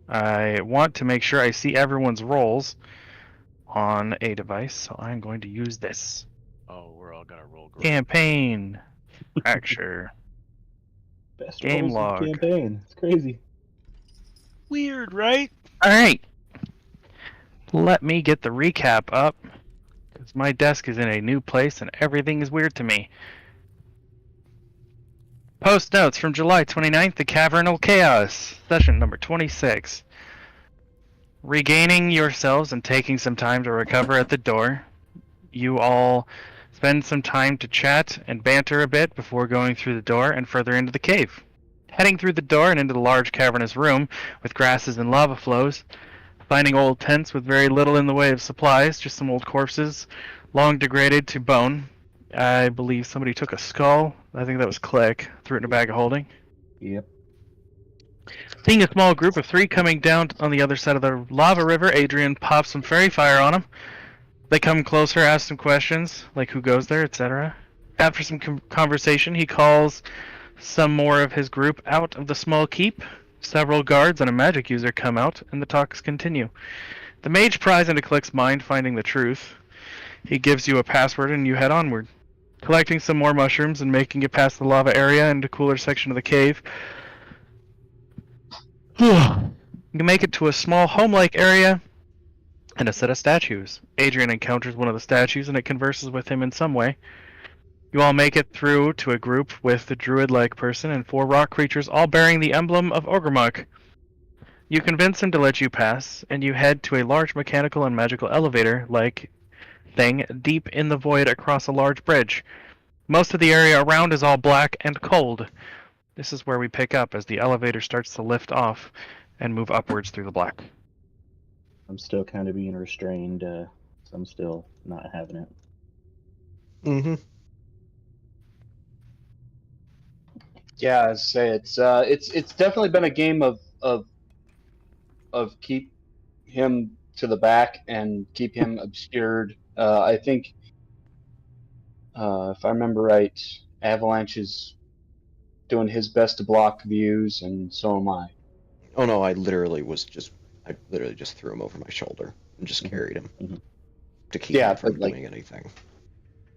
I want to make sure I see everyone's roles on a device, so I'm going to use this. Oh, we're all gonna roll great. Campaign. Fracture. Best Game rolls of the log. campaign. It's crazy. Weird, right? Alright. Let me get the recap up, because my desk is in a new place and everything is weird to me. Post notes from July 29th, The Cavernal Chaos, session number 26. Regaining yourselves and taking some time to recover at the door, you all spend some time to chat and banter a bit before going through the door and further into the cave. Heading through the door and into the large cavernous room with grasses and lava flows, finding old tents with very little in the way of supplies, just some old corpses, long degraded to bone. I believe somebody took a skull. I think that was Click. Threw it in a bag of holding. Yep. Seeing a small group of 3 coming down on the other side of the lava river, Adrian pops some fairy fire on them. They come closer, ask some questions, like who goes there, etc. After some conversation, he calls some more of his group out of the small keep. Several guards and a magic user come out, and the talks continue. The mage pries into Click's mind, finding the truth. He gives you a password, and you head onward. Collecting some more mushrooms and making it past the lava area into a cooler section of the cave. You make it to a small home-like area and a set of statues. Adrian encounters one of the statues, and it converses with him in some way. You all make it through to a group with the druid-like person and 4 rock creatures, all bearing the emblem of Ogremuk. You convince him to let you pass, and you head to a large mechanical and magical elevator-like thing deep in the void across a large bridge. Most of the area around is all black and cold. This is where we pick up as the elevator starts to lift off and move upwards through the black. I'm still kind of being restrained, so I'm still not having it. Mm-hmm. Yeah, I say it's definitely been a game of keep him to the back and keep him obscured. I think if I remember right, Avalanche is doing his best to block views, and so am I. Oh no, I literally just threw him over my shoulder and just carried him to keep him from doing anything.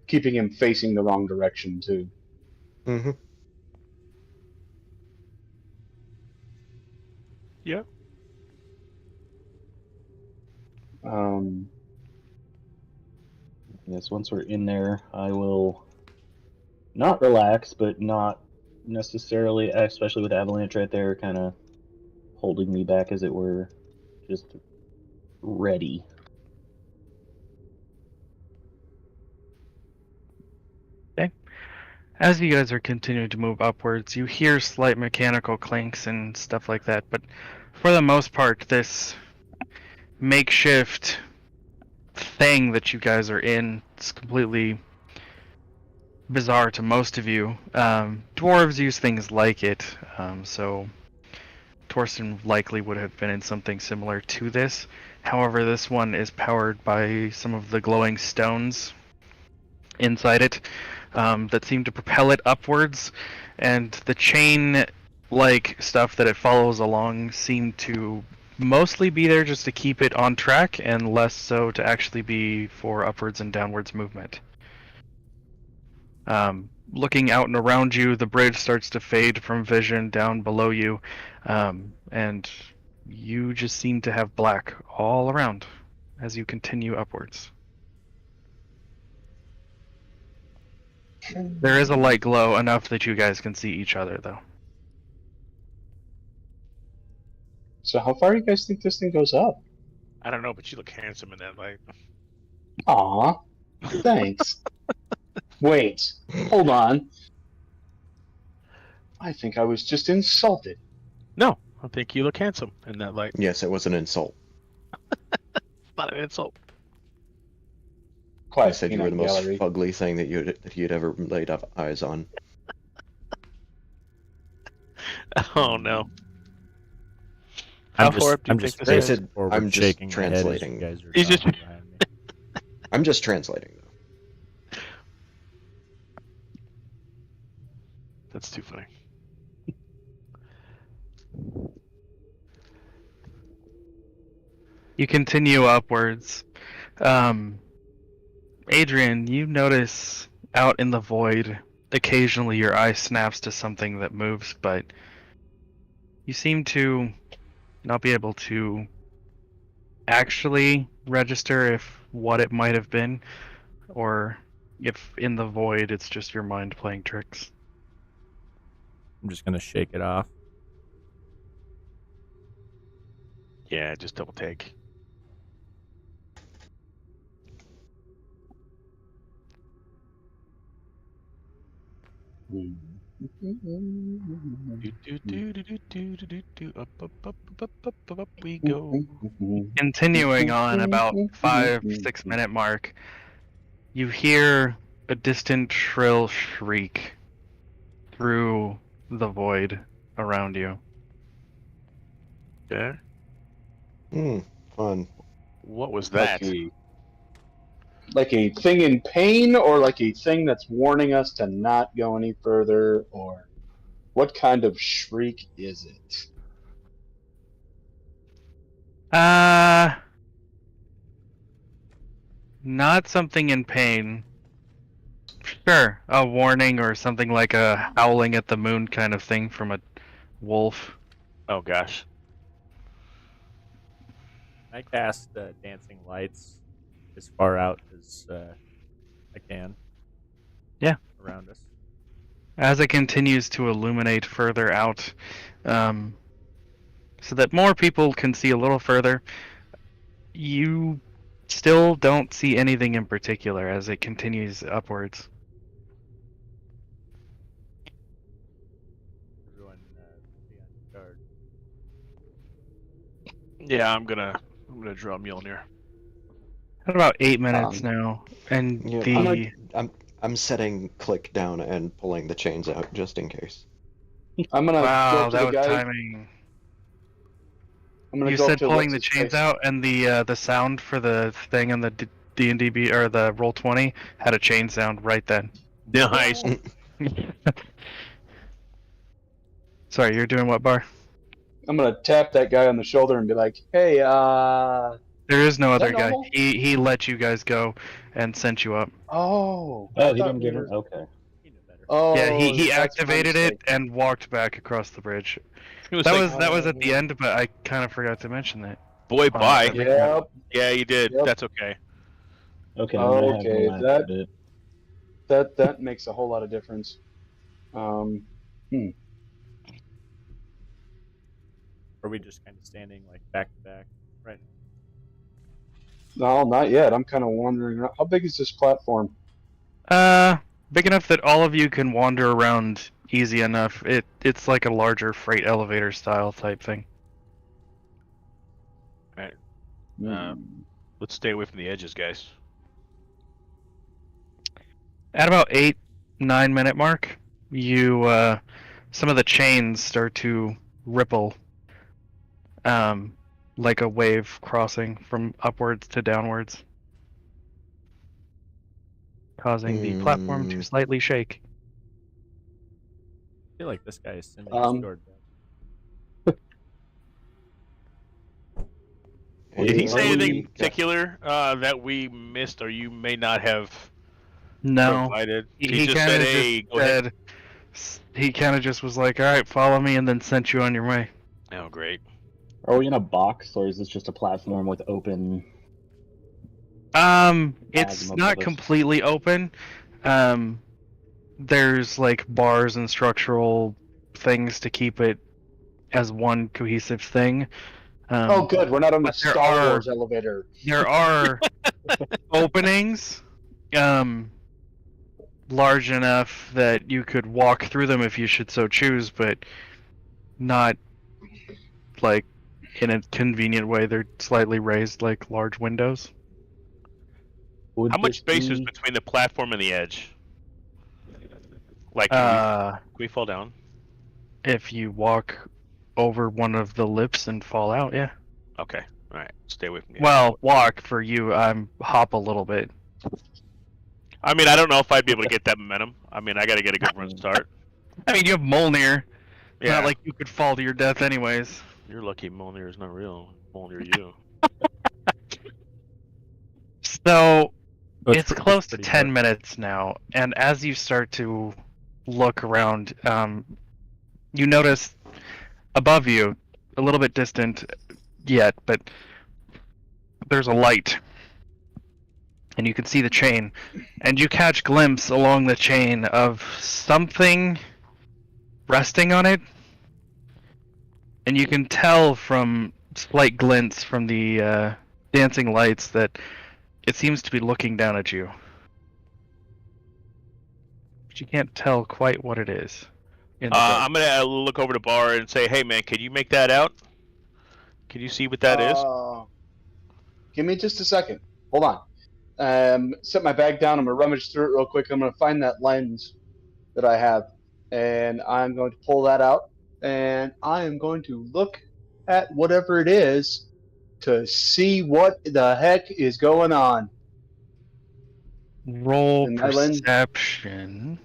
Keeping him facing the wrong direction too. Mm-hmm. Yep. Yes, once we're in there, I will not relax, but not necessarily, especially with Avalanche right there, kind of holding me back, as it were, just ready. Okay. As you guys are continuing to move upwards, you hear slight mechanical clanks and stuff like that, but for the most part, this makeshift thing that you guys are in is completely bizarre to most of you. Dwarves use things like it, so Torsten likely would have been in something similar to this. However, this one is powered by some of the glowing stones inside it that seem to propel it upwards, and the chain-like stuff that it follows along seem to mostly be there just to keep it on track, and less so to actually be for upwards and downwards movement. Looking out and around you, the bridge starts to fade from vision down below you, and you just seem to have black all around as you continue upwards. There is a light glow, enough that you guys can see each other, though. So how far do you guys think this thing goes up? I don't know, but you look handsome in that light. Aw, thanks. Wait, hold on. I think I was just insulted. No, I think you look handsome in that light. Yes, it was an insult. It's not an insult. Quiet, I said you were the most fugly thing that you'd ever laid up eyes on. Oh no. I'm How far up do you just think this is? facing forward, I'm just shaking my head as translating. you guys are He's just- talking behind me. I'm just translating, though. That's too funny. You continue upwards. Adrian, you notice out in the void, occasionally your eye snaps to something that moves, but you seem to not be able to actually register if what it might have been, or if in the void it's just your mind playing tricks. I'm just gonna shake it off. Yeah, just double take. Up we go. Continuing on about 5-6 minute mark, you hear a distant shrill shriek through the void around you. Yeah. Fun. What was that? Like a thing in pain, or like a thing that's warning us to not go any further, or what kind of shriek is it? Not something in pain. Sure, a warning or something like a howling at the moon kind of thing from a wolf. Oh gosh. I cast dancing lights as far out as I can. Yeah. Around us. As it continues to illuminate further out, so that more people can see a little further, you still don't see anything in particular as it continues upwards. Everyone be on guard. Yeah, I'm gonna draw Mjolnir. At about 8 minutes now, and Yeah, I'm setting click down and pulling the chains out just in case. I'm gonna go wow, up to that the was guy. timing. I'm gonna You go up said to pulling the what's his chains face. out, and the sound for the thing on the D&D or the Roll20 had a chain sound right then. Nice. Sorry, you're doing what, Bar? I'm gonna tap that guy on the shoulder and be like, "Hey, There is no Is that other guy. normal? He let you guys go and sent you up. oh, Oh, I he thought didn't we give were- him. Okay. He knew better. Oh, Yeah, he that's my activated it mistake. and walked back across the bridge. He was That like, was at the end, but I kind of forgot to mention that. boy, Oh, bye. I think- Yep. Yeah, you did. Yep. That's okay. Okay, then I have Okay, the last bit. that makes a whole lot of difference. Are we just kind of standing like back to back? Right. No, not yet. I'm kind of wondering how big is this platform? Big enough that all of you can wander around easy enough. It's like a larger freight elevator style type thing. Let's stay away from the edges, guys. At about 8-9 minute mark, you some of the chains start to ripple, like a wave crossing from upwards to downwards, causing the platform to slightly shake. I feel like this guy is semi-restored. Did he say Are anything we- particular that we missed or you may not have No, provided? he just kind said, of hey, go ahead. he kind of just was like, "All right, follow me," and then sent you on your way. Oh, great. Are we in a box, or is this just a platform with open? It's Magma not bubbles. completely open. There's like bars and structural things to keep it as one cohesive thing. Oh, good. We're not on the but there Star are- Wars elevator. There are openings, large enough that you could walk through them if you should so choose, but not like in a convenient way. They're slightly raised like large windows. Would How much this space is be- between the platform and the edge? Like, can we fall down? If you walk over one of the lips and fall out, yeah. Okay. All right. Stay away from the edge. Well, walk for you. Hop a little bit. I mean, I don't know if I'd be able to get that momentum. I mean, I got to get a good run start. I mean, you have Mjolnir. It's Yeah. not like you could fall to your death anyways. You're lucky Mjolnir is not real. Mjolnir you. So So it's close to pretty 10 dark. minutes now, and as you start to look around, you notice above you, a little bit distant yet, but there's a light, and you can see the chain, and you catch glimpse along the chain of something resting on it, and you can tell from slight glints from the dancing lights that it seems to be looking down at you. But you can't tell quite what it is. In the dark. I'm gonna look over to Bar and say, "Hey, man, can you make that out? Can you see what that is?" Give me just a second. Hold on. Set my bag down. I'm gonna rummage through it real quick. I'm gonna find that lens that I have, and I'm going to pull that out, and I am going to look at whatever it is to see what the heck is going on. Roll And perception.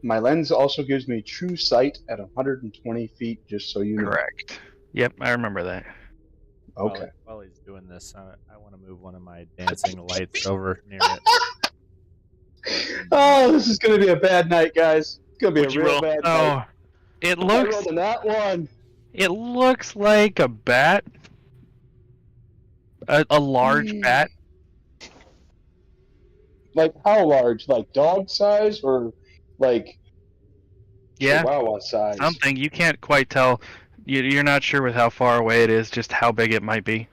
My lens also gives me true sight at 120 feet, just so you know. Correct. Yep, I remember that. Okay. While he's doing this, I want to move one of my dancing lights over near it. Oh, this is going to be a bad night, guys. It's going to be What'd a you real roll? bad Oh, night. it I looks rolled a nat one. it looks like a bat. A large bat. Like how large? Like dog size or like Yeah, chihuahua size? something. You can't quite tell. You're not sure with how far away it is, just how big it might be.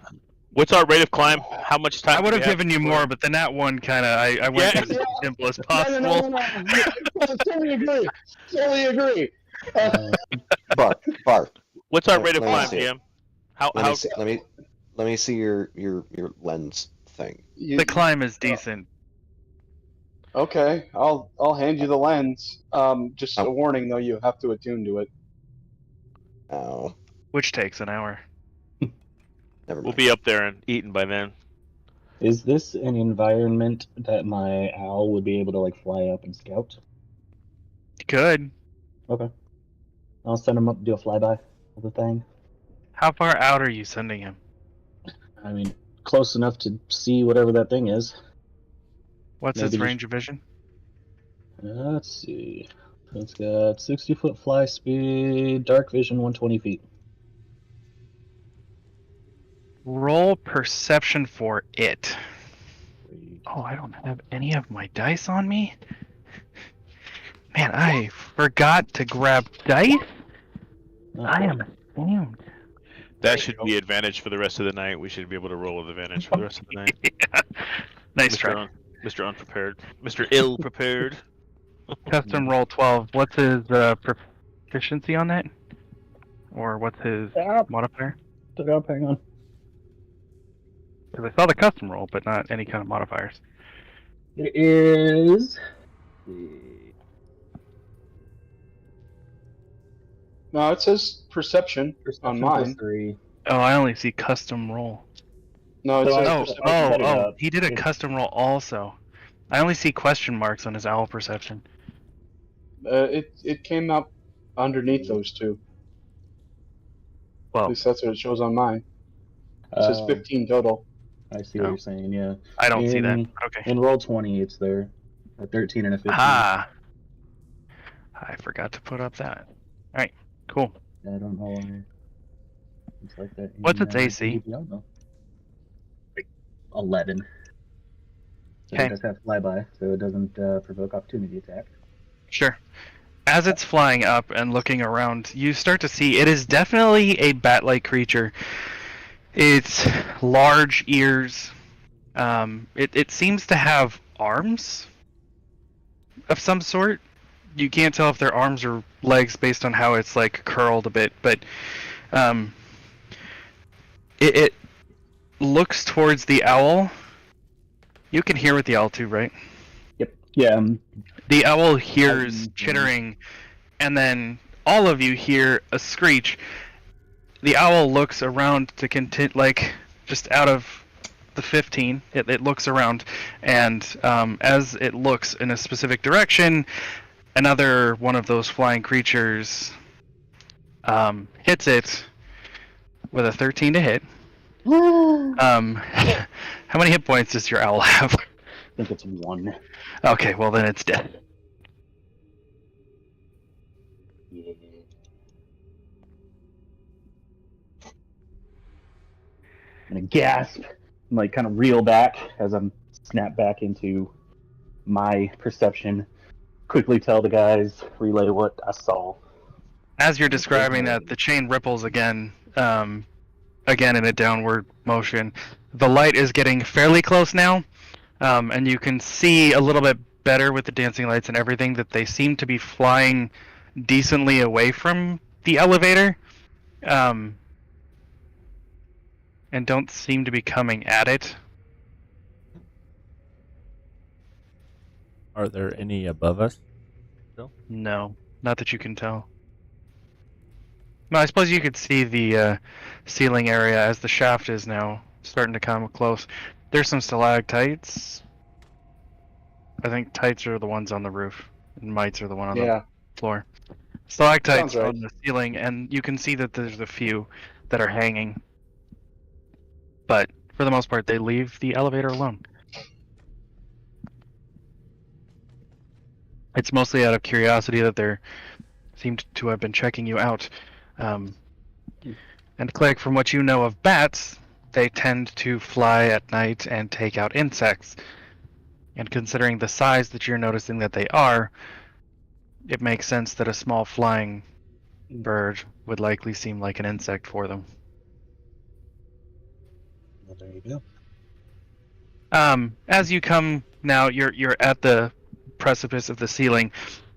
What's our rate of climb? How much time? I would do have we given you before- more, but the nat one kind of I went Yeah. with it as simple as No, possible. Totally agree. Totally agree. Bar. What's our Let- rate of let me climb, see it. DM? How? Let me see your lens thing. The climb is decent. Okay, I'll hand you the lens. Just a Oh. warning though, you have to attune to it. Oh, Which takes an hour. never We'll mind. be up there and eating by then. Is this an environment that my owl would be able to like fly up and scout? Good. Okay. I'll send him up to do a flyby of the thing. How far out are you sending him? I mean, close enough to see whatever that thing is. What's Maybe its just- range of vision? Let's see. It's got 60-foot fly speed, dark vision, 120 feet. Roll perception for it. Oh, I don't have any of my dice on me? Man, I forgot to grab dice? I am ashamed. That should be advantage for the rest of the night. We should be able to roll with advantage for the rest of the night. Yeah. Nice try. Mr. Unprepared. Mr. Ill Prepared. Custom roll 12. What's his proficiency on that? Or what's his modifier? Hang on. Because I saw the custom roll, but not any kind of modifiers. It is. No, it says perception on mine. 3. Oh, I only see custom roll. No, it So says I- perception. set it up. He did a It's- custom roll also. I only see question marks on his owl perception. It came up underneath those two. At Well, least that's what it shows on mine. It says 15 total. I see what No. you're saying, yeah. I don't see that. In- Okay. In roll 20, it's there. A 13 and a 15. Ah. I forgot to put up that. Alright, cool. I don't know why. It's like that. What's its AC? I don't know. 11. So Okay. it does have flyby, so it doesn't provoke opportunity attack. Sure. As it's flying up and looking around, you start to see it is definitely a bat-like creature. It's large ears. It seems to have arms of some sort. You can't tell if they're arms or legs based on how it's like curled a bit, but it looks towards the owl. You can hear with the owl too, right? Yep. Yeah. The owl hears chittering, and then all of you hear a screech. The owl looks around to continue, like, just out of the 15, it looks around, and as it looks in a specific direction, another one of those flying creatures hits it with a 13 to hit, How many hit points does your owl have? I think it's 1. Okay, well then it's dead. Yeah. I'm gonna gasp and like kind of reel back as I'm snapped back into my perception. Quickly tell the guys, relay what I saw. As you're describing that, the chain ripples again, again in a downward motion. The light is getting fairly close now, and you can see a little bit better with the dancing lights and everything that they seem to be flying decently away from the elevator, and don't seem to be coming at it. Are there any above us? No, not that you can tell. No, I suppose you could see the ceiling area as the shaft is now starting to come close. There's some stalactites. I think tights are the ones on the roof, and mites are the one on the floor. Stalactites right. on the ceiling, and you can see that there's a few that are hanging. But for the most part, they leave the elevator alone. It's mostly out of curiosity that they seemed to have been checking you out. And Clegg, from what you know of bats, they tend to fly at night and take out insects. And considering the size that you're noticing that they are, it makes sense that a small flying bird would likely seem like an insect for them. Well, there you go. As you come now, you're at the precipice of the ceiling,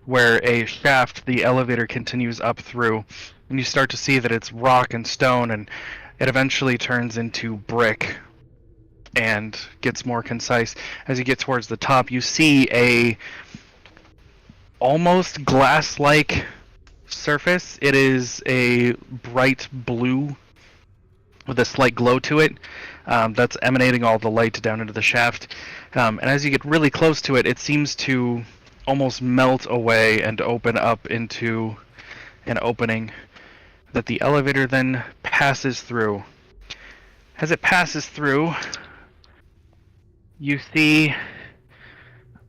where a shaft the elevator continues up through, and you start to see that it's rock and stone, and it eventually turns into brick and gets more concise. As you get towards the top, you see a almost glass-like surface. It is a bright blue with a slight glow to it, that's emanating all the light down into the shaft. And as you get really close to it, it seems to almost melt away and open up into an opening that the elevator then passes through. As it passes through, you see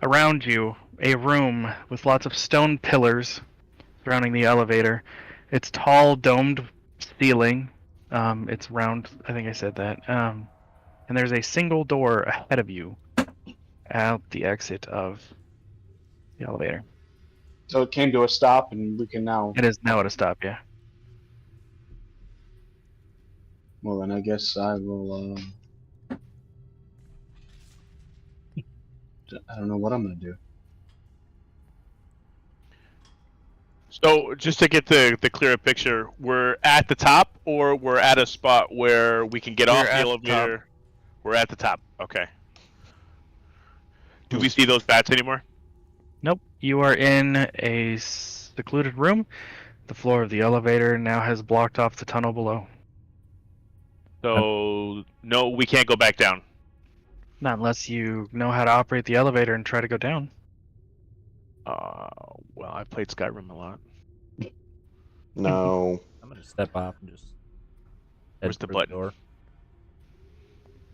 around you a room with lots of stone pillars surrounding the elevator. Its tall domed ceiling, it's round, I think I said that, and there's a single door ahead of you out the exit of the elevator. So it came to a stop, and we can now. It is now at a stop, yeah. Well, then I guess I will. I don't know what I'm gonna do. So, just to get the clearer picture, we're at the top, or we're at a spot where we can get off the elevator? We're at the top. Okay. Do we see those bats anymore? Nope. You are in a secluded room. The floor of the elevator now has blocked off the tunnel below. So, no, we can't go back down. Not unless you know how to operate the elevator and try to go down. Well, I played Skyrim a lot. No. I'm gonna step off and just. Where's the button? Door.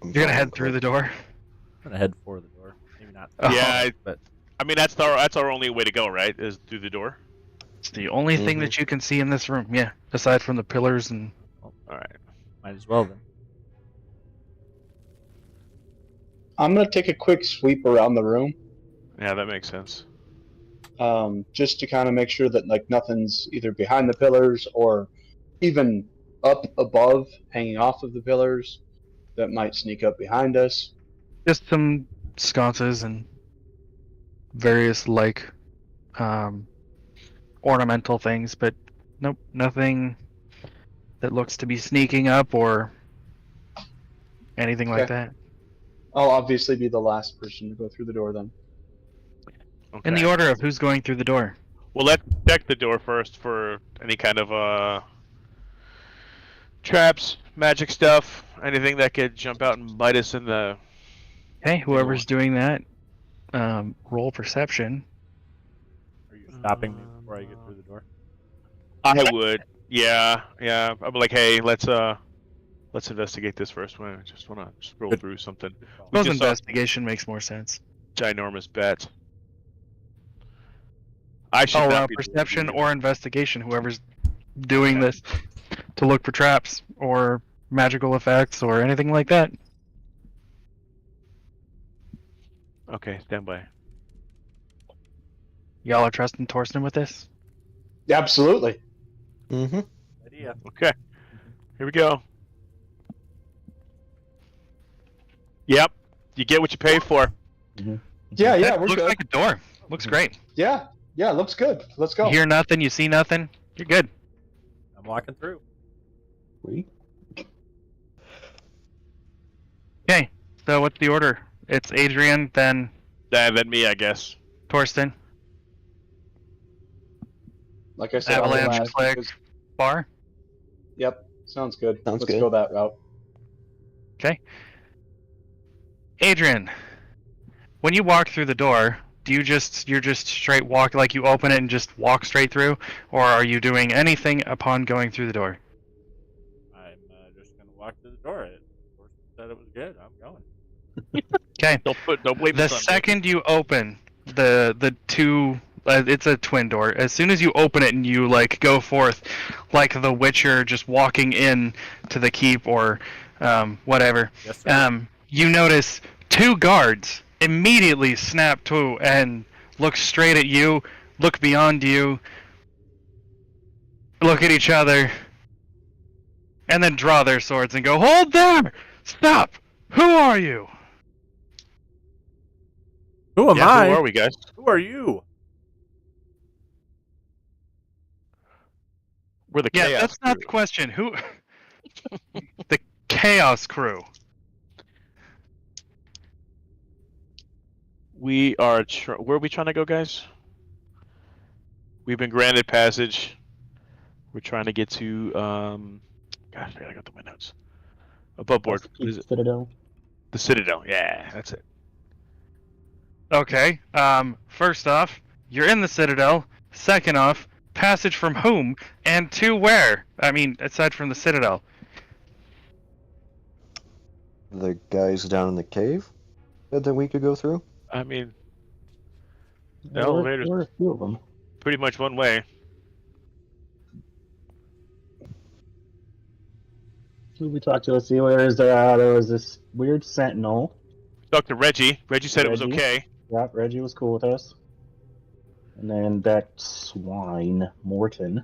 You're gonna head through the door? I'm gonna head for the door. Maybe not. Yeah, but I mean that's our only way to go, right? Is through the door. It's the only thing that you can see in this room, yeah. Aside from the pillars and... All right. Might as well then. I'm gonna take a quick sweep around the room. Yeah, that makes sense. Just to kind of make sure that like nothing's either behind the pillars or even up above, hanging off of the pillars, that might sneak up behind us. Just some sconces and various ornamental things, but nope, nothing that looks to be sneaking up or anything like that. I'll obviously be the last person to go through the door then. Okay. In the order of who's going through the door. Well, let's check the door first for any kind of traps, magic stuff, anything that could jump out and bite us in the... Okay, whoever's doing that, roll perception. Are you stopping me before I get through the door? I would. Yeah. I'd be like, hey, let's Let's investigate this first. I just want to scroll through something. Those investigation makes more sense. Ginormous bat. I should not be perception or investigation, whoever's doing this, to look for traps or magical effects or anything like that. Okay, stand by. Y'all are trusting Torsten with this? Absolutely. Mm-hmm. Idea. Okay, here we go. Yep, you get what you pay for. Yeah, That we're looks good. like a door. Looks great. Yeah, looks good. Let's go. You hear nothing, you see nothing, you're good. I'm walking through. Okay, so what's the order? It's Adrian, then Then me, I guess. Torsten, Like I said, I'll go Avalanche, last Click, because- Bar. Yep, sounds good. Sounds Let's good. go that route. Okay. Adrian, when you walk through the door, you're just straight walk, like you open it and just walk straight through, or are you doing anything upon going through the door? I'm just gonna walk through the door. It said it was good. I'm going. Okay. Don't blame The the sun. second you open the two, it's a twin door. As soon as you open it and you like go forth, like the Witcher just walking in to the keep or whatever, Yes, sir. you notice two guards immediately snap to and look straight at you, look beyond you, look at each other, and then draw their swords and go, "Hold there! Stop! Who are you?" Who am I? Who are we, guys? Who are you? We're the Yeah, chaos. that's not crew. the question. Who? The Chaos Crew. We are. Where are we trying to go, guys? We've been granted passage. We're trying to get to. Gosh, I gotta go through my notes. Above board. What is it? Citadel. The Citadel. Yeah, that's it. Okay. First off, you're in the Citadel. Second off, passage from whom and to where? I mean, aside from the Citadel. The guys down in the cave that we could go through? I mean, the There elevator's were a few of them. pretty much one way. Who we talked to? Let's see. There was this weird sentinel. Talked to Reggie. Reggie said it was Reggie? okay. Yeah, Reggie was cool with us. And then that swine, Morton.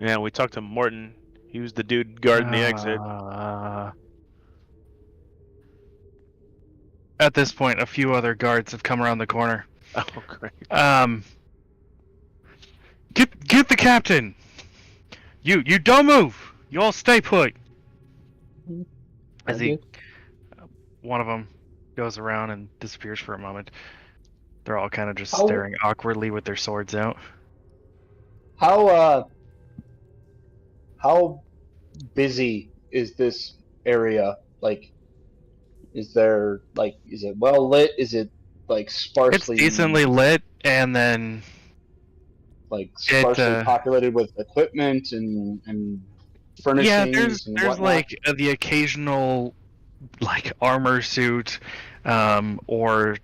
Yeah, we talked to Morton. He was the dude guarding the exit. At this point, a few other guards have come around the corner. Oh, great. Get the captain. You don't move. You all stay put. As one of them goes around and disappears for a moment. They're all kind of just staring awkwardly with their swords out. How busy is this area? Like, is it well lit? Is it like sparsely? It's decently lit, and then like sparsely populated with equipment and furnishings. Yeah, and there's whatnot? like the occasional like armor suit, or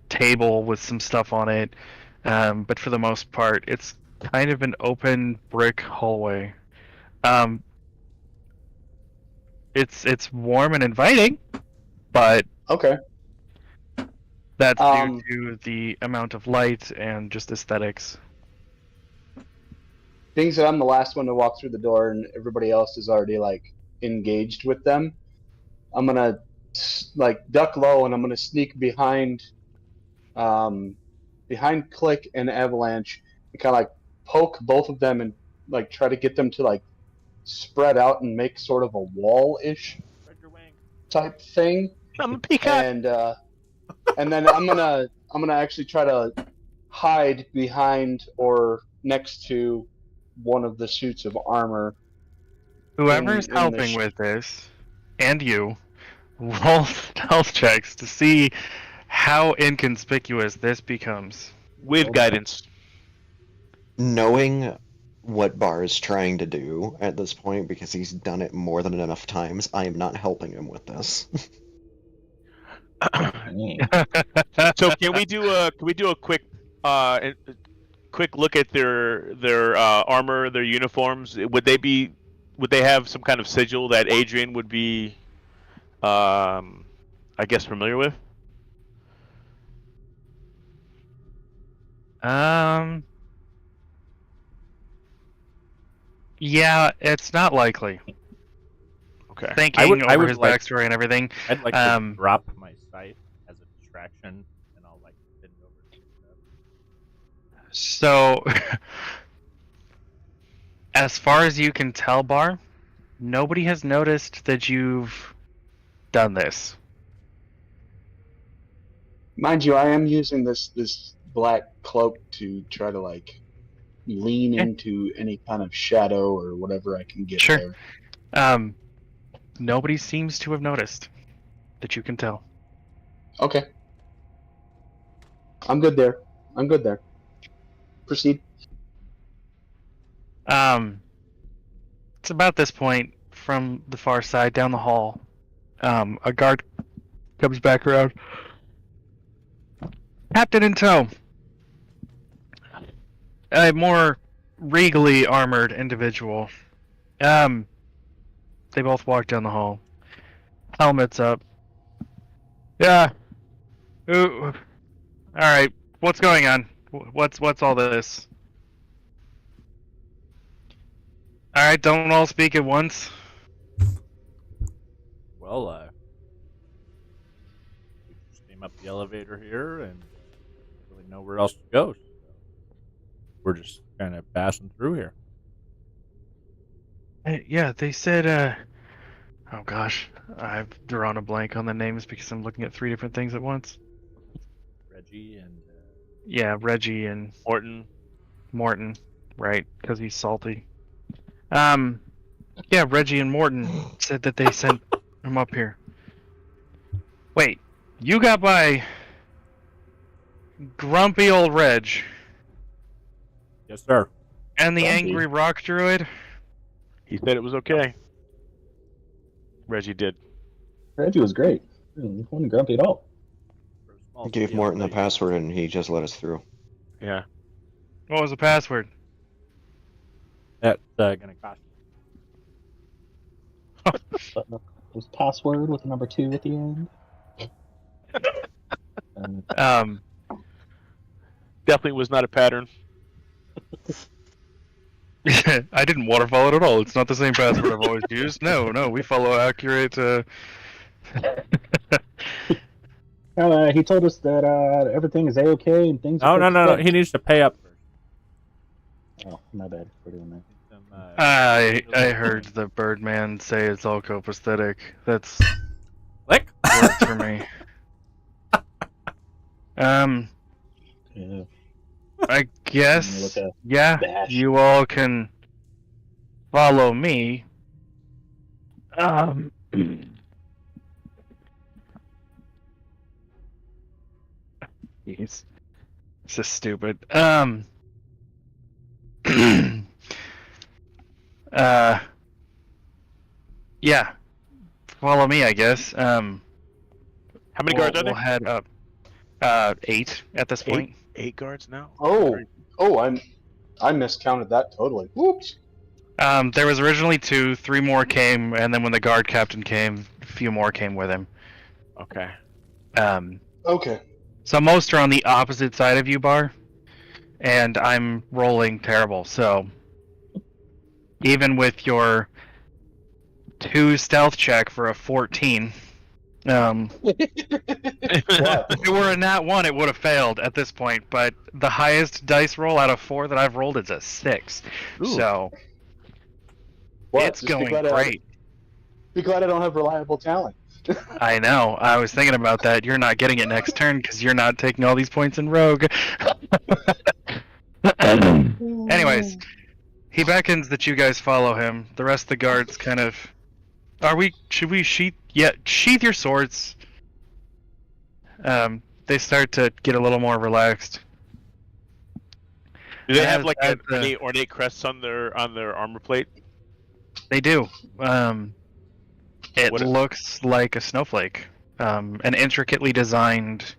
table with some stuff on it, but for the most part, it's kind of an open brick hallway. It's warm and inviting, but okay. that's due to the amount of light and just aesthetics. Being that I'm the last one to walk through the door and everybody else is already like engaged with them, I'm gonna like duck low and I'm gonna sneak behind Click and Avalanche and kind of like poke both of them and like try to get them to like spread out and make sort of a wall-ish type thing. I'm a peacock. And then I'm gonna actually try to hide behind or next to one of the suits of armor. Whoever's helping with this, and you, roll stealth checks to see how inconspicuous this becomes. With guidance. Knowing what Bar is trying to do at this point because he's done it more than enough times. I am not helping him with this. So can we do a quick look at their armor, their uniforms? Would they have some kind of sigil that Adrian would be, I guess, familiar with? Yeah, it's not likely. Okay. Thinking I over would his like- backstory and everything. I'd like to drop my sight as a distraction, and I'll like bend over to look up. So, as far as you can tell, Bar, nobody has noticed that you've done this. Mind you, I am using this black cloak to try to like lean Yeah. into any kind of shadow or whatever I can get Sure. there. Nobody seems to have noticed that you can tell. Okay. I'm good there. Proceed. It's about this point from the far side down the hall. A guard comes back around. Captain in tow. A more regally armored individual. They both walk down the hall. Helmets up. Yeah. Ooh. All right. What's going on? What's all this? All right. Don't all speak at once. Well, we just came up the elevator here and don't really know where else to go. So we're just kind of passing through here. Yeah, they said. Oh gosh, I've drawn a blank on the names because I'm looking at 3 different things at once. Reggie and Yeah, Reggie and Morton, right? Because he's salty. Yeah, Reggie and Morton said that they sent him up here. Wait, you got by grumpy old Reg yes, sir. and the Grumpy? angry rock druid? He said it was okay. Reggie did. Reggie was great. He wasn't grumpy at all. For a small I gave city Morton the elevation. password and he just let us through. Yeah. What was the password? That's gonna cost you. It was password with the number 2 at the end. Definitely was not a pattern. I didn't waterfall it at all. It's not the same password I've always used. No, we follow accurate. He told us that everything is a-okay and things. No. are He needs to pay up first. Oh, my bad for doing that. I heard the Birdman say it's all copacetic. That's Click. works for me. Yeah. I guess, Look at yeah, Bash. you all can follow me. Jeez. This is stupid. Yeah. Follow me, I guess. How many guards are We'll there? head up. 8 at this point. 8 guards now. I miscounted that totally. Whoops. There was originally 2, 3 more came, and then when the guard captain came, a few more came with him. Okay. Okay. So most are on the opposite side of you, Bar, and I'm rolling terrible. So even with your 2 stealth check for a 14, if it were a nat 1, it would have failed at this point. But the highest dice roll out of 4 that I've rolled is a 6. Ooh. So What? it's Just be going glad great. Be glad I don't have reliable talent. I know. I was thinking about that. You're not getting it next turn because you're not taking all these points in Rogue. Anyways, he beckons that you guys follow him. The rest of the guards kind of... Should we sheath... Yeah, sheath your swords. They start to get a little more relaxed. Do they have As- like as, any ornate crests on their armor plate? They do. It What- looks like a snowflake, an intricately designed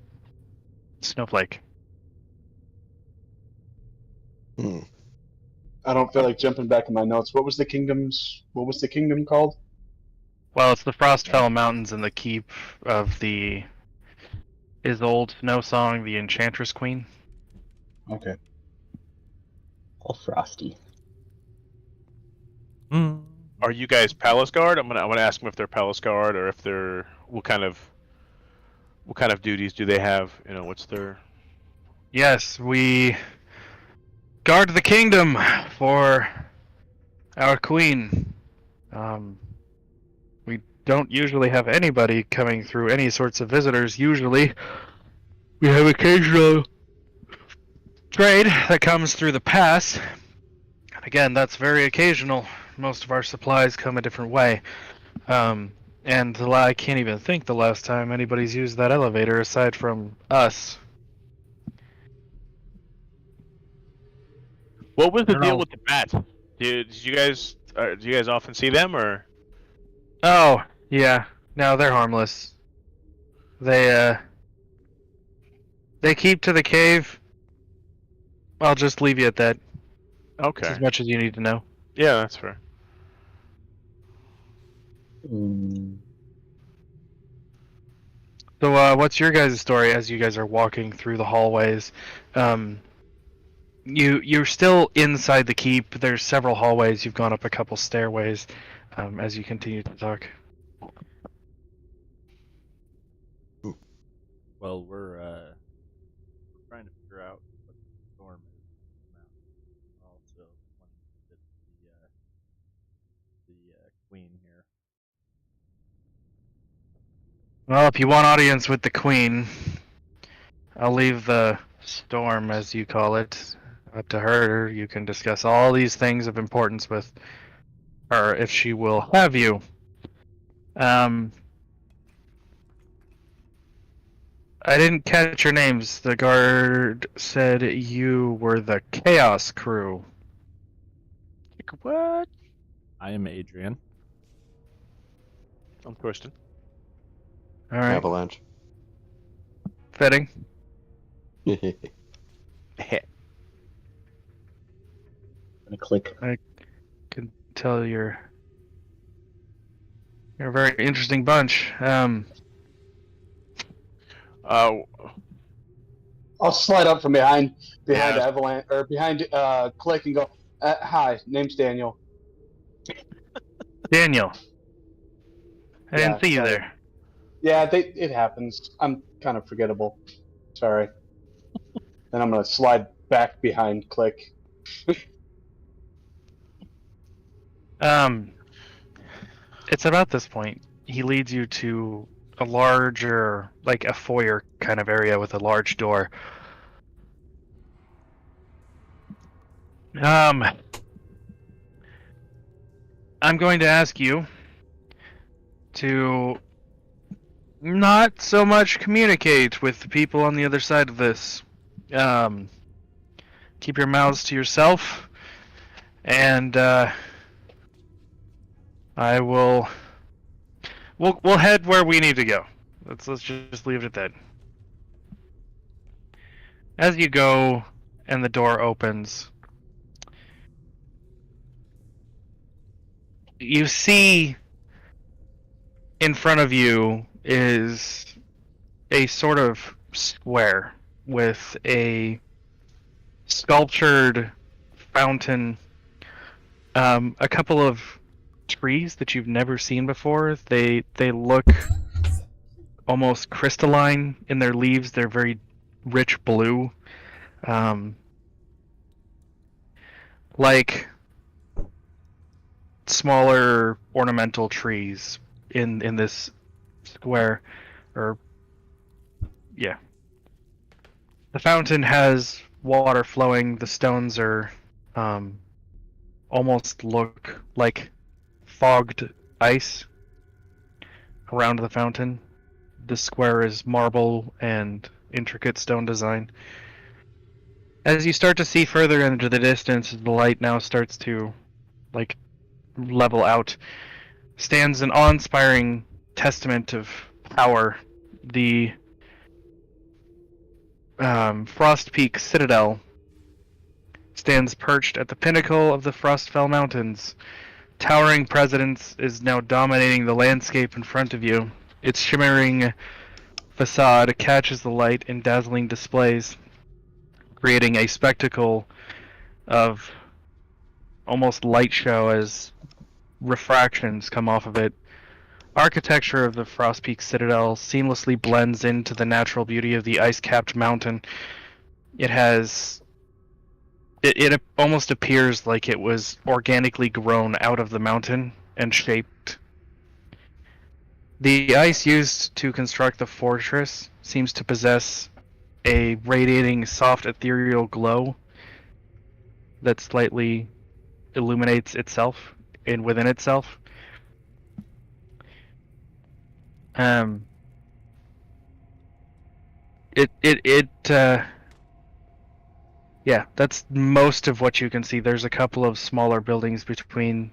snowflake. Hmm. I don't feel like jumping back in my notes. What was the kingdom called? Well, it's the Frostfell Mountains and the keep of the Isolde Snow Song, the Enchantress Queen. Okay. All frosty. Hmm. Are you guys Palace Guard? I'm gonna ask them if they're Palace Guard or if they're what kind of duties do they have? You know, what's their Yes, we guard the kingdom for our queen. We don't usually have anybody coming through any sorts of visitors. Usually, we have occasional trade that comes through the pass. Again, that's very occasional. Most of our supplies come a different way. And I can't even think the last time anybody's used that elevator aside from us. What was the I don't deal know. with the bats? Did you guys do you guys often see them or? Oh, yeah. No, they're harmless. They keep to the cave. I'll just leave you at that. It's Okay. as much as you need to know. Yeah, that's fair. Mm. So, what's your guys' story as you guys are walking through the hallways? You're still inside the keep. There's several hallways. You've gone up a couple stairways, as you continue to talk. Well, we're trying to figure out what the storm is. We're also wanting to get the queen here. Well, if you want audience with the queen, I'll leave the storm, as you call it, up to her. You can discuss all these things of importance with her if she will have you. I didn't catch your names. The guard said you were the Chaos Crew. What? I am Adrian. I'm Christian. All right, Avalanche. fitting. Gonna click. Can tell you're a very interesting bunch. Uh, I'll slide up from behind Yeah. Avalanche or behind Click and go. Hi, name's Daniel. Daniel, I Yeah, didn't see you sorry. there. Yeah, it happens. I'm kind of forgettable. Sorry. Then I'm gonna slide back behind Click. It's about this point. He leads you to a larger, like a foyer kind of area with a large door. I'm going to ask you to not so much communicate with the people on the other side of this. Keep your mouths to yourself, and I will. We'll head where we need to go. Let's just leave it at that. As you go, and the door opens, you see in front of you is a sort of square with a sculptured fountain, a couple of trees that you've never seen before. They look almost crystalline in their leaves. They're very rich blue, like smaller ornamental trees in this square, or yeah. The fountain has water flowing. The stones are almost look like fogged ice around the fountain. The square is marble and intricate stone design. As you start to see further into the distance, the light now starts to, like, level out. Stands an awe-inspiring testament of power. The Frost Peak Citadel stands perched at the pinnacle of the Frostfell Mountains. Towering presence is now dominating the landscape in front of you. Its shimmering facade catches the light in dazzling displays, creating a spectacle of almost light show as refractions come off of it. Architecture of the Frost Peak Citadel seamlessly blends into the natural beauty of the ice-capped mountain. It almost appears like it was organically grown out of the mountain and shaped. The ice used to construct the fortress seems to possess a radiating soft ethereal glow that slightly illuminates itself and within itself. Yeah, that's most of what you can see. There's a couple of smaller buildings between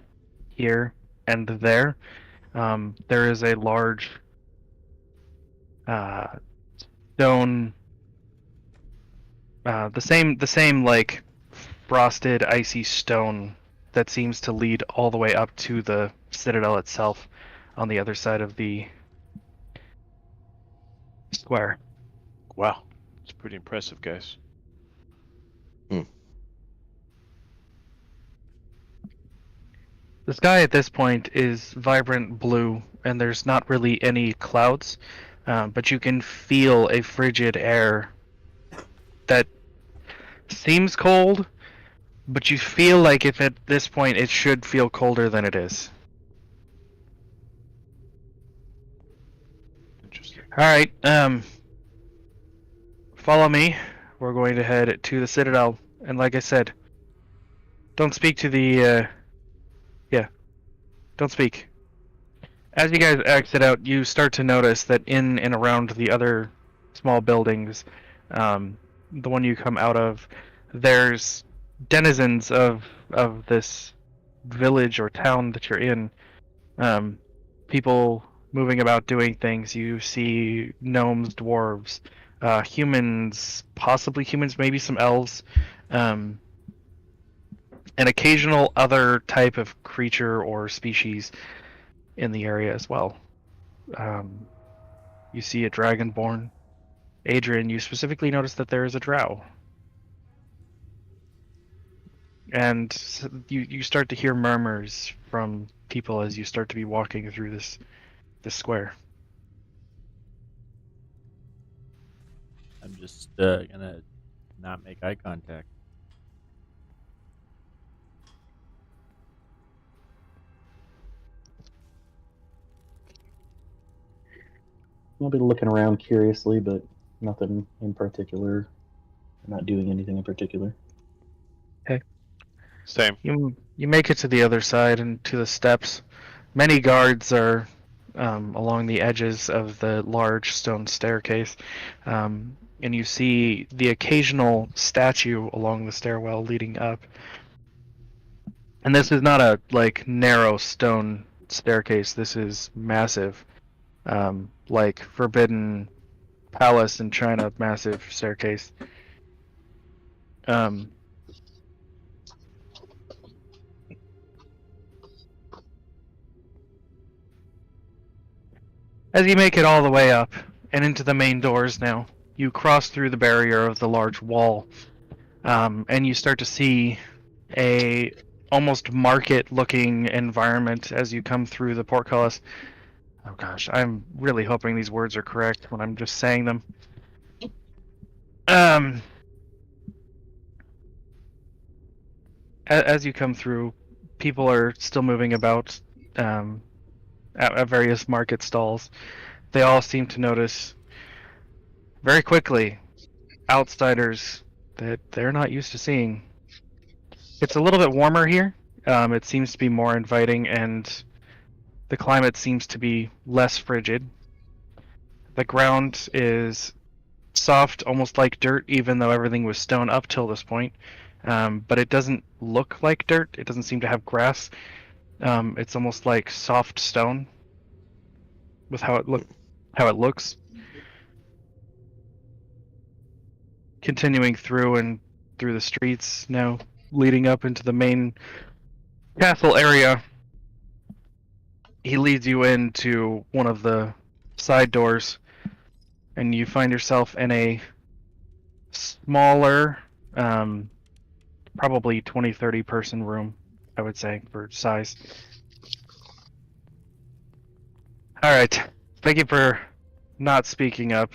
here and there. There is a large stone, the same like frosted icy stone that seems to lead all the way up to the citadel itself on the other side of the square. Wow, it's pretty impressive, guys. The sky at this point is vibrant blue, and there's not really any clouds, but you can feel a frigid air that seems cold, but you feel like if at this point it should feel colder than it is. Interesting. Alright, follow me. We're going to head to the Citadel, and like I said, don't speak to the, don't speak. As you guys exit out, you start to notice that in and around the other small buildings, the one you come out of, there's denizens of this village or town that you're in. People moving about doing things. You see gnomes, dwarves, humans, possibly humans, maybe some elves, an occasional other type of creature or species in the area as well. You see a dragonborn. Adrian, you specifically notice that there is a drow. And you start to hear murmurs from people as you start to be walking through this square. I'm just gonna not make eye contact. I'll be looking around curiously, but nothing in particular. I'm not doing anything in particular. Okay. Same. You make it to the other side and to the steps. Many guards are along the edges of the large stone staircase, and you see the occasional statue along the stairwell leading up. And this is not a narrow stone staircase. This is massive, like Forbidden Palace in China, massive staircase. As you make it all the way up and into the main doors now, you cross through the barrier of the large wall, and you start to see a almost market-looking environment as you come through the portcullis. Oh gosh, I'm really hoping these words are correct when I'm just saying them. As you come through, people are still moving about at various market stalls. They all seem to notice very quickly outsiders that they're not used to seeing. It's a little bit warmer here. It seems to be more inviting, and the climate seems to be less frigid. The ground is soft, almost like dirt, even though everything was stone up till this point. But it doesn't look like dirt. It doesn't seem to have grass. It's almost like soft stone with how it looks. Continuing through the streets now, leading up into the main castle area. He leads you into one of the side doors, and you find yourself in a smaller, probably 20-30 person room, I would say, for size. Alright, thank you for not speaking up.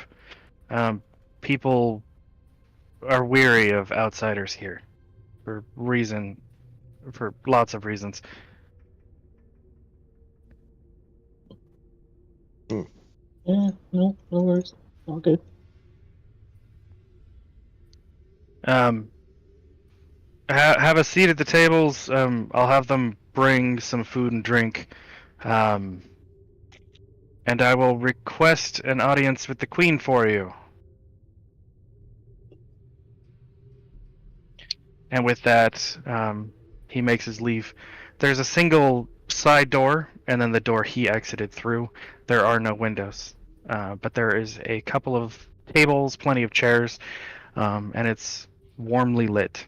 People are weary of outsiders here, for lots of reasons. Yeah, no worries. All good. Have a seat at the tables. I'll have them bring some food and drink. And I will request an audience with the Queen for you. And with that, he makes his leave. There's a single side door, and then the door he exited through. There are no windows, but there is a couple of tables, plenty of chairs, and it's warmly lit.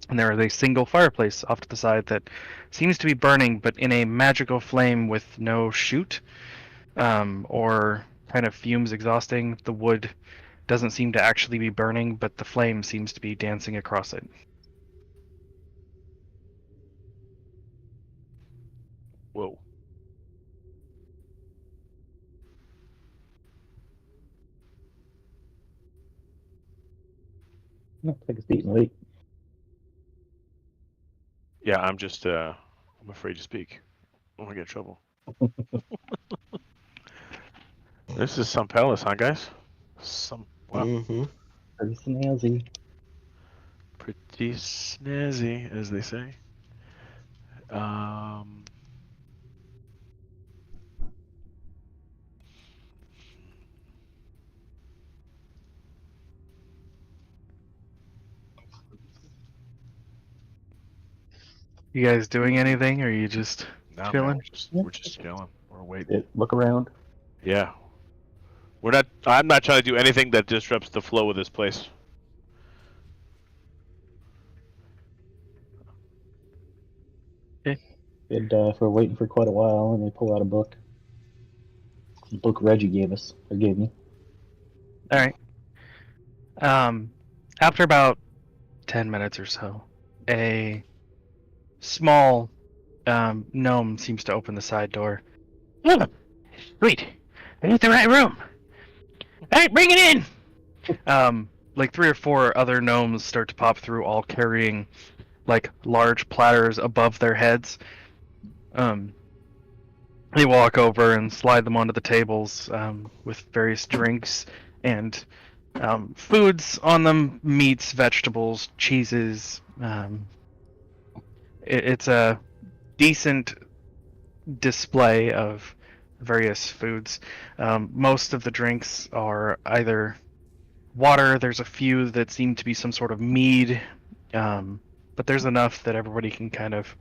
And there is a single fireplace off to the side that seems to be burning, but in a magical flame with no chute, or kind of fumes exhausting. The wood doesn't seem to actually be burning, but the flame seems to be dancing across it. Whoa. No, take a seat and wait. Yeah, I'm just I'm afraid to speak. I want to get in trouble. This is some palace, huh, guys? Wow. Mm-hmm. Pretty snazzy. Pretty snazzy, as they say. You guys doing anything, or are you just Nah, man, chilling? we're just chilling. We're waiting. Look around. Yeah. I'm not trying to do anything that disrupts the flow of this place. And if we're waiting for quite a while, and they pull out a book. The book Reggie gave us, or gave me. All right. After about 10 minutes or so, a small gnome seems to open the side door. Oh, sweet. I hit the right room. All right, bring it in. Like 3 or 4 other gnomes start to pop through, all carrying like large platters above their heads. They walk over and slide them onto the tables with various drinks and foods on them: meats, vegetables, cheeses. It's a decent display of various foods. Most of the drinks are either water. There's a few that seem to be some sort of mead, but there's enough that everybody can kind of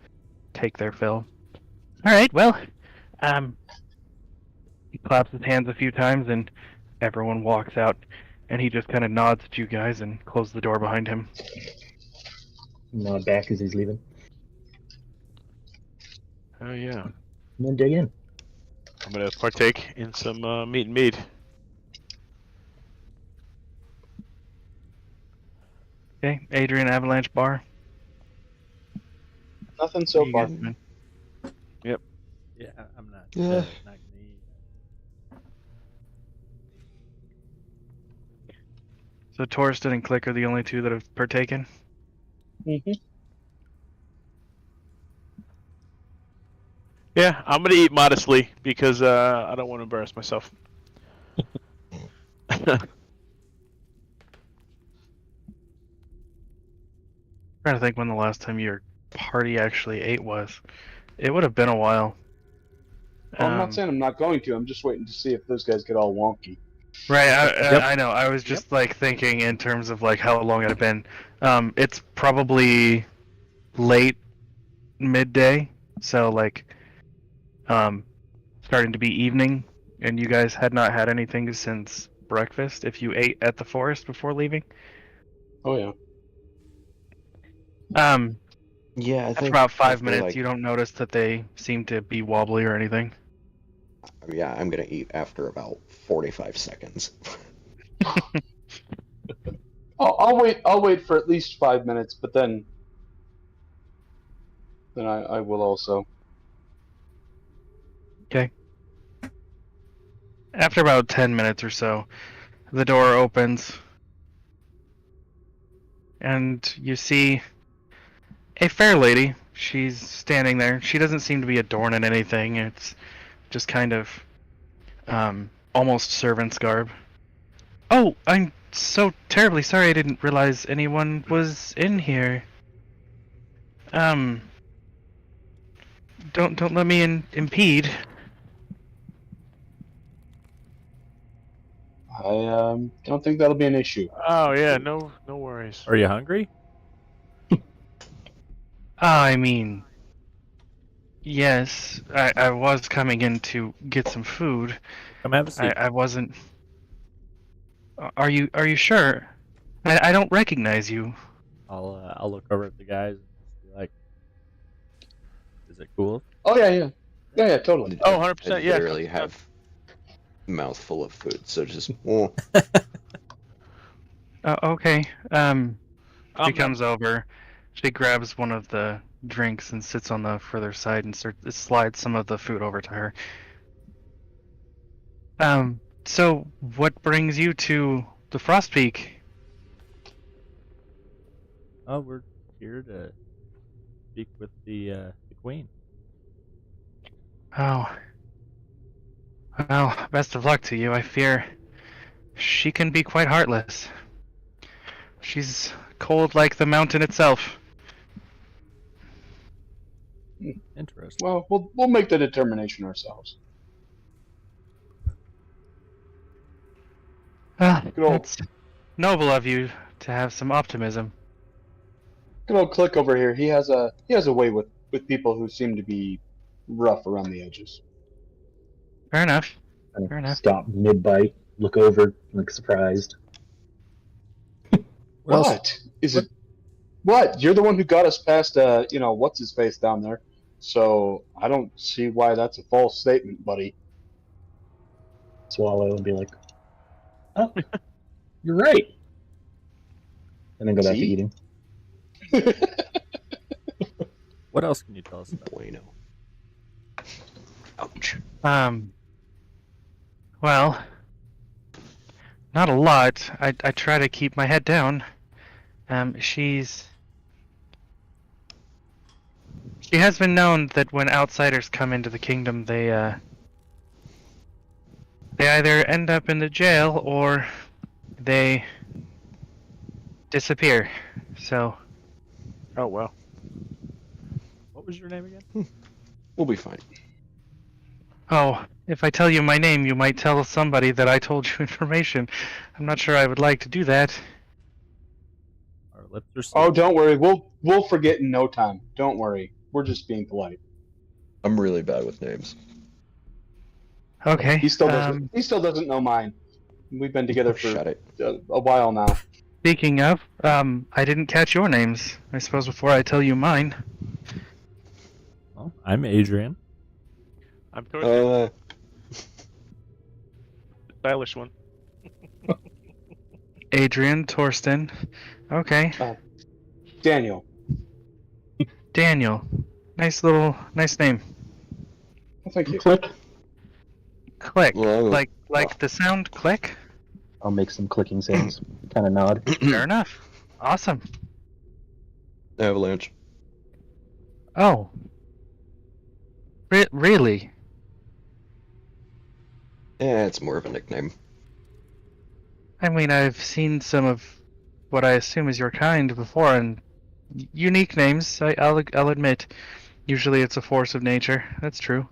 take their fill. All right, well, he claps his hands a few times and everyone walks out, and he just kind of nods at you guys and closes the door behind him. Nod back as he's leaving. Oh yeah. And then dig in. I'm gonna partake in some meat and mead. Okay, Adrian, Avalanche Bar. Nothing so You far. guys been- Yeah, I'm not. Yeah. Not gonna eat. So Torsten and Click are the only two that have partaken? Mm-hmm. Yeah, I'm gonna eat modestly because I don't want to embarrass myself. Trying to think when the last time your party actually ate was. It would have been a while. Well, I'm not saying I'm not going to. I'm just waiting to see if those guys get all wonky. Right, Yep. I know. I was just like thinking in terms of like how long it had been. It's probably late midday, so like starting to be evening, and you guys had not had anything since breakfast. If you ate at the forest before leaving, Oh yeah. Yeah, I after think about 5 after, minutes, like, you don't notice that they seem to be wobbly or anything. yeah, I'm gonna eat after about 45 seconds. I'll wait. I'll wait for at least 5 minutes, but then I will also. Okay. After about 10 minutes or so, the door opens, and you see a fair lady. She's standing there. She doesn't seem to be adorned in anything. It's just kind of almost servant's garb. Oh, I'm so terribly sorry. I didn't realize anyone was in here. Um, don't let me impede. I don't think that'll be an issue. Oh yeah, no worries. Are you hungry? I mean, yes, I was coming in to get some food. Come have a seat. I wasn't. Are you sure? I don't recognize you. I'll look over at the guys and just be like, "Is it cool?" Oh yeah, totally. Oh, I 100%, yeah. literally have a mouthful of food, so just oh. Okay. She Um, comes over. She grabs one of the drinks and sits on the further side and slides some of the food over to her. So what brings you to the Frost Peak? Oh, we're here to speak with the queen. Oh. Well, best of luck to you. I fear she can be quite heartless. She's cold like the mountain itself. Interesting. Well, we'll make the determination ourselves. Good old, It's noble of you to have some optimism. good old Click over here. He has a way with people who seem to be rough around the edges. Fair enough. Kind Fair of enough. stop mid bite, look over, like surprised. What is it? What? You're the one who got us past what's his face down there. So I don't see why that's a false statement, buddy. Swallow and be like, "Oh, you're right," and then go back to See? eating. What else can you tell us about? Bueno. Ouch. Well, not a lot. I try to keep my head down. She has been known that when outsiders come into the kingdom, they either end up in the jail or they disappear. So, oh well. What was your name again? We'll be fine. oh, if I tell you my name, you might tell somebody that I told you information. I'm not sure I would like to do that. Our lips are sealed. Oh, don't worry. We'll forget in no time. Don't worry. We're just being polite. I'm really bad with names. Okay. He still doesn't know mine. We've been together for Shut it. a while now. Speaking of, I didn't catch your names. I suppose before I tell you mine. Well, I'm Adrian. I'm Torsten, Uh, the stylish one. Adrian, Torsten. Okay. Daniel. Daniel. Nice name. Well, thank you. Click. Click. Well, Like the sound click? I'll make some clicking sounds. Kind of nod. Fair enough. Awesome. Avalanche. Oh. Really? Yeah, it's more of a nickname. I mean, I've seen some of what I assume is your kind before, and unique names, I'll admit. Usually it's a force of nature. That's true.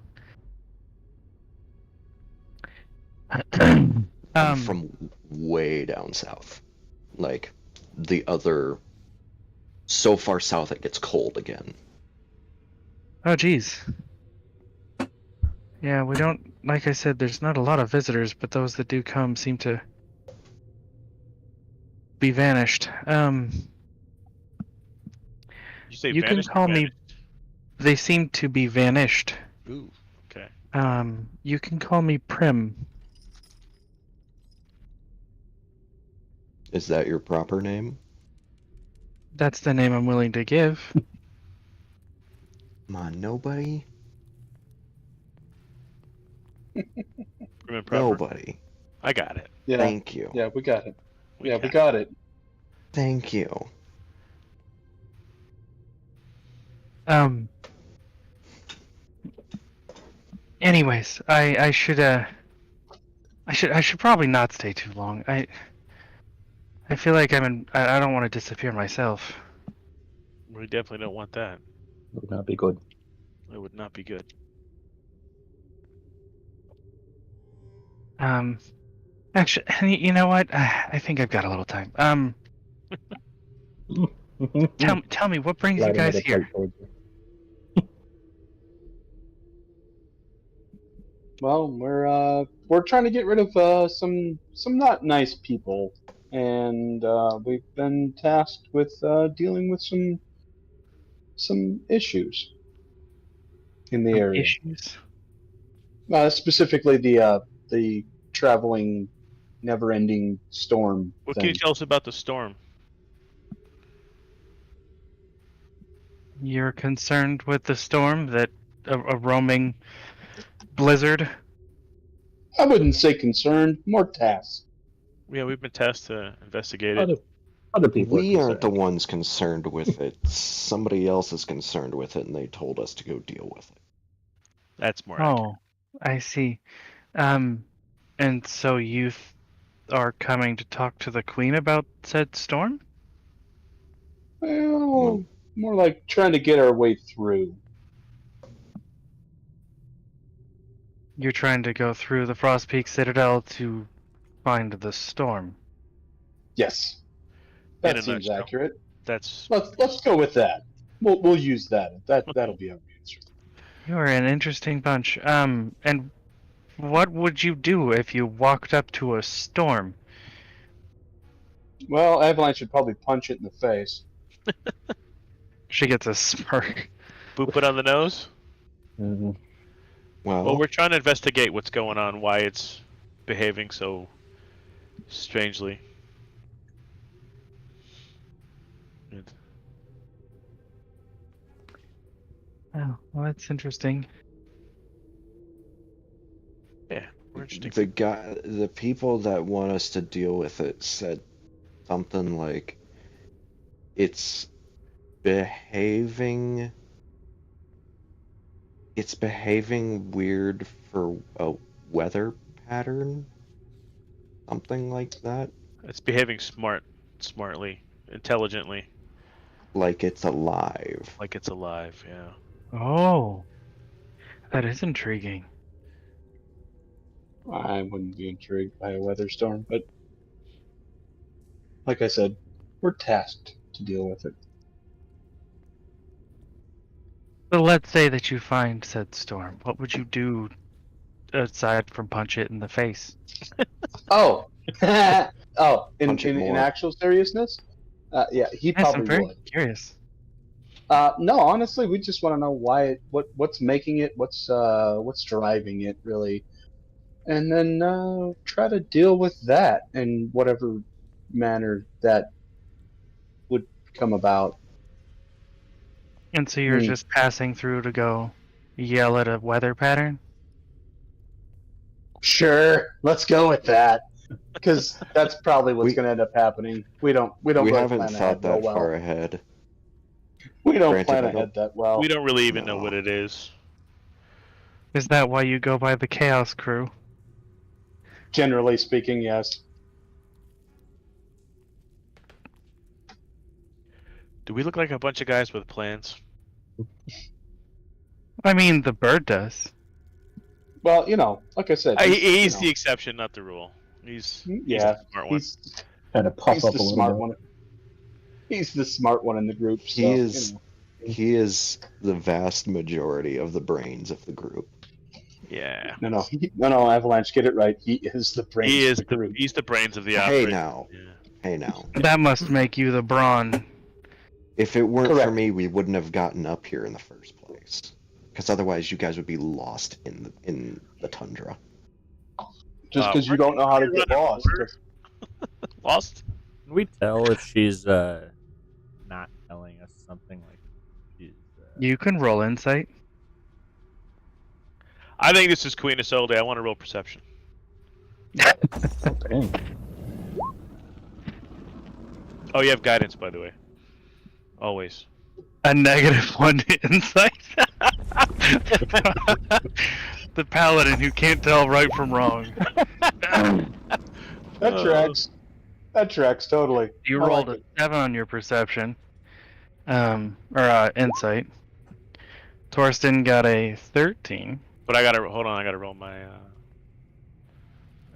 I'm from way down south. Like, the other... So far south it gets cold again. Oh, geez. Yeah, we don't... Like I said, there's not a lot of visitors, but those that do come seem to be vanished. You say You can vanished or call me... vanished? They seem to be vanished. Ooh, okay. You can call me Prim. Is that your proper name? That's the name I'm willing to give. Come on, nobody? Prim and proper. Nobody. I got it. Yeah. Thank you. Yeah, we got it. We We got it. Thank you. Anyways, I should probably not stay too long. I feel like I don't want to disappear myself. We definitely don't want that. Would not be good. It would not be good. Actually, you know what? I think I've got a little time. Tell me what brings you Light guys another here? pipe towards you. Well, we're trying to get rid of some not nice people, and we've been tasked with dealing with some issues in the area. Issues? Specifically the traveling, never-ending storm What thing. can you tell us about the storm? You're concerned with the storm, that a roaming blizzard? I wouldn't say concerned, more tasked. Yeah, we've been tasked to investigate it. Other people. We are aren't the concerned. ones concerned with it. Somebody else is concerned with it, and they told us to go deal with it. That's more accurate. Oh, I see. And so you are coming to talk to the Queen about said storm? Well, more like trying to get our way through. You're trying to go through the Frost Peak Citadel to find the storm. Yes, In that a seems nutshell. accurate. That's Let's go with that. We'll use that. That'll be our answer. You're an interesting bunch. And what would you do if you walked up to a storm? Well, Avalanche should probably punch it in the face. She gets a smirk. boop it on the nose. Mhm. Well, we're trying to investigate what's going on, why it's behaving so strangely. Oh, well, that's interesting. Yeah, we're interesting. the people that want us to deal with it said something like it's behaving weird for a weather pattern, something like that. It's behaving smartly, intelligently, Like it's alive. like it's alive. Yeah. Oh, that is intriguing. I wouldn't be intrigued by a weather storm, but like I said, we're tasked to deal with it. So let's say that you find said storm. What would you do aside from punch it in the face? Oh, oh, Punch it in more. actual seriousness, yeah, he Yes, I'm probably very would. curious. No, honestly, we just want to know why what's making it, what's driving it, really, and then try to deal with that in whatever manner that would come about. And so you're Hmm. just passing through to go yell at a weather pattern? Sure, let's go with that, because that's probably what's We- going to end up happening. We don't We really haven't plan thought ahead real that well. far ahead. We don't Granted, plan I don't- ahead that well. We don't really even know No. what it is. Is that why you go by the Chaos Crew? Generally speaking, yes. Do we look like a bunch of guys with plans? I mean, the bird does. Well, like I said, He's you the know, exception, not the rule. He's Yeah, the smart one. he's Kind of puff he's up the a little smart bit. one. He's the smart one in the group. So, He is. You know. He is the vast majority of the brains of the group. Yeah. No, Avalanche, get it right. He is the brains He of is the group. he's the brains of the Hey operation. now. Yeah. Hey now. That must make you the brawn. If it weren't for Correct. me, we wouldn't have gotten up here in the first place. Because otherwise, you guys would be lost in the tundra. Just because you don't know how to get lost. Lost? Can we tell if she's not telling us something like she's? You can roll insight. I think this is Queen Isolde. I want to roll perception. Dang. Oh, you have guidance, by the way. Always. A -1 to insight. The paladin who can't tell right from wrong. That tracks. That tracks totally. You I rolled like a 7 on your perception, or insight. Torsten got a 13. But I gotta hold on. I gotta roll my. I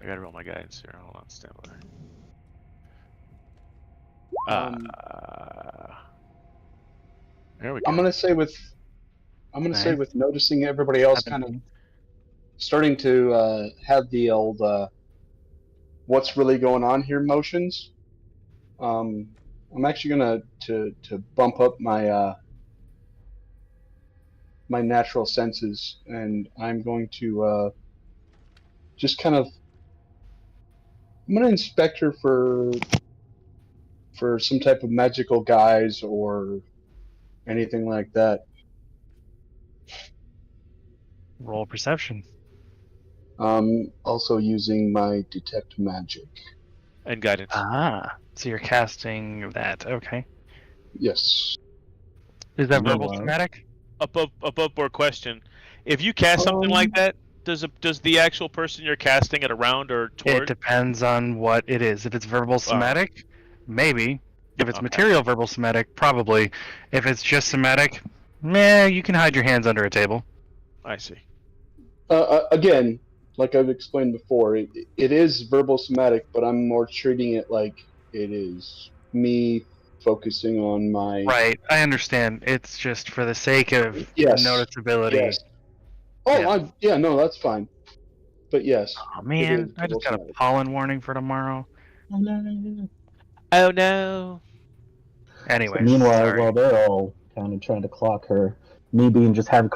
gotta roll my guidance here. Hold on, stand by. There we go. I'm gonna say with noticing everybody else kind of starting to have the old what's really going on here motions. I'm actually gonna to bump up my my natural senses, and I'm going to just kind of I'm gonna inspect her for some type of magical guise or anything like that. Roll perception. Also using my detect magic. And guidance. Ah, so you're casting that. Okay. Yes. Is that verbal Meanwhile- somatic? Above board question. If you cast something like that, does the actual person you're casting it around or It toward? depends on what it is. If it's verbal somatic, maybe. If it's Okay. material verbal somatic, probably. If it's just somatic, meh, you can hide your hands under a table. I see. Again, like I've explained before, it is verbal somatic, but I'm more treating it like it is me focusing on my. Right, I understand. It's just for the sake of Yes. noticeability. Yes. Oh, Yeah. yeah, no, that's fine. But yes. Oh It man, is I just got a somatic. pollen warning for tomorrow. Oh no. Anyway, Meanwhile, sorry. while they're all kind of trying to clock her, me being just having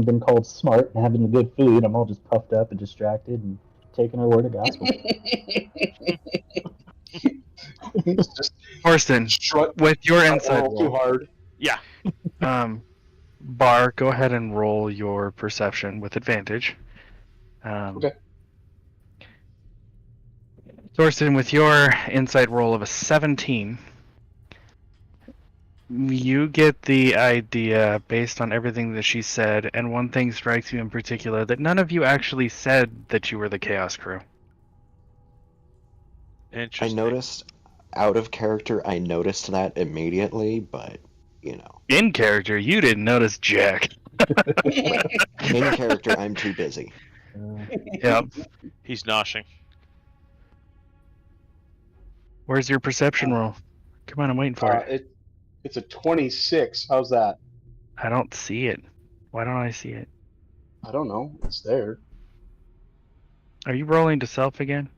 been called smart and having the good food, I'm all just puffed up and distracted and taking her word of gospel. It's just Torsten, strut with your not insight roll too roll, hard. Yeah. Bar, go ahead and roll your perception with advantage. Okay. Torsten, with your insight roll of a 17, you get the idea based on everything that she said, and one thing strikes you in particular, that none of you actually said that you were the Chaos Crew. I Interesting. noticed, out of character, I noticed that immediately, but, you know. In character, you didn't notice Jack. In character, I'm too busy. Yep. He's noshing. Where's your perception roll? Come on, I'm waiting for it. It's a 26. How's that? I don't see it. Why don't I see it? I don't know. It's there. Are you rolling to self again?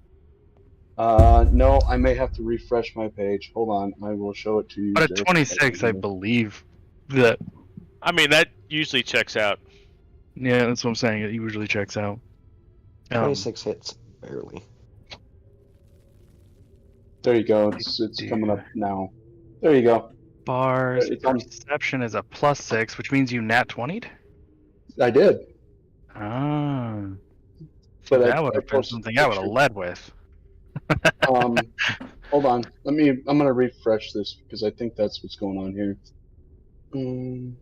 No, I may have to refresh my page. Hold on, I will show it to you. But at just a 26, I second. believe that. I mean, that usually checks out. Yeah, that's what I'm saying. It usually checks out. 26 hits, barely. There you go. It's coming up now. There you go. Bar's It's on- perception is a +6, which means you nat 20'd? I did. Ah. But That would have been posted something I would have picture. led with. Hold on. I'm gonna refresh this because I think that's what's going on here. I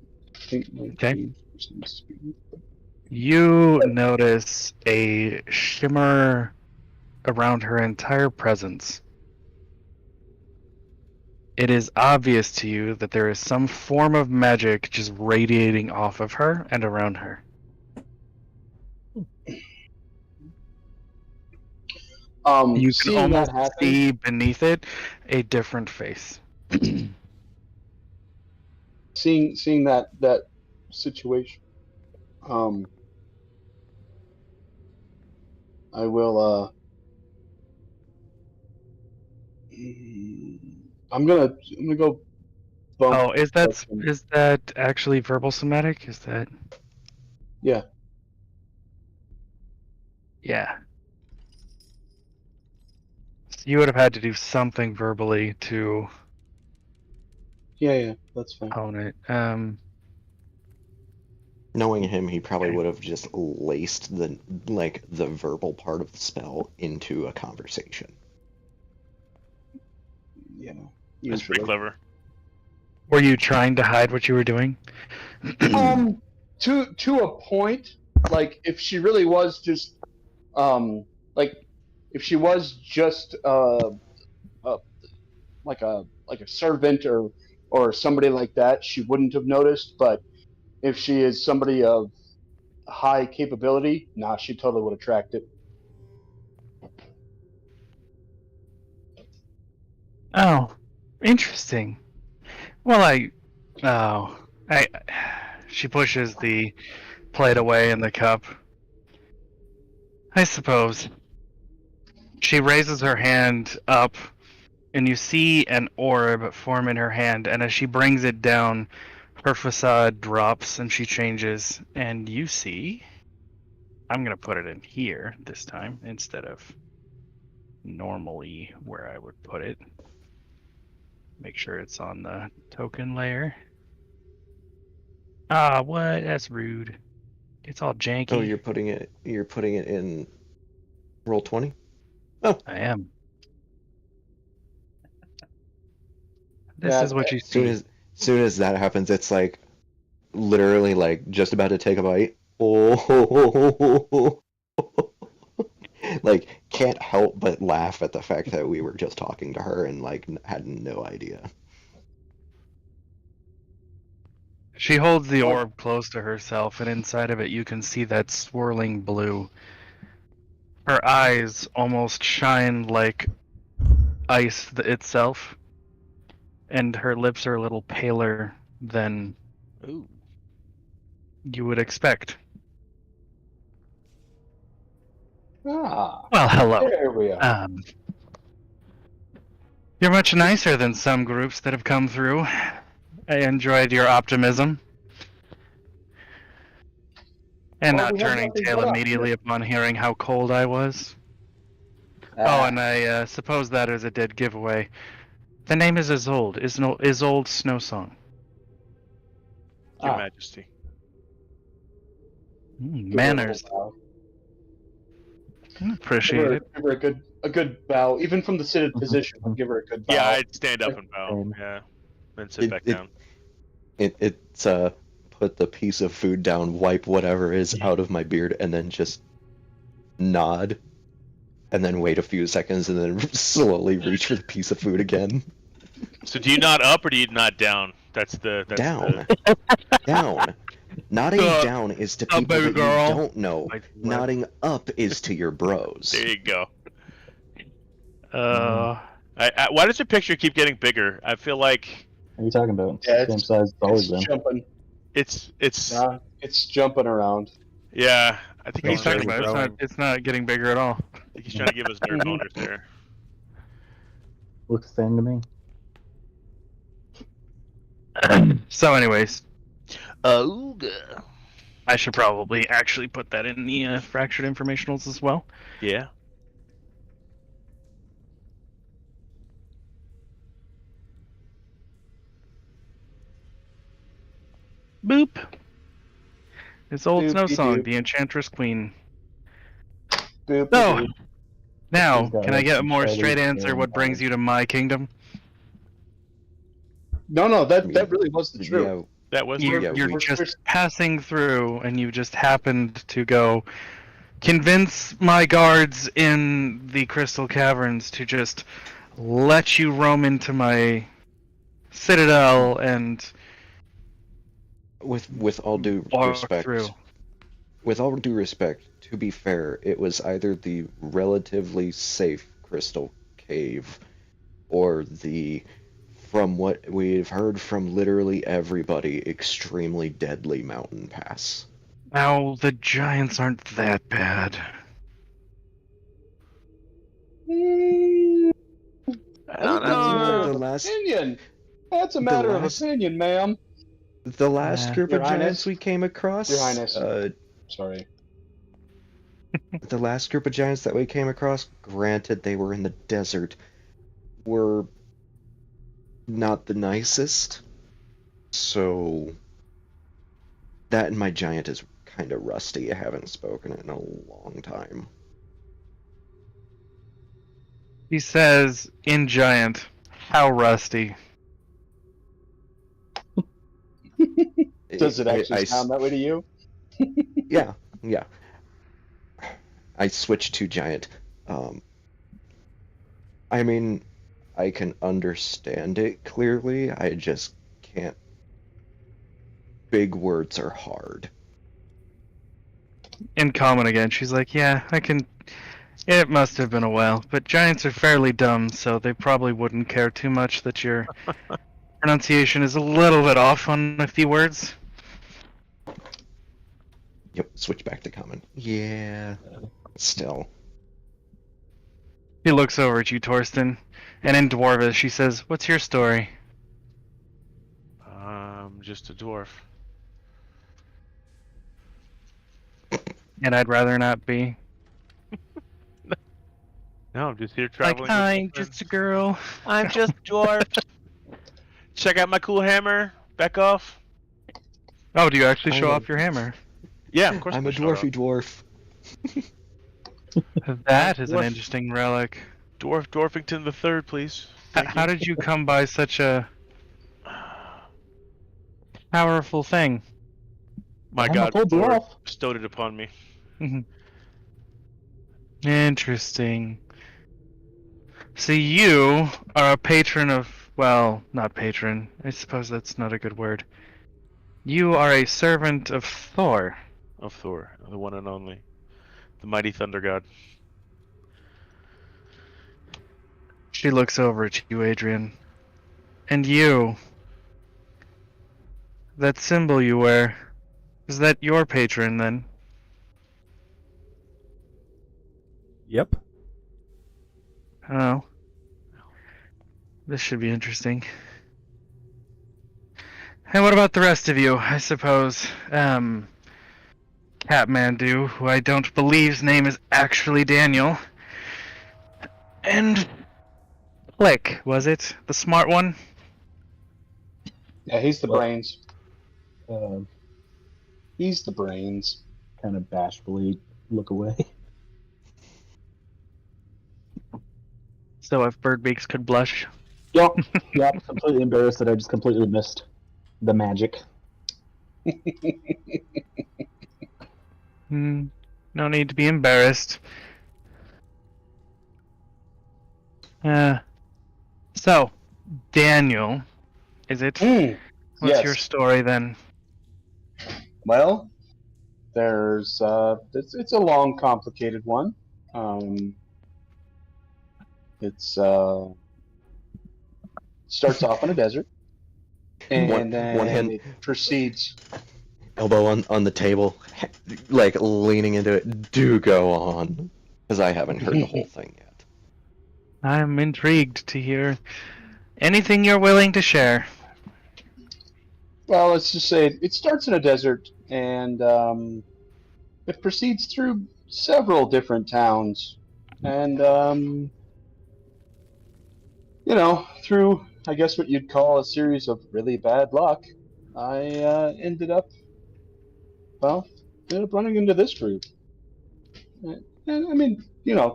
think my Okay. page needs to be- You notice a shimmer around her entire presence. It is obvious to you that there is some form of magic just radiating off of her and around her. You can seeing almost that happen, see beneath it a different face. seeing that situation, I will. I'm gonna go bump. Oh, is that actually verbal somatic? Is that? Yeah. Yeah. So you would have had to do something verbally to Yeah, that's fine. hone it. Knowing him, he probably Okay. would have just laced the verbal part of the spell into a conversation. Yeah. That's pretty clever. Were you trying to hide what you were doing? To a point, like if she really was just, like if she was just like a servant or somebody like that, she wouldn't have noticed. But if she is somebody of high capability, nah, she totally would have tracked it. Oh, interesting. Well, she pushes the plate away in the cup. I suppose. She raises her hand up, and you see an orb form in her hand, and as she brings it down, her facade drops and she changes, and you see. I'm going to put it in here this time instead of normally where I would put it. Make sure it's on the token layer. Ah, what? That's rude. It's all janky. Oh, you're putting it in Roll20? I am. This is what you see. Soon as that happens, it's like literally like just about to take a bite. Oh, like can't help but laugh at the fact that we were just talking to her and like had no idea. She holds the orb close to herself, and inside of it you can see that swirling blue. Her eyes almost shine like ice itself, and her lips are a little paler than you would expect. Ah, Well, hello. there we are. You're much nicer than some groups that have come through. I enjoyed your optimism. And Well, not we have turning nothing tail but immediately upon hearing how cold I was. Oh, and I suppose that is a dead giveaway. The name is Isolde, Isolde Snowsong. Your Majesty. Manners. I appreciate it. Give her a good bow, even from the seated position. Give her a good bow. Yeah, I'd stand up and bow. Yeah, then sit back down. It's put the piece of food down, wipe whatever is out of my beard, and then just nod, and then wait a few seconds, and then slowly reach for the piece of food again. So do you nod up or do you nod down? That's down. Down. Nodding down is to people that you don't know. Nodding up is to your bros. There you go. Why does your picture keep getting bigger? I feel like. What are you talking about? Yeah, Same size it's always been. Jumping. It's jumping around. Yeah, I think He's talking about it's not getting bigger at all. I think he's trying to give us nerd boners there. Looks the same to me. So, anyways, Ooga. I should probably actually put that in the fractured informationals as well. Yeah. Boop. It's old Doopy Snowsong, doop. the Enchantress Queen. Boop, So, boop. now, He's got can I get a more Charlie straight answer? and What brings you to my kingdom? No, that really was the truth. Yeah, That was You're just passing through, and you just happened to go convince my guards in the Crystal Caverns to just let you roam into my citadel and with all due walk respect, through. with all due respect to be fair, it was either the relatively safe crystal cave or the, from what we've heard from literally everybody, extremely deadly mountain pass. Now, the giants aren't that bad. I don't That's a matter know. of The last- opinion. That's a the matter last- of opinion, ma'am. The last group Your of Highness? giants we came across, Your Highness. Sorry. the last group of giants that we came across, granted they were in the desert, were not the nicest. So that and my giant is kind of rusty. I haven't spoken in a long time. He says, in giant, how rusty. Does it actually sound that way to you? Yeah. I switched to giant. I mean, I can understand it clearly. I just can't. Big words are hard. In common again, she's like, yeah, I can. It must have been a while, but giants are fairly dumb, so they probably wouldn't care too much that your pronunciation is a little bit off on a few words. Yep, switch back to common. Yeah. Still. He looks over at you, Torsten, and in Dwarvish, she says, what's your story? Just a dwarf. And I'd rather not be. No, I'm just here Like, traveling. with my I'm friends. just a girl. I'm just a dwarf. Check out my cool hammer. Back off. Oh, do you actually show I'm a- off your hammer? Yeah, of course. I'm a gonna show it dwarf. That is an Dwarf. interesting relic. off. Dwarfington the Third, please. How did you come by such a powerful thing? My I'm a God, full Lord dwarf. bestowed it upon me. Interesting. So you are a patron of, well, not patron. I suppose that's not a good word. You are a servant of Thor. Of Thor, the one and only, the mighty thunder god. She looks over at you, Adrian. And you. That symbol you wear. Is that your patron then? Yep. Oh. This should be interesting. And what about the rest of you? I suppose, Catmandu, who I don't believe's name is actually Daniel. And Click, was it? The smart one? Yeah, he's the Well- brains. Uh, He's the brains. kind of bashfully look away. So if Birdbeaks could blush. Yep. Completely embarrassed that I just completely missed the magic. No need to be embarrassed. So, Daniel, is it? What's Yes. your story then? Well, there's it's a long, complicated one. It's starts off in a desert, and One then hand- it proceeds. Elbow on the table, like leaning into it. Do go on, because I haven't heard the whole thing yet. I'm intrigued to hear anything you're willing to share. Well, let's just say it starts in a desert, and it proceeds through several different towns, and through I guess what you'd call a series of really bad luck, I ended up running into this group. And I mean,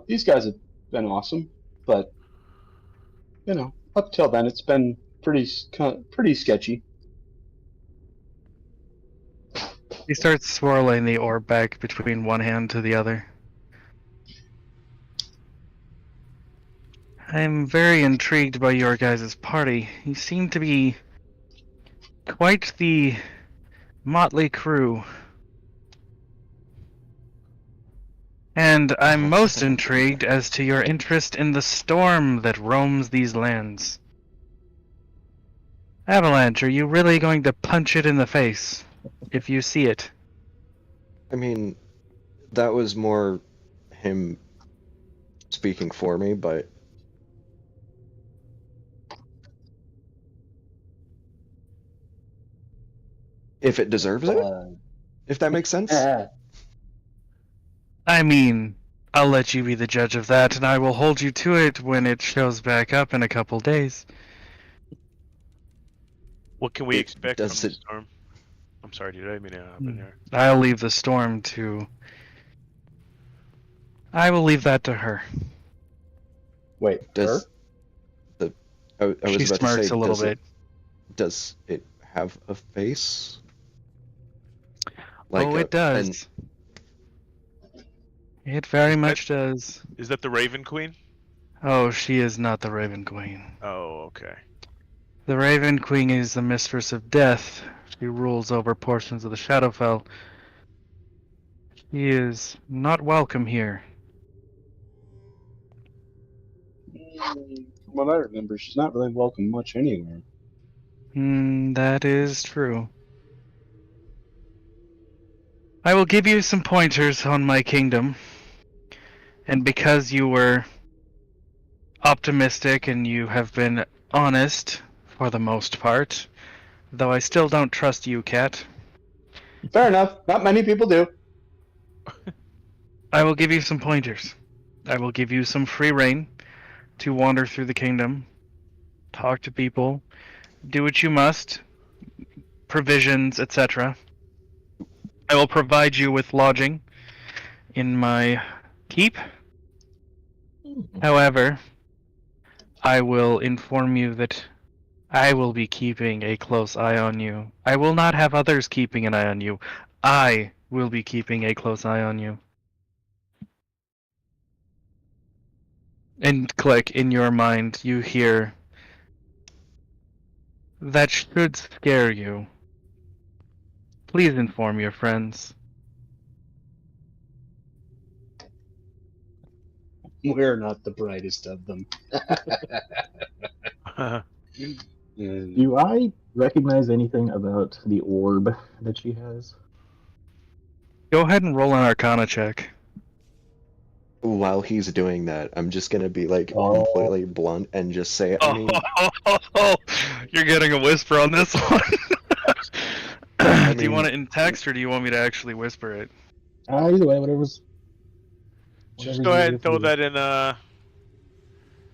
these guys have been awesome, but up till then, it's been pretty sketchy. He starts swirling the orb back between one hand to the other. I'm very intrigued by your guys' party. You seem to be quite the motley crew. And I'm most intrigued as to your interest in the storm that roams these lands. Avalanche, are you really going to punch it in the face if you see it? I mean, that was more him speaking for me, but if it deserves it, if that makes sense. I mean, I'll let you be the judge of that, and I will hold you to it when it shows back up in a couple days. What can we It expect from does the it- storm? I'm sorry, dude. I didn't mean to hop in here. I'll leave the storm to... I will leave that to her. Wait, Does her? I was She about to smirks say, a little bit. Does it have a face? Oh, it does. It very much does. Is that the Raven Queen? Oh, she is not the Raven Queen. Oh, okay. The Raven Queen is the mistress of death. She rules over portions of the Shadowfell. She is not welcome here. From what I remember, she's not really welcome much anywhere. That is true. I will give you some pointers on my kingdom. And because you were optimistic and you have been honest for the most part, though I still don't trust you, Cat, Fair enough. Not many people do. I will give you some pointers. I will give you some free reign to wander through the kingdom, talk to people, do what you must, provisions, etc. I will provide you with lodging in my keep. However, I will inform you that I will be keeping a close eye on you. I will not have others keeping an eye on you. I will be keeping a close eye on you. And click, in your mind, you hear, that should scare you. Please inform your friends. We're not the brightest of them. Do I recognize anything about the orb that she has? Go ahead and roll an Arcana check. While he's doing that, I'm just gonna be like Oh. completely blunt and just say, I mean, You're getting a whisper on this one. I Do you mean- want it in text, or do you want me to actually whisper it? Either way, whatever's. Just whatever's go ahead easier and for throw you. that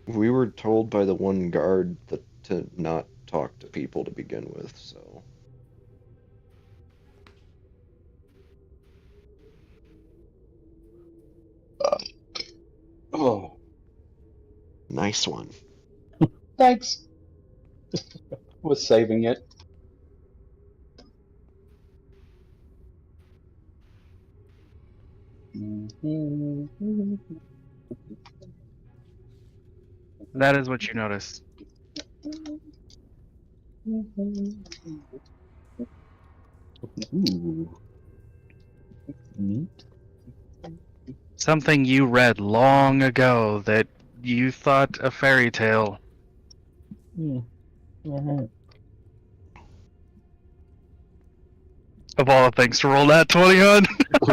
in. we were told by the one guard that to not talk to people to begin with, so. Oh, Nice one. thanks. Was saving it. That is what you notice. Ooh. Neat. Something you read long ago that you thought a fairy tale. Yeah. Alright. Of all the things to roll that 20 on.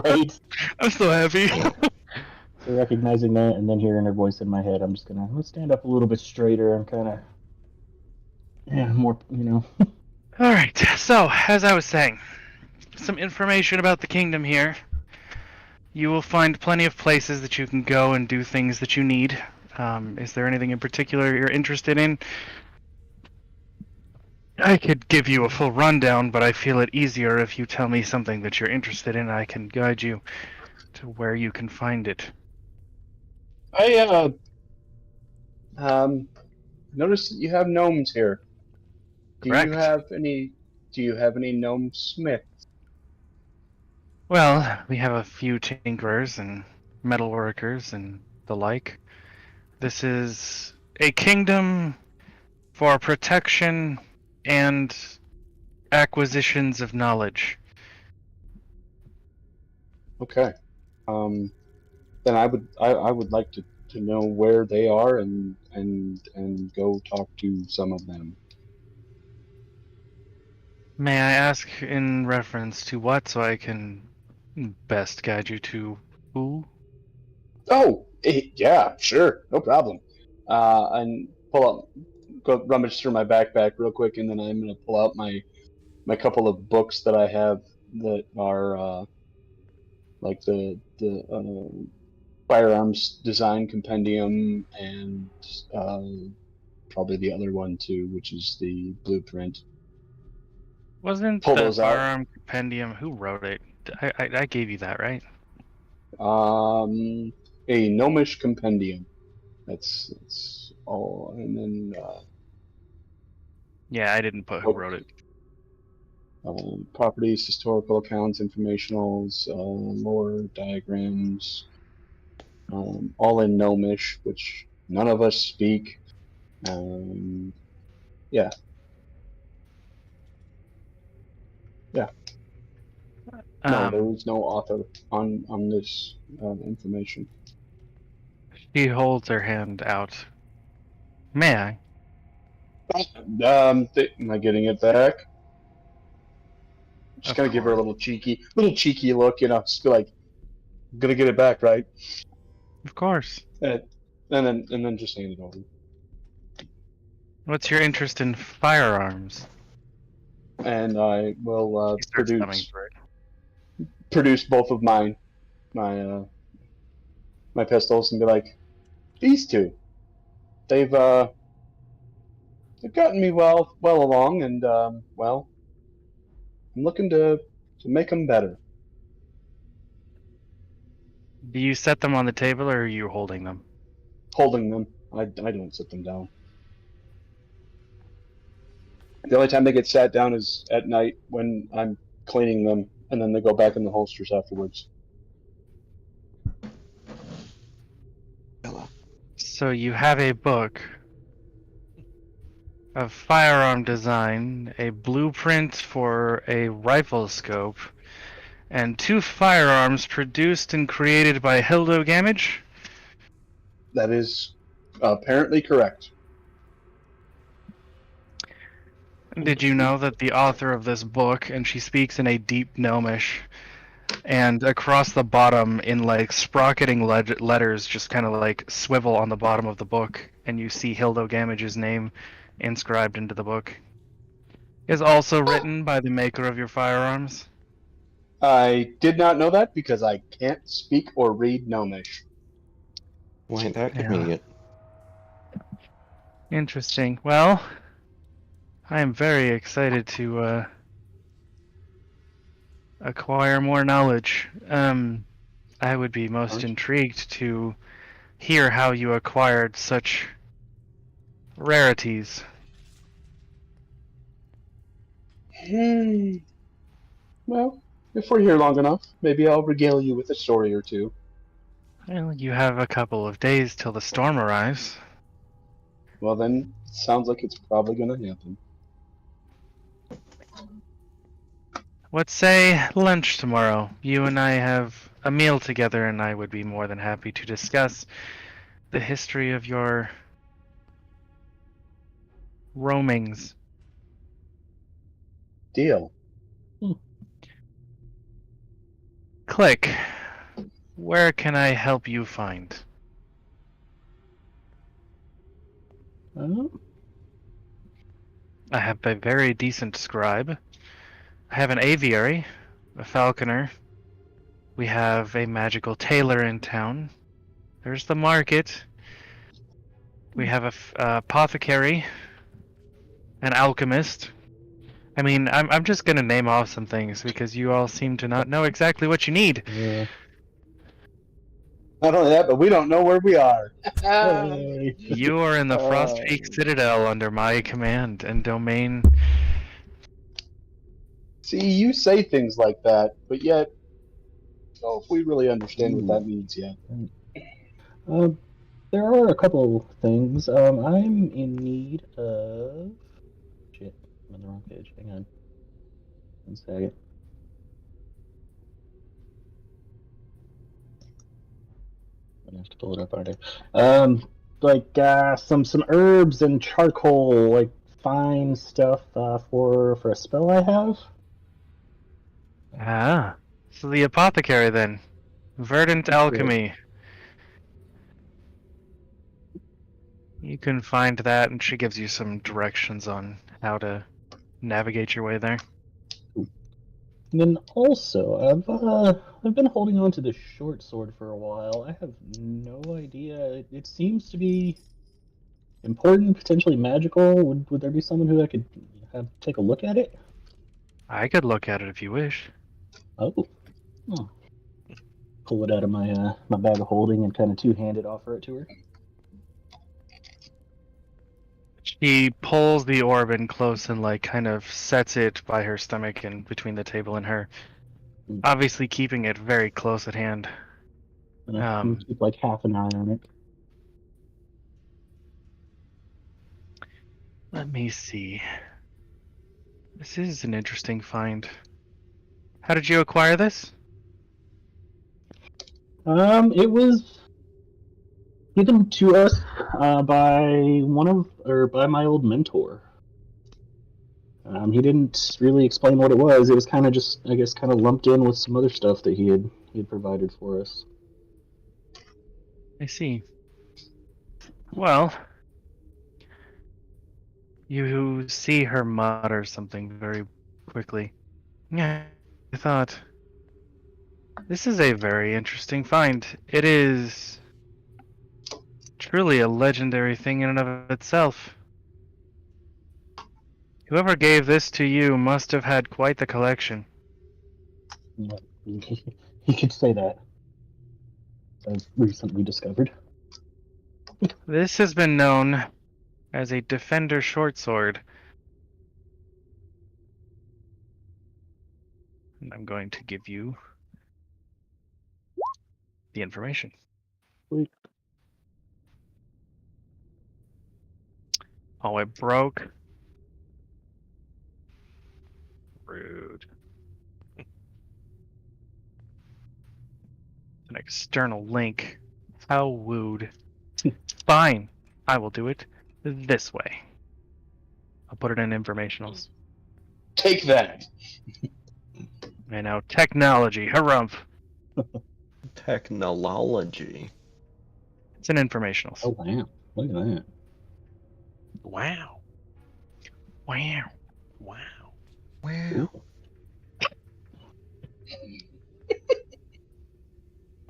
Right. I'm so happy. So recognizing that and then hearing her voice in my head, I'm just gonna let's stand up a little bit straighter. I'm kind of, yeah, more, you know. Alright, so, as I was saying, some information about the kingdom here. You will find plenty of places that you can go and do things that you need. Is there anything in particular you're interested in? I could give you a full rundown, but I feel it easier if you tell me something that you're interested in. I can guide you to where you can find it. I noticed that you have gnomes here. Do Correct. you have any? Do you have any gnome smith? Well, we have a few tinkerers and metalworkers and the like. This is a kingdom for protection and acquisitions of knowledge. Okay. then I would like to know where they are and go talk to some of them. May I ask in reference to what, so I can best guide you to who? Oh, yeah, sure, no problem. And go rummage through my backpack real quick, and then I'm gonna pull out my couple of books that I have that are like the firearms design compendium and uh, probably the other one too, which is the blueprint. Wasn't Pull the those out. firearm compendium, who wrote it? I gave you that, right? A gnomish compendium. That's all, and then Yeah, I didn't put who book wrote it. properties, historical accounts, informationals, lore, diagrams, all in gnomish, which none of us speak. Yeah, yeah. No, there is no author on this information. She holds her hand out. May I? Am I getting it back? Just Of gonna give her a course. little cheeky look, just be like, "I'm gonna get it back, right?" Of course. And then just hand it over. What's your interest in firearms? And I will She starts thumbing through it. produce both of my my pistols and be like, "These two, they've they've gotten me well along, and well, I'm looking to make them better." Do you set them on the table, or are you holding them? Holding them, I don't sit them down. The only time they get sat down is at night when I'm cleaning them, and then they go back in the holsters afterwards. So you have a book of firearm design, a blueprint for a rifle scope, and 2 firearms produced and created by Hildo Gamage? That is apparently correct. Did you know that the author of this book, and she speaks in a deep gnomish, and across the bottom in like sprocketing letters just kind of like swivel on the bottom of the book, and you see Hildo Gamage's name inscribed into the book, is also written by the maker of your firearms? I did not know that because I can't speak or read Gnomish. Why ain't that Yeah. convenient? Interesting. Well, I am very excited to acquire more knowledge. I would be most intrigued to hear how you acquired such rarities. Well, if we're here long enough, maybe I'll regale you with a story or two. Well, you have a couple of days till the storm arrives. Well, then, sounds like it's probably going to happen. Let's say lunch tomorrow. You and I have a meal together, and I would be more than happy to discuss the history of your roamings. Deal. Click. Where can I help you find? I have a very decent scribe. I have an aviary, a falconer. We have a magical tailor in town. There's the market. We have a apothecary, an alchemist. I mean, I'm just gonna name off some things because you all seem to not know exactly what you need. Yeah. Not only that, but we don't know where we are. You are in the Frostpeak Citadel under my command and domain. See, you say things like that, but yet, oh, if we really understand what that means yet. There are a couple things. I'm in need of. Shit, I'm on the wrong page. Hang on. 1 second. I have to pull it up, aren't I? Like some herbs and charcoal, like fine stuff for a spell I have. Ah, so the apothecary then. Verdant alchemy. You can find that, and she gives you some directions on how to navigate your way there. And then also, I've been holding on to this short sword for a while. I have no idea. It seems to be important, potentially magical. Would there be someone who I could have take a look at it? I could look at it if you wish. Oh, pull it out of my my bag of holding and kind of two-handed offer it to her. She pulls the orb in close and like kind of sets it by her stomach and between the table and her, obviously keeping it very close at hand. And I can keep like half an eye on it. Let me see. This is an interesting find. How did you acquire this? It was given to us by my old mentor. He didn't really explain what it was. It was kind of just, I guess, kind of lumped in with some other stuff that he had provided for us. I see. Well, you see her mutter something very quickly. Yeah, I thought, this is a very interesting find. It is truly a legendary thing in and of itself. Whoever gave this to you must have had quite the collection. Yeah, he could say that. I've recently discovered. This has been known as a Defender short sword. And I'm going to give you the information. Sweet. Oh, it broke. Rude. An external link. How wooed. Fine. I will do it this way. I'll put it in informationals. Take that. I know. Technology. Harumph. Technology. It's in informationals. Oh wow! Look at that. Wow. Wow. Wow. Wow.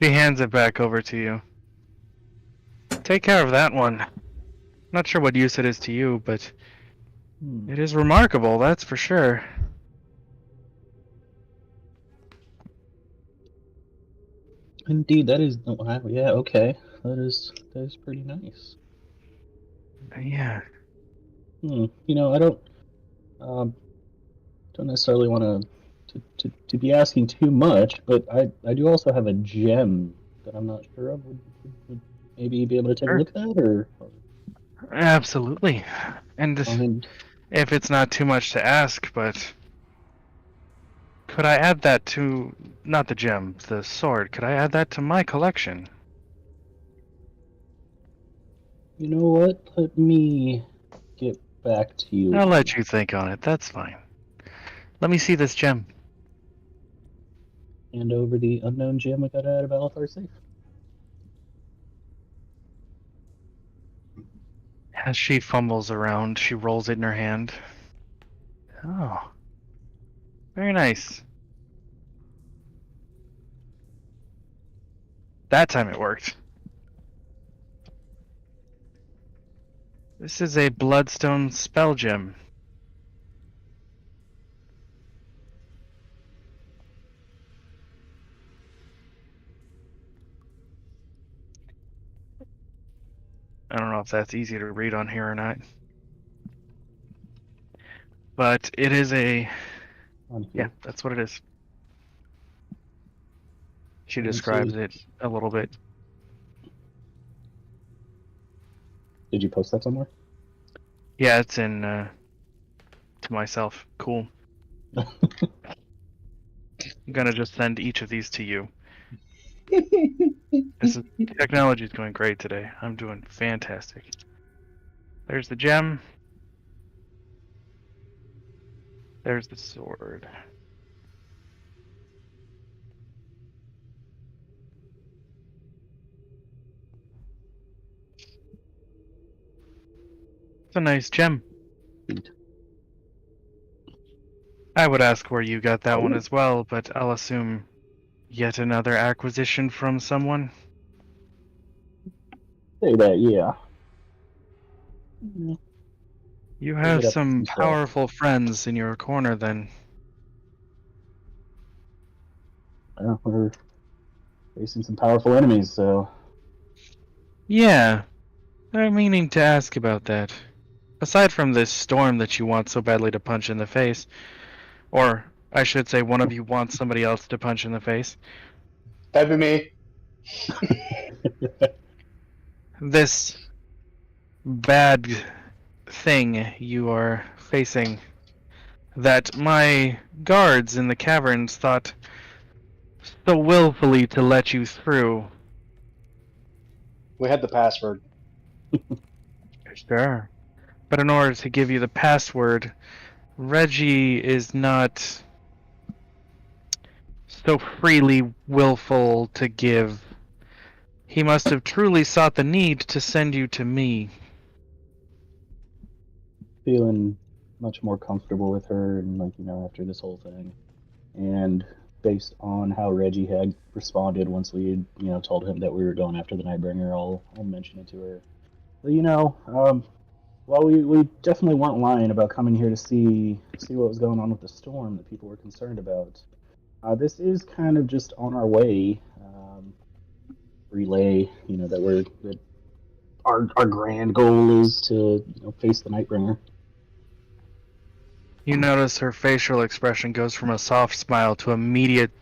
He hands it back over to you. Take care of that one. Not sure what use it is to you, but it is remarkable, that's for sure. Indeed, that is. Wow, yeah, okay. That is pretty nice. Yeah. You know, I don't necessarily want to be asking too much, but I do also have a gem that I'm not sure of. Would maybe be able to take a Sure. look at that, or Absolutely. And I mean, if it's not too much to ask, but could I add that to, not the gem, the sword, could I add that to my collection? you know what? Let me get back to you. I'll let you think on it, that's fine. Let me see this gem. Hand over the unknown gem we got out of Alathar's safe. As she fumbles around, she rolls it in her hand. Oh. Very nice. That time it worked. This is a Bloodstone spell gem. I don't know if that's easy to read on here or not. But it is a... Yeah, that's what it is. She describes it a little bit. Did you post that somewhere? Yeah, it's in to myself. Cool. I'm gonna just send each of these to you. Technology is going great today. I'm doing fantastic. There's the gem. There's the sword. It's a nice gem. I would ask where you got that one as well, but I'll assume yet another acquisition from someone. Say that, yeah. You Give have it up to some some powerful friends in your corner then. We're facing some powerful enemies, so Yeah, I'm meaning to ask about that. Aside from this storm that you want so badly to punch in the face, or I should say one of you wants somebody else to punch in the face, That'd be me. this bad thing you are facing that my guards in the caverns thought so willfully to let you through. We had the password. Sure. But in order to give you the password, Reggie is not so freely willful to give. He must have truly sought the need to send you to me. feeling much more comfortable with her, and after this whole thing, and based on how Reggie had responded once we had told him that we were going after the Nightbringer, I'll mention it to her. But while we definitely weren't lying about coming here to see what was going on with the storm that people were concerned about, this is kind of just on our way. Relay, that our grand goal is to face the Nightbringer. You notice her facial expression goes from a soft smile to immediate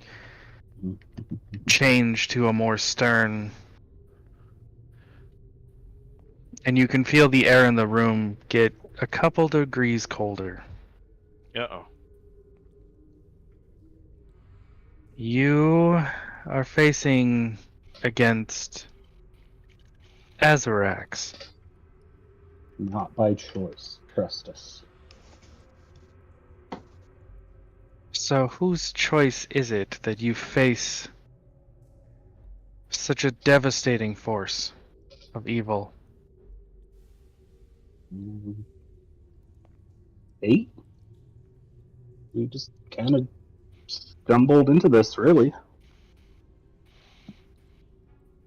change to a more stern. And you can feel the air in the room get a couple degrees colder. Uh-oh. You are facing against Azarax. Not by choice. Trust us. So whose choice is it that you face such a devastating force of evil? 8? We just kind of stumbled into this, really.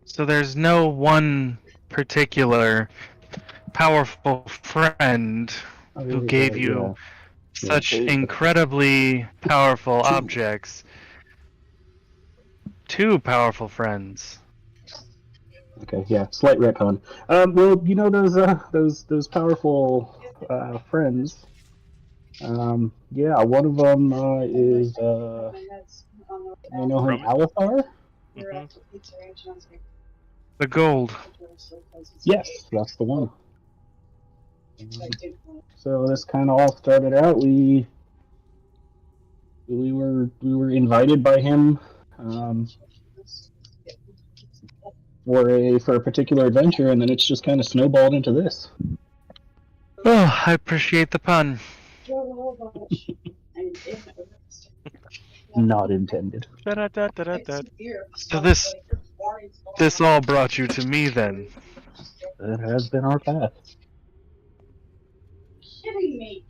So there's no one particular powerful friend who gave you such incredibly powerful objects. 2 powerful friends. Okay, yeah, slight retcon. Well, those powerful friends. Yeah, one of them is you know him, Alithar? The gold. Yes, that's the one. So this kind of all started out. We were invited by him for a particular adventure, and then it's just kind of snowballed into this. Oh, I appreciate the pun. Not intended. So this all brought you to me then. That has been our path. Kidding me.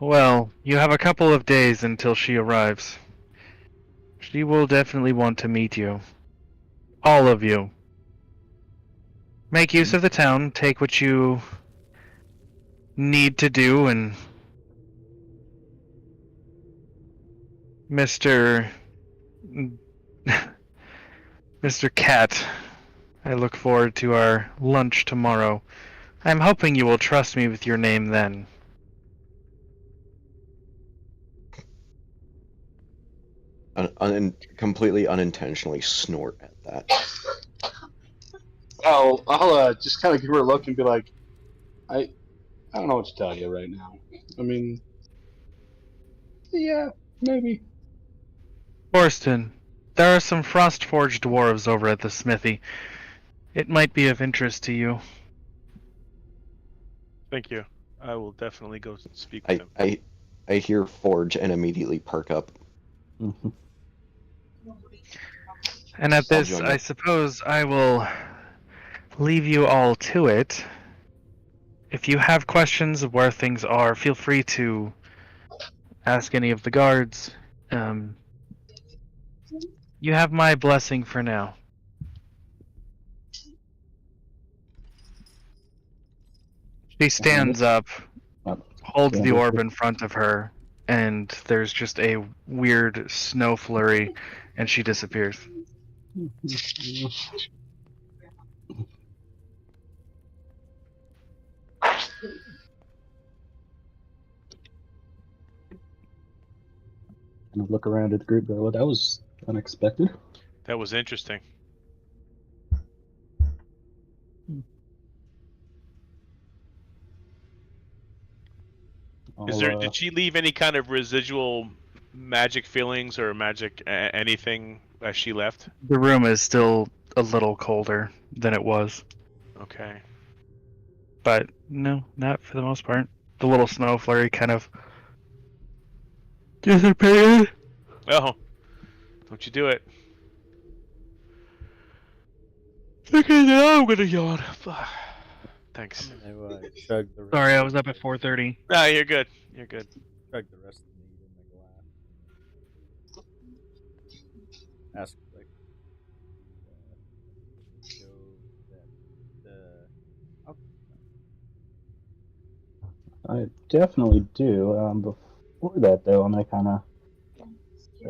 Well, you have a couple of days until she arrives. She will definitely want to meet you. All of you. Make use of the town, take what you need to do, and Mr. Cat, I look forward to our lunch tomorrow. I'm hoping you will trust me with your name then. Completely unintentionally snort at that. I'll just kind of give her a look and be like, I don't know what to tell you right now. I mean, yeah, maybe. Forston, There are some frost-forged dwarves over at the smithy. It might be of interest to you. Thank you. I will definitely go speak with I, him. I hear forge and immediately perk up. Mhm. And at I'll this, join I you. suppose I will leave you all to it. If you have questions of where things are, feel free to ask any of the guards. You have my blessing for now. She stands up, holds the orb in front of her, and there's just a weird snow flurry, and she disappears. Kind of look around at the group. Go, well, that was unexpected. That was interesting. Is there? Did she leave any kind of residual magic feelings or magic anything as she left? The room is still a little colder than it was, Okay. but no, not for the most part. The little snow flurry kind of dissipated. Oh, don't you do it. Okay, now I'm gonna yawn. Thanks. I'm gonna chug the rest. Sorry, I was up at 4:30. No, you're good. You're good. Chug the rest of the meat in my glass. Ask like, go that I definitely do. Before that, though, I'm gonna kind of.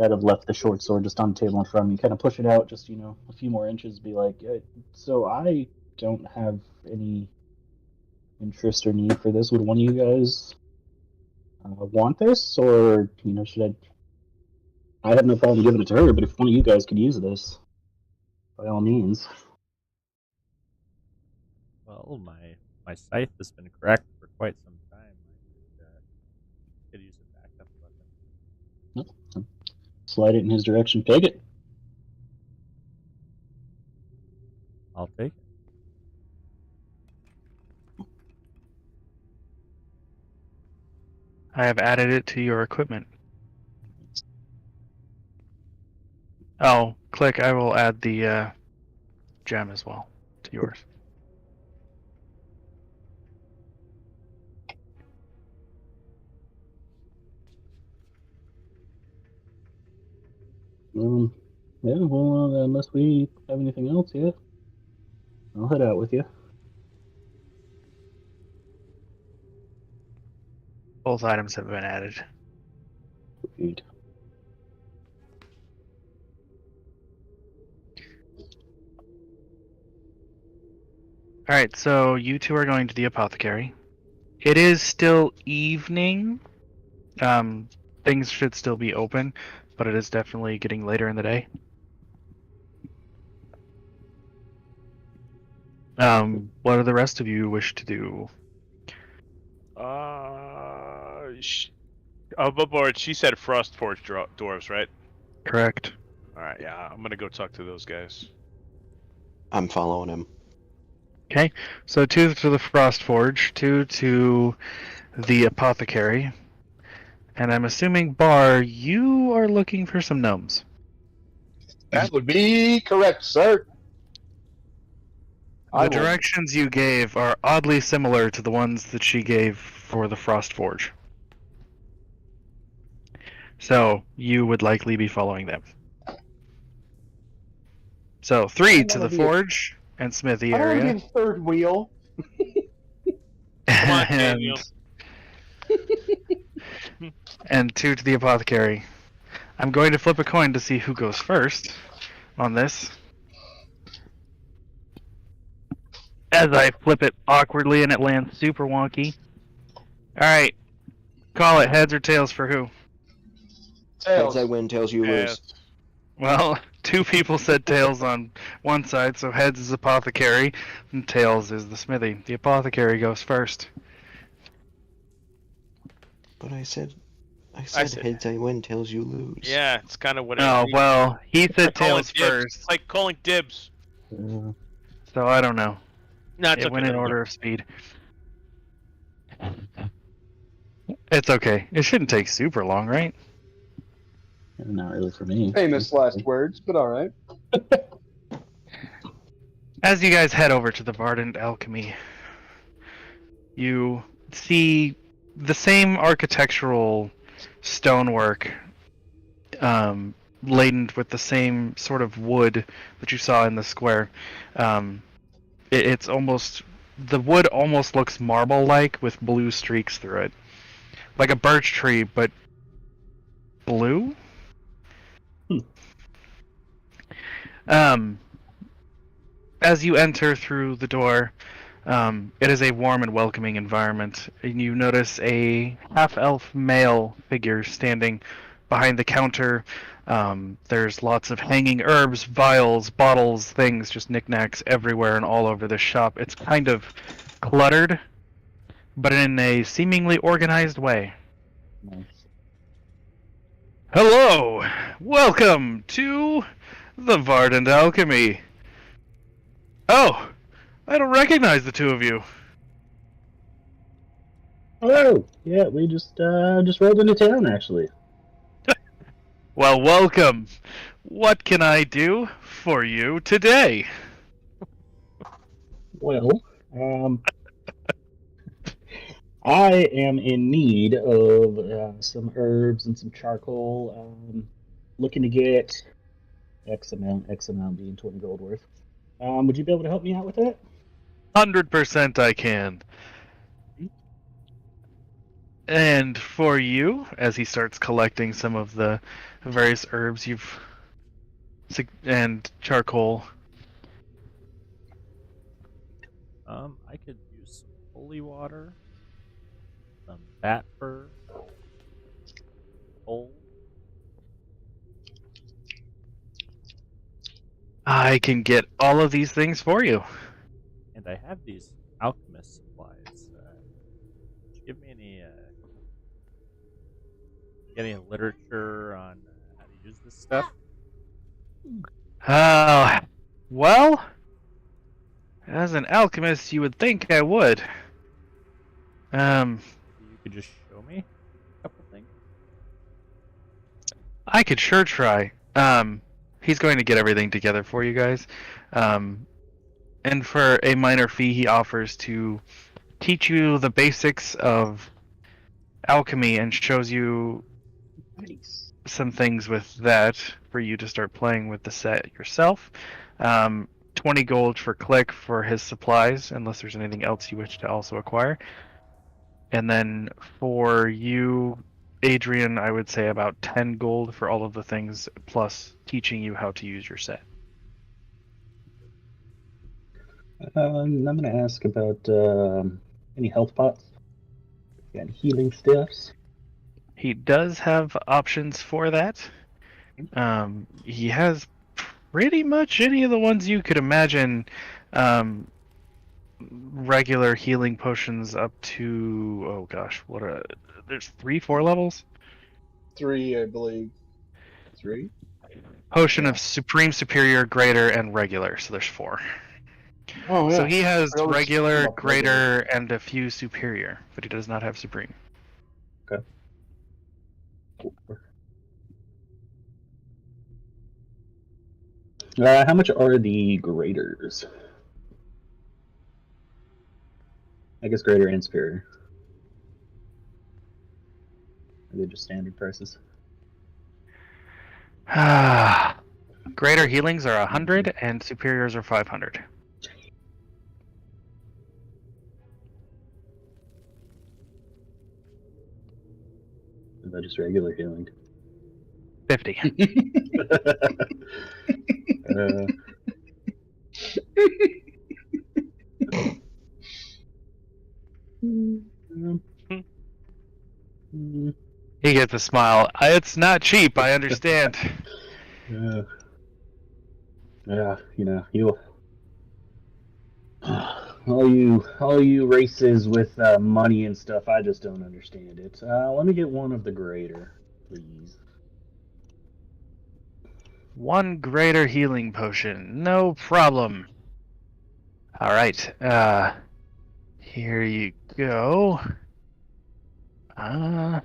I'd have left the short sword just on the table in front of me, kind of push it out just, a few more inches, be like, so I don't have any interest or need for this. Would one of you guys want this? Or, should I have no problem giving it to her, but if one of you guys could use this, by all means. well, my scythe has been cracked for quite some time. I could use a backup weapon. Slide it in his direction, peg it. I'll take it. I have added it to your equipment. Oh, click. I will add the gem as well to yours. Yeah, well, unless we have anything else, yeah. I'll head out with you. Both items have been added. Sweet. Alright, so you two are going to the apothecary. It is still evening. Things should still be open, but it is definitely getting later in the day. What do the rest of you wish to do? Above board, she said Frostforged dwarves, right? Correct. Alright, yeah, I'm gonna go talk to those guys. I'm following him. Okay, so 2 to the Frost Forge, 2 to the apothecary, and I'm assuming, Bar, you are looking for some gnomes. That would be correct, sir. The directions you gave are oddly similar to the ones that she gave for the Frost Forge. So, you would likely be following them. So, 3 to the Forge and Smithy I want to area. be the third wheel. Come on, and, Daniel. and 2 to the apothecary. I'm going to flip a coin to see who goes first on this. As I flip it awkwardly and it lands super wonky. Alright. Call it heads or tails for who? Tails. Heads I win, tails you lose. Well, 2 people said tails on one side, so heads is apothecary, and tails is the smithy. The apothecary goes first. But I said I said said- heads I win, tails you lose. Yeah, it's kind of what it Oh, means. well, he It's said like calling tails dibs. first, It's like calling dibs. so I don't know. No, it's It okay. went in then. order of speed. It's okay. It shouldn't take super long, right? Not really for me. Famous last words, but all right. As you guys head over to the Ardent Alchemy, you see the same architectural stonework, laden with the same sort of wood that you saw in the square. It's almost, the wood almost looks marble-like with blue streaks through it, like a birch tree, but blue. As you enter through the door, it is a warm and welcoming environment. And you notice a half-elf male figure standing behind the counter. There's lots of hanging herbs, vials, bottles, things, just knickknacks everywhere and all over the shop. It's kind of cluttered, but in a seemingly organized way. Nice. Hello! Welcome to the Ardent Alchemy. Oh! I don't recognize the two of you. Oh, yeah, we just rolled into town actually. Well, welcome. What can I do for you today? Well, I am in need of some herbs and some charcoal. Looking to get X amount being 20 gold worth. Would you be able to help me out with that? 100% I can. And for you, as he starts collecting some of the various herbs and charcoal. I could use some holy water, some bat fur, coal. I can get all of these things for you. And I have these alchemist supplies. Could you give me any literature on how to use this stuff? Well, as an alchemist, you would think I would. You could just show me a couple things. I could sure try. He's going to get everything together for you guys. And for a minor fee, he offers to teach you the basics of alchemy and shows you some things with that for you to start playing with the set yourself. 20 gold for Click for his supplies, unless there's anything else you wish to also acquire. And then for you, Adrian, I would say about 10 gold for all of the things, plus teaching you how to use your set. I'm going to ask about any health pots. Got healing stuffs. He does have options for that. He has pretty much any of the ones you could imagine. Regular healing potions up to, oh gosh, there's 3-4 levels? 3, I believe. 3? Potion of Supreme, Superior, Greater, and Regular, so there's 4. Oh, yeah. So he has I always regular, think about regular. greater, and a few superior, but he does not have supreme. How much are the graders? I guess greater and superior. Are they just standard prices? Greater healings are 100, and superiors are 500. What about just regular healing? 50. He gets a smile. It's not cheap, I understand. Yeah, you know, you. all you races with money and stuff, I just don't understand it. Let me get one of the greater, please. 1 greater healing potion. No problem. All right. Here you go. And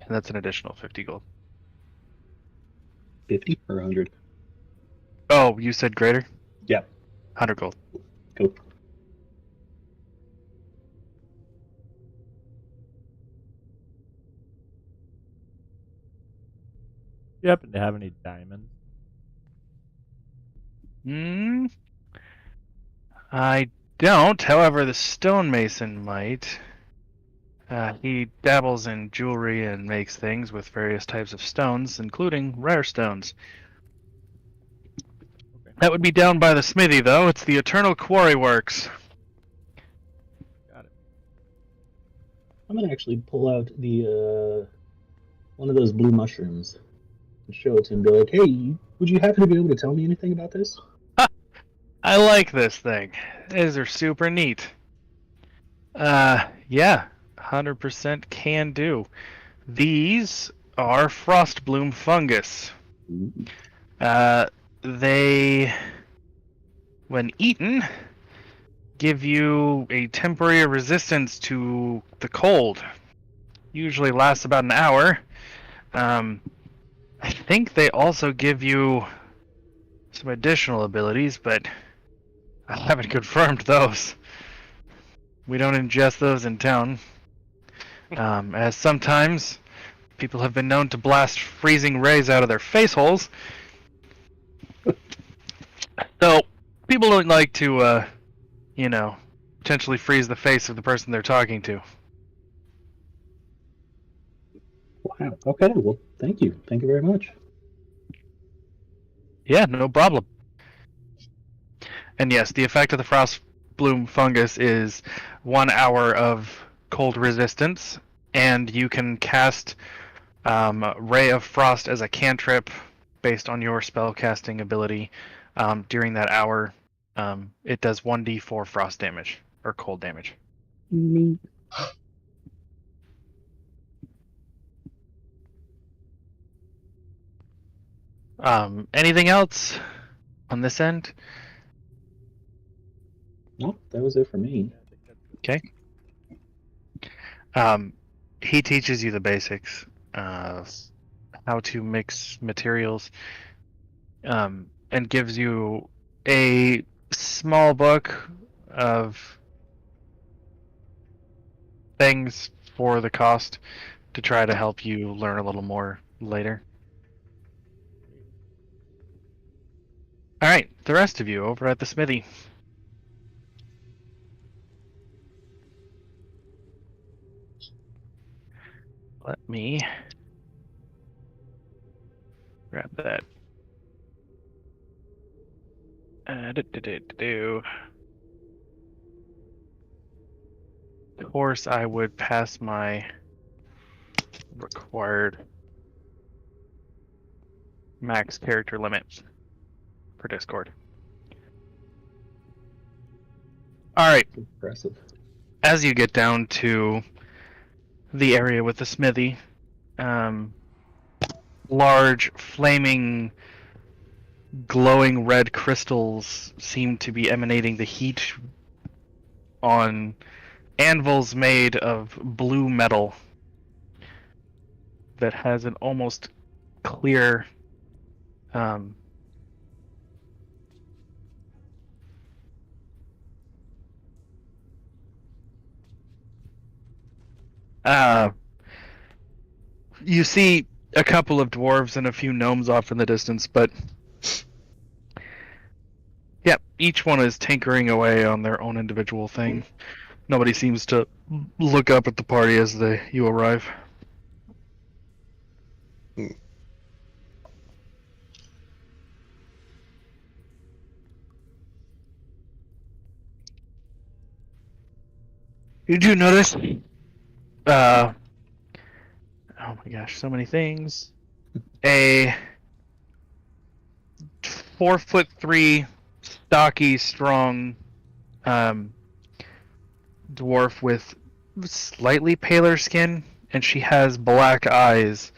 that's an additional 50 gold. 50 or 100? Oh, you said greater? Yeah. 100 gold. Cool. Do you happen to have any diamonds? I don't. However, the stonemason might. He dabbles in jewelry and makes things with various types of stones, including rare stones. Okay. That would be down by the smithy, though. It's the Eternal Quarry Works. Got it. I'm gonna actually pull out the one of those blue mushrooms and show it to him. And be like, hey, would you happen to be able to tell me anything about this? I like this thing. These are super neat. Yeah, 100% can do. These are frost bloom fungus. They, when eaten, give you a temporary resistance to the cold. Usually lasts about an hour. I think they also give you some additional abilities, but I haven't confirmed those. We don't ingest those in town. As sometimes people have been known to blast freezing rays out of their face holes. So, people don't like to, potentially freeze the face of the person they're talking to. Wow. Okay. Well, thank you. Thank you very much. Yeah, no problem. And yes, the effect of the frost bloom fungus is 1 hour of cold resistance, and you can cast Ray of Frost as a cantrip based on your spell casting ability. During that hour, it does 1d4 frost damage, or cold damage. Neat. Anything else on this end? No, that was it for me. Okay. He teaches you the basics of how to mix materials, and gives you a small book of things for the cost to try to help you learn a little more later. All right, the rest of you over at the smithy. Let me grab that. Of course, I would pass my required max character limit for Discord. All right. Impressive. As you get down to the area with the smithy, large, flaming, glowing red crystals seem to be emanating the heat on anvils made of blue metal that has an almost clear you see a couple of dwarves and a few gnomes off in the distance, but yeah, each one is tinkering away on their own individual thing. Nobody seems to look up at the party as you arrive. Did you notice? Oh my gosh, so many things. A 4'3", stocky, strong dwarf with slightly paler skin, and she has black eyes.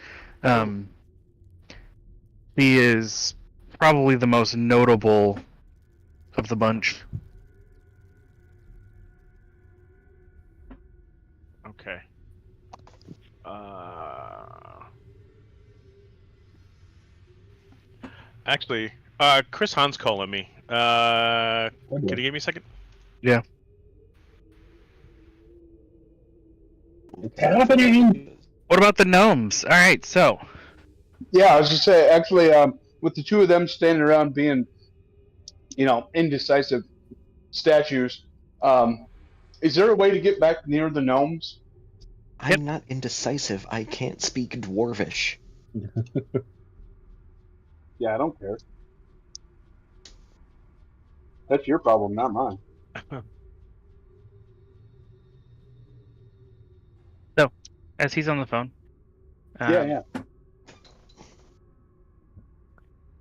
He is probably the most notable of the bunch. Okay. Actually, Chris Hahn's calling me. Can you give me a second? Yeah. It's happening. What about the gnomes? All right, so Yeah, I was just say actually, with the two of them standing around being, indecisive statues, is there a way to get back near the gnomes? I'm not indecisive. I can't speak Dwarvish. Yeah, I don't care. That's your problem, not mine. as he's on the phone, Yeah.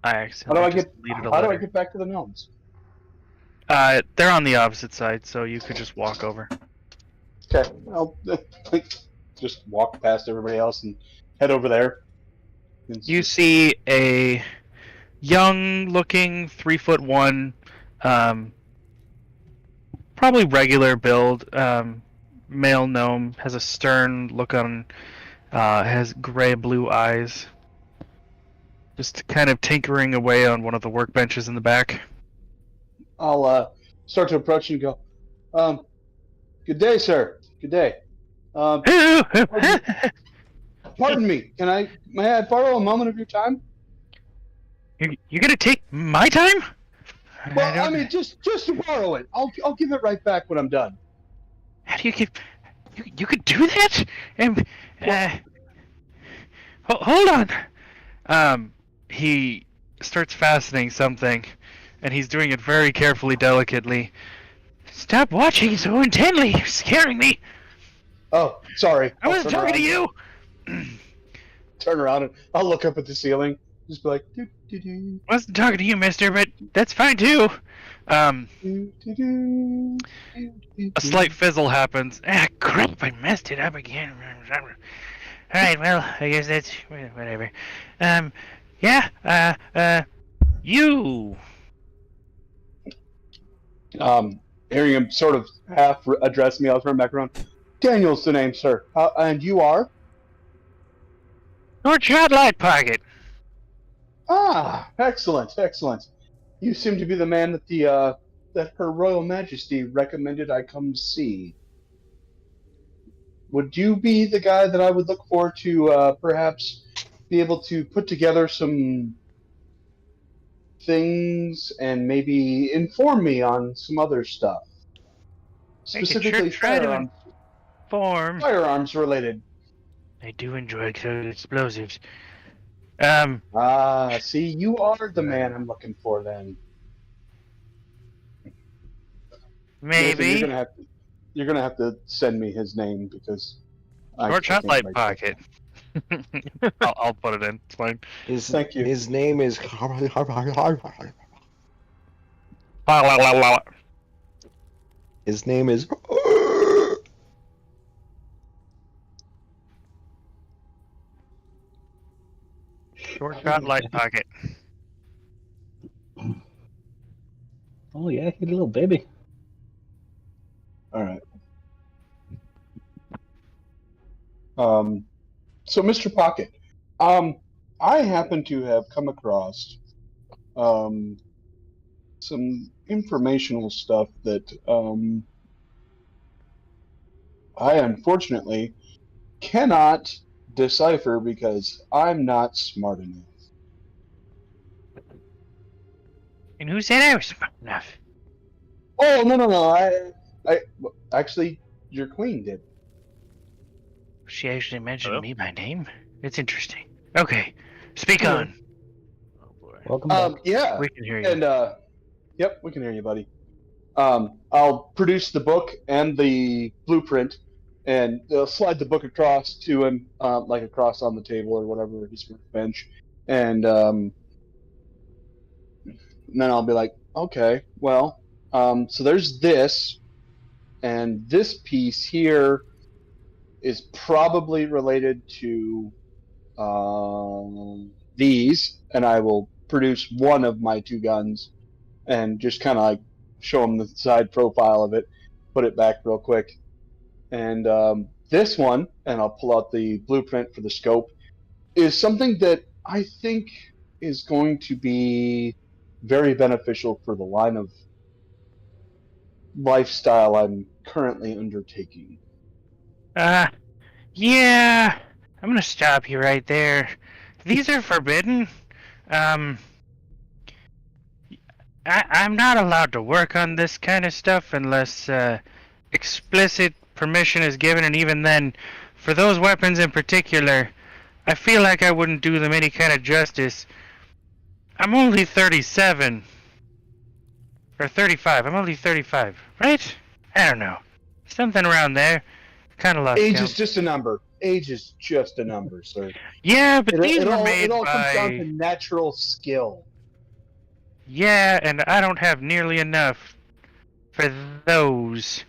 I How accidentally do I just get? deleted a How do I letter. get back to the gnomes? They're on the opposite side, so you could just walk over. Okay, I'll just walk past everybody else and head over there. You see a young-looking 3'1", probably regular build, male gnome, has a stern look on, has gray-blue eyes, just kind of tinkering away on one of the workbenches in the back. I'll start to approach and go, good day, sir. Good day. Pardon me. May I borrow a moment of your time? You're gonna take my time? Well, I mean, just to borrow it. I'll give it right back when I'm done. How do you give? You could do that? Hold on. He starts fastening something, and he's doing it very carefully, delicately. Stop watching so intently. You're scaring me. Oh, sorry. I wasn't talking to you. Turn around and I'll look up at the ceiling. Just be like, doo, doo, doo, I wasn't talking to you, mister, but that's fine too. doo, doo, doo, doo, A slight fizzle happens. Ah, crap, I messed it up again. Alright, well, I guess that's whatever. You. Hearing him sort of half address me, I'll turn back around. Daniel's the name, sir. And you are? North Shot Light Pocket. Ah, excellent. You seem to be the man that that Her Royal Majesty recommended I come see. Would you be the guy that I would look for to perhaps be able to put together some things and maybe inform me on some other stuff? Specifically firearms related. I do enjoy explosives. See, you are the man I'm looking for then. Maybe. Nathan, you're gonna have to send me his name because North Shot Light Pocket. I'll put it in. It's fine. Thank you. His name is. His name is. Short Shot Light Pocket. Oh yeah, you little baby. All right. So Mr. Pocket, I happen to have come across some informational stuff that I unfortunately cannot decipher because I'm not smart enough. And who said I was smart enough? Oh no! I actually, your queen did. She actually mentioned Hello? me by name? It's interesting. Okay, speak Yeah. on. Oh boy. Welcome back. Yeah, We can hear you. and yep, we can hear you, buddy. I'll produce the book and the blueprint, and they'll slide the book across to him, like across on the table or whatever his bench, and then I'll be like, okay, well, So there's this, and this piece here is probably related to these, and I will produce one of my two guns and just kind of like show them the side profile of it, put it back real quick. And this one, and I'll pull out the blueprint for the scope, is something that I think is going to be very beneficial for the line of lifestyle I'm currently undertaking. Yeah. I'm gonna stop you right there. These are forbidden. I'm not allowed to work on this kind of stuff unless explicit permission is given, and even then, for those weapons in particular, I feel like I wouldn't do them any kind of justice. I'm only 37. Or 35. I'm only 35, right? I don't know. Something around there. Kind of lost Age count. is just a number. Age is just a number, sir. Yeah, but these were It made all comes down to by... natural skill. Yeah, and I don't have nearly enough for those.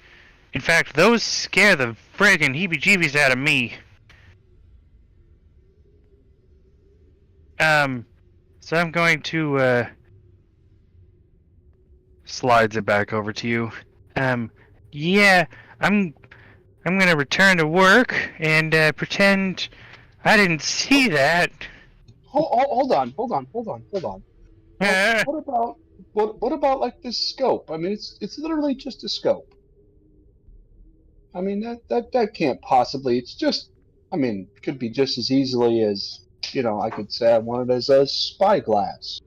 In fact, those scare the friggin' heebie-jeebies out of me. So I'm going to, slides it back over to you. Yeah, I'm gonna return to work and, pretend I didn't see that. Hold on. Uh, What about like this scope? I mean, it's literally just a scope. I mean, that can't possibly. It's just. I mean, it could be just as easily as I could say I want it as a spyglass.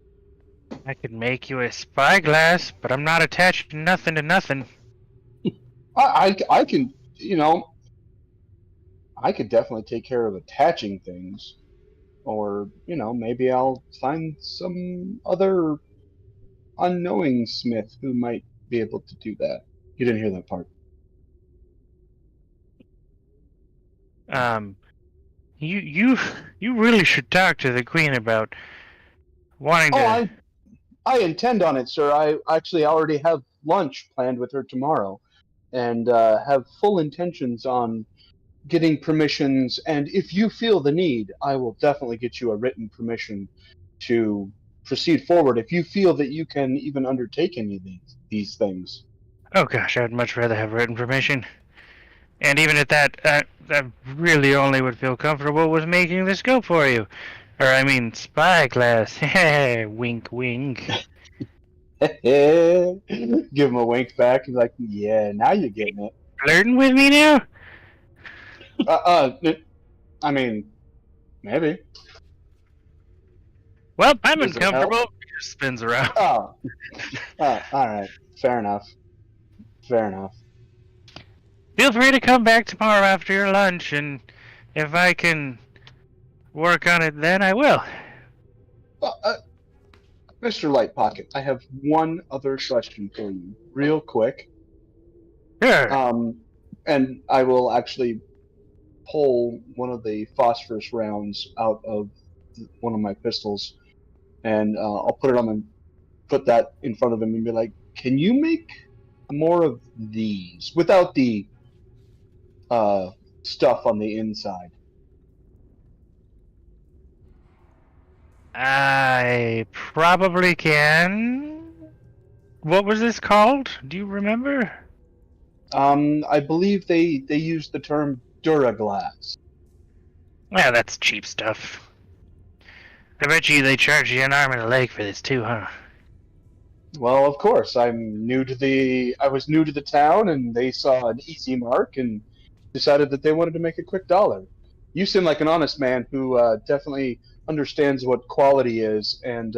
I could make you a spyglass, but I'm not attached to nothing. I can I could definitely take care of attaching things, or maybe I'll find some other unknowing smith who might be able to do that. You didn't hear that part. You really should talk to the queen about wanting to. Oh, I intend on it, sir. I actually already have lunch planned with her tomorrow, and have full intentions on getting permissions. And if you feel the need, I will definitely get you a written permission to proceed forward. If you feel that you can even undertake any of these things. Oh gosh, I'd much rather have written permission. And even at that, I really only would feel comfortable with making the scope for you. Or I mean, spyglass. Wink, wink. Give him a wink back. He's like, yeah, now you're getting it. Flirting with me now? I mean, maybe. Well, I'm Does it uncomfortable. help? He just spins around. Oh, all right. Fair enough. Feel free to come back tomorrow after your lunch, and if I can work on it then, I will. Mr. Light Pocket, I have one other question for you, real quick. Sure. And I will actually pull one of the phosphorus rounds out of one of my pistols, and I'll put that in front of him and be like, "Can you make more of these without the stuff on the inside?" I probably can. What was this called? Do you remember? I believe they use the term Duraglass. Well, that's cheap stuff. I bet you they charge you an arm and a leg for this too, huh? Well, of course. I was new to the town, and they saw an easy mark and decided that they wanted to make a quick dollar. You seem like an honest man who definitely understands what quality is, and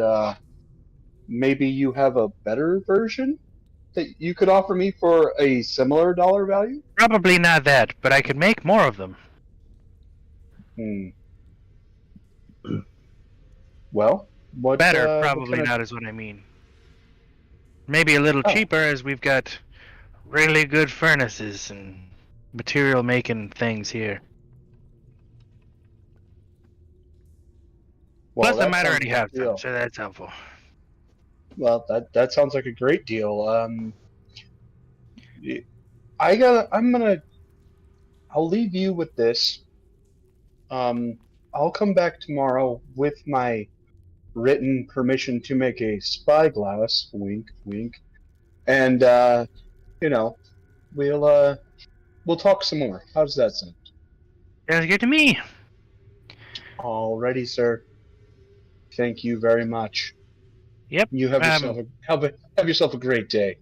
maybe you have a better version that you could offer me for a similar dollar value? Probably not that, but I could make more of them. Well, what Better, what probably kind of- not is what I mean. Maybe a little Oh. cheaper, as we've got really good furnaces and material making things here. Well, Plus, I that might sounds already like a have some, deal. so that's helpful. Well, that sounds like a great deal. I'll leave you with this. I'll come back tomorrow with my written permission to make a spyglass. Wink, wink. And we'll talk some more. How does that sound? Sounds good to me. Alrighty, sir. Thank you very much. Yep. You have yourself a great day.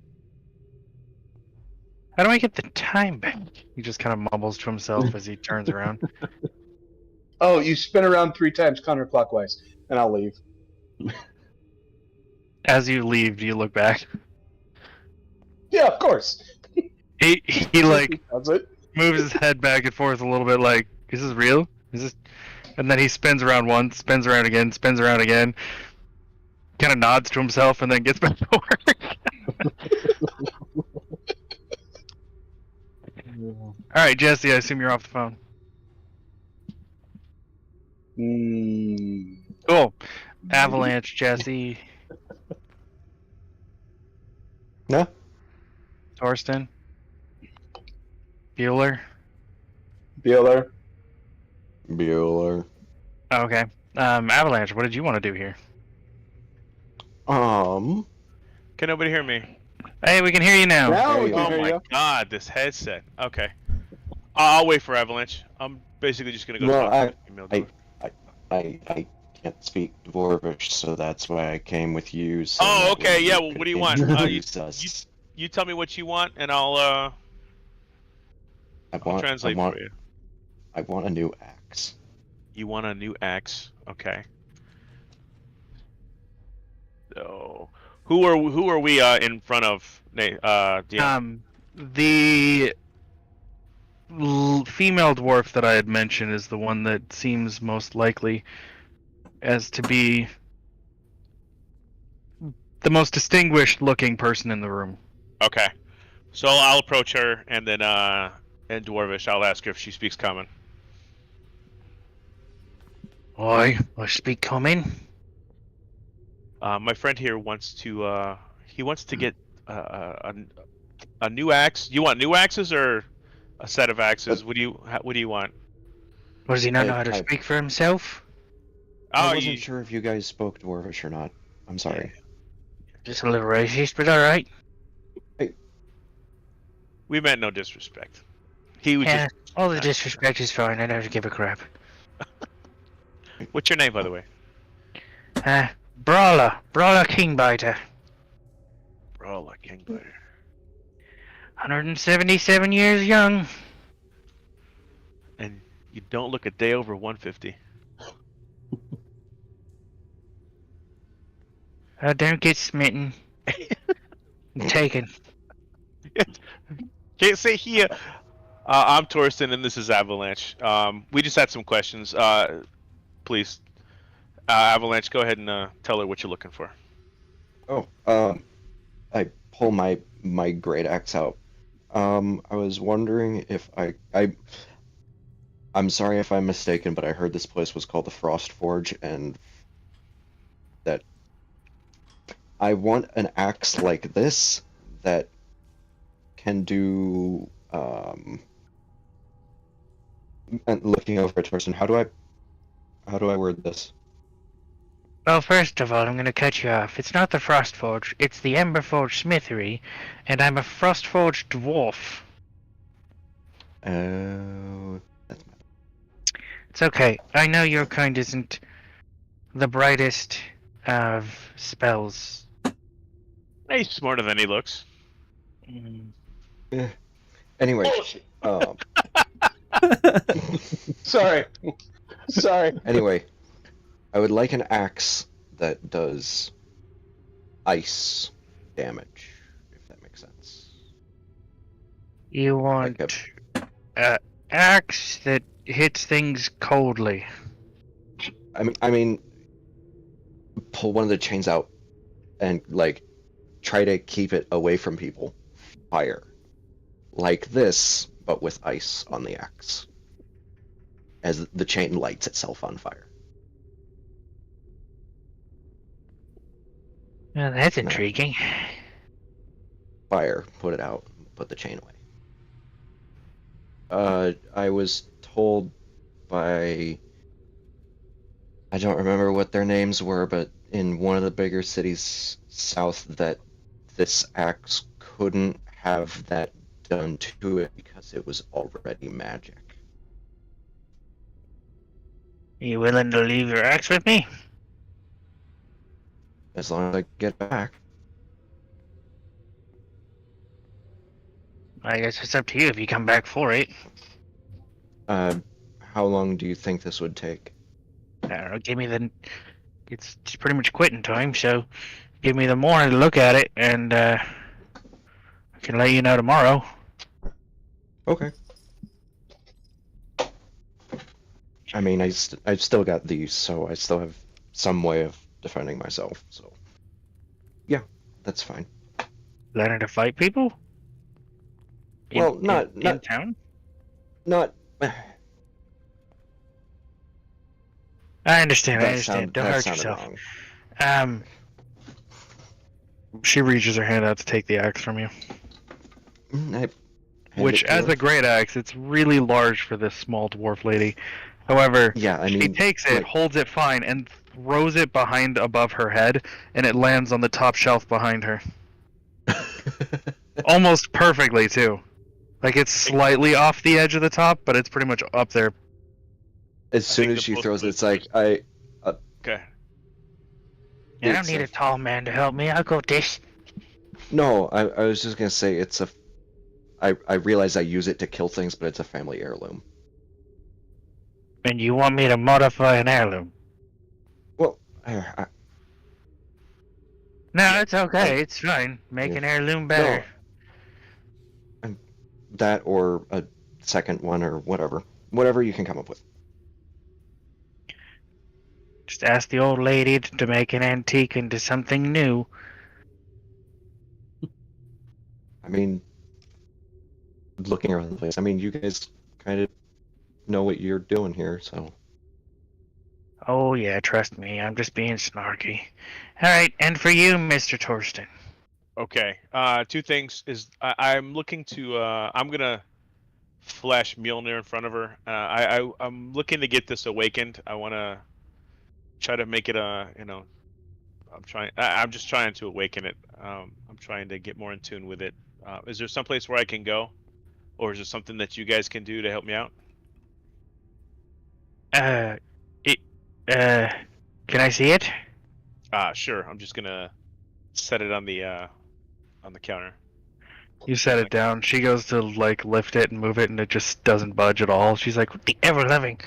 How do I get the time back? He just kind of mumbles to himself as he turns around. Oh, you spin around 3 times counterclockwise, and I'll leave. As you leave, do you look back? Yeah, of course. He like Does it? moves his head back and forth a little bit, like, is this real? Is this? And then he spins around once, spins around again, spins around again. Kind of nods to himself and then gets back to work. All right, Jesse. I assume you're off the phone. Cool. Avalanche, Jesse. No. Torsten. Bueller. Bueller. Bueller. Okay. Avalanche, what did you want to do here? Can nobody hear me? Hey, we can hear you now. Now There we you can Oh hear my you. god, this headset. Okay. I'll wait for Avalanche. I'm basically just gonna go Well, talk to the female dwarf. I can't speak Dwarvish, so that's why I came with you. So Oh, that okay, way yeah, you well, could what do you want? introduce us. You tell me what you want, and I'll translate for you. I want a new axe. You want a new axe? Okay. So, who are we in front of? DM? The female dwarf that I had mentioned is the one that seems most likely as to be the most distinguished looking person in the room. Okay. So I'll approach her, and then in Dwarvish, I'll ask her if she speaks Common. I speak common. My friend here wants to get a new axe. You want new axes or a set of axes? What do you want? Does he not know how to I- speak for himself? I Oh, wasn't sure if you guys spoke Dwarvish or not. I'm sorry. Just a little racist, but alright. we meant no disrespect. He was Yeah, just. all the disrespect is fine. I don't give a crap. What's your name, by the way? Brawler Kingbiter. Brawler Kingbiter. 177 years young. And you don't look a day over 150. Don't get smitten. I'm taken. Can't say here. I'm Torsten, and this is Avalanche. We just had some questions. Please, Avalanche, go ahead and tell her what you're looking for. Oh, I pull my great axe out. I was wondering if I'm sorry if I'm mistaken, but I heard this place was called the Frost Forge, and that I want an axe like this that can do. And looking over at Torsten, how do I word this? Well, first of all, I'm going to cut you off. It's not the Frost Forge, it's the Ember Forge Smithery, and I'm a Frost Forge dwarf. That's my... It's okay. I know your kind isn't the brightest of spells. He's smarter than he looks. Anyway, Bullshit. Sorry. anyway, I would like an axe that does ice damage, if that makes sense. You want an axe that hits things coldly. I mean, pull one of the chains out and like try to keep it away from people. Fire, like this, but with ice on the axe, as the chain lights itself on fire. Well, that's intriguing. Fire, put it out. put the chain away. I was told by, I don't remember what their names were, but in one of the bigger cities south, that this axe couldn't have that done to it because it was already magic. You willing to leave your axe with me? As long as I get back. I guess it's up to you if you come back for it. How long do you think this would take? I don't know, give me the... It's pretty much quitting time, so give me the morning to look at it, and I can let you know tomorrow. Okay. I mean, I've still got these, so I still have some way of defending myself, so... Yeah, that's fine. Learning to fight people? Well, in town? Not... I understand. Don't that hurt sounded yourself. wrong. She reaches her hand out to take the axe from you. I hand Which, it to as her. a great axe, it's really large for this small dwarf lady. However, Yeah, I she mean, takes it, like- holds it fine, and throws it behind above her head, and it lands on the top shelf behind her. Almost perfectly, too. Like, it's slightly off the edge of the top, but it's pretty much up there. As soon think as the she both throws of it, us it's like, Okay. I don't It's need a- a tall man to help me. I'll go this. No, I was just gonna say it's a... I realize I use it to kill things, but it's a family heirloom. And you want me to modify an heirloom? Well, No, it's okay. It's fine. Make Yeah. an heirloom better. that or a second one or whatever. Whatever you can come up with. Just ask the old lady to make an antique into something new. I mean, looking around the place, I mean, you guys kind of know what you're doing here, so... Oh yeah, trust me. I'm just being snarky. Alright, and for you, Mr. Torsten. Okay. Two things is I'm looking to I'm gonna flash Mjolnir in front of her. I'm looking to get this awakened. I want to try to make it I'm just trying to awaken it. I'm trying to get more in tune with it. Is there someplace where I can go, or is there something that you guys can do to help me out? Can I see it? Sure. I'm just gonna set it on the counter. You set it down. She goes to, like, lift it and move it, and it just doesn't budge at all. She's like, what the ever-living?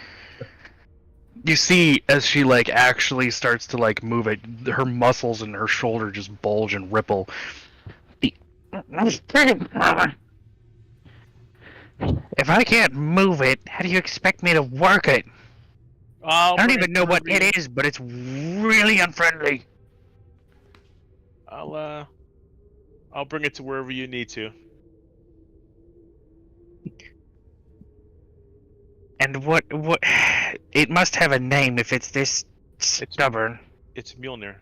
You see, as she, like, actually starts to, like, move it, her muscles and her shoulder just bulge and ripple. If I can't move it, how do you expect me to work it? I don't even know what it is, but it's really unfriendly. I'll bring it to wherever you need to. And what? It must have a name if it's this stubborn. It's Mjolnir.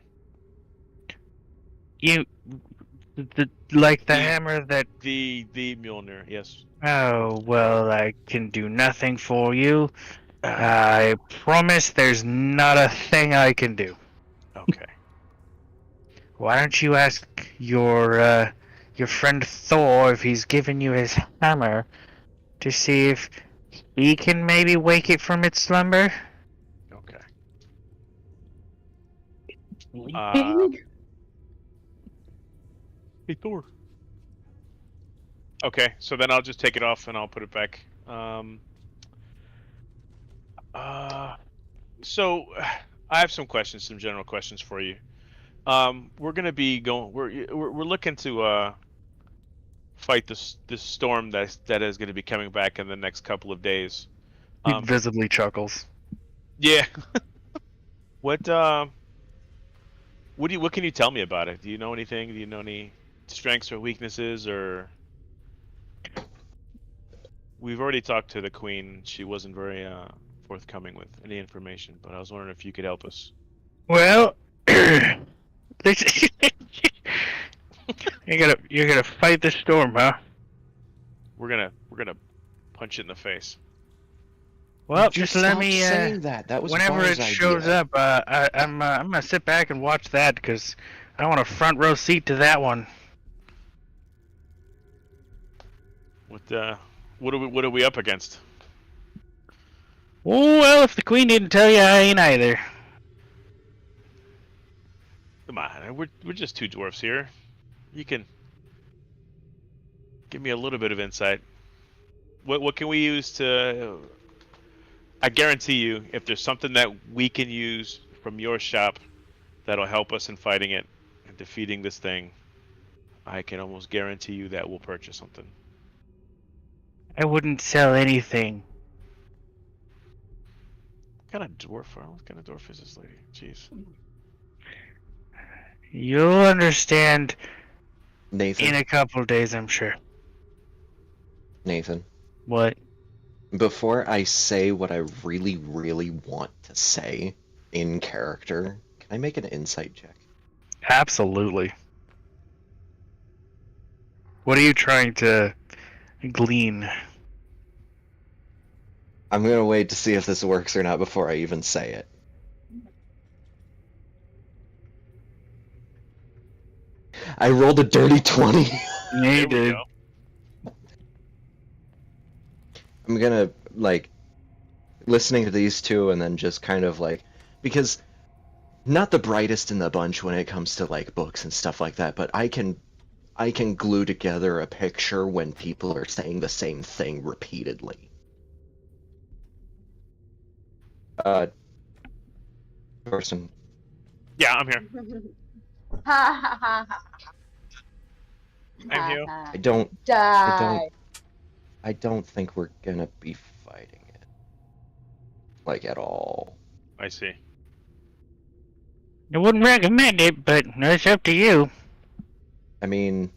Like the hammer that... The Mjolnir, yes. Oh, well, I can do nothing for you. I promise there's not a thing I can do. Okay. Why don't you ask your friend Thor if he's given you his hammer to see if he can maybe wake it from its slumber? Okay. Hey Thor. Okay, so then I'll just take it off and I'll put it back. So I have some questions, some general questions for you. We're gonna be going. We're looking to fight this storm that is going to be coming back in the next couple of days. He visibly chuckles. Yeah. What can you tell me about it? Do you know anything? Do you know any strengths or weaknesses, or? We've already talked to the queen. She wasn't very forthcoming with any information, but I was wondering if you could help us. Well, you're gonna fight the storm, huh? We're gonna punch it in the face. Well, You just let stopped me. saying that. That was Whenever Bar's it shows idea. up, I'm gonna sit back and watch that because I want a front row seat to that one. What are we up against? Well, if the queen didn't tell you, I ain't either. Come on, we're just two dwarfs here. You can give me a little bit of insight. What can we use to? I guarantee you, if there's something that we can use from your shop that'll help us in fighting it and defeating this thing, I can almost guarantee you that we'll purchase something. I wouldn't sell anything. What kind of dwarf is this lady? Jeez. You'll understand Nathan. in a couple days, I'm sure. Nathan. What? Before I say what I really, really want to say in character, can I make an insight check? Absolutely. What are you trying to glean? I'm gonna wait to see if this works or not before I even say it. I rolled a dirty 20. Yeah, There you we did. go. I'm gonna, like, listening to these two and then just kind of, like, because not the brightest in the bunch when it comes to, like, books and stuff like that, but I can glue together a picture when people are saying the same thing repeatedly. Person. Yeah, I'm here. Ha ha ha ha. I'm here. Die. I don't think we're gonna be fighting it. Like, at all. I see. I wouldn't recommend it, but it's up to you. I mean...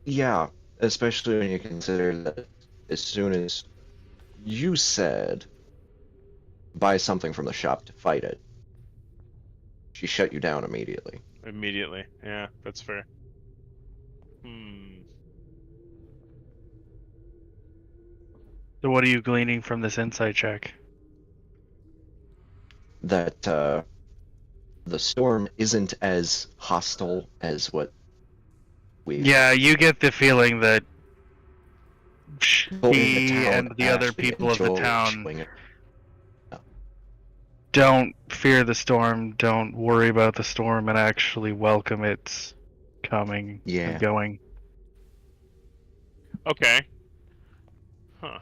Yeah, especially when you consider that as soon as you said buy something from the shop to fight it, she shut you down immediately. Immediately. Yeah, that's fair. So what are you gleaning from this insight check? That the storm isn't as hostile as what we... Yeah, you get the feeling that people in the she town and the other actually people of the enjoy town showing it. don't fear the storm, don't worry about the storm, and actually welcome its coming Yeah. and going. Okay. Huh.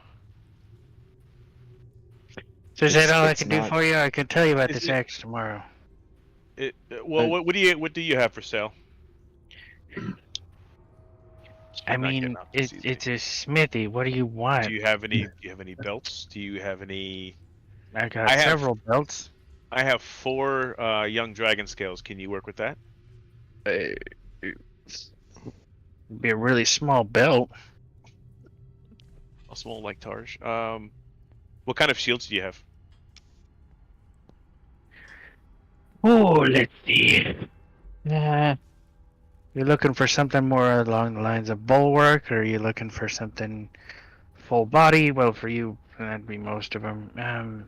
So is that all I It's can do not- for you? I can tell you about Is this it- axe tomorrow. Well, what do you have for sale? I I'm not mean, getting out this easily. it's a smithy. What do you want? Do you have any belts? Do you have any? I got I have- several belts. I have 4 young dragon scales. Can you work with that? It'd be a really small belt. A small like Targe. What kind of shields do you have? Oh, let's see. You're looking for something more along the lines of bulwark, or are you looking for something full body? Well, for you, that'd be most of them.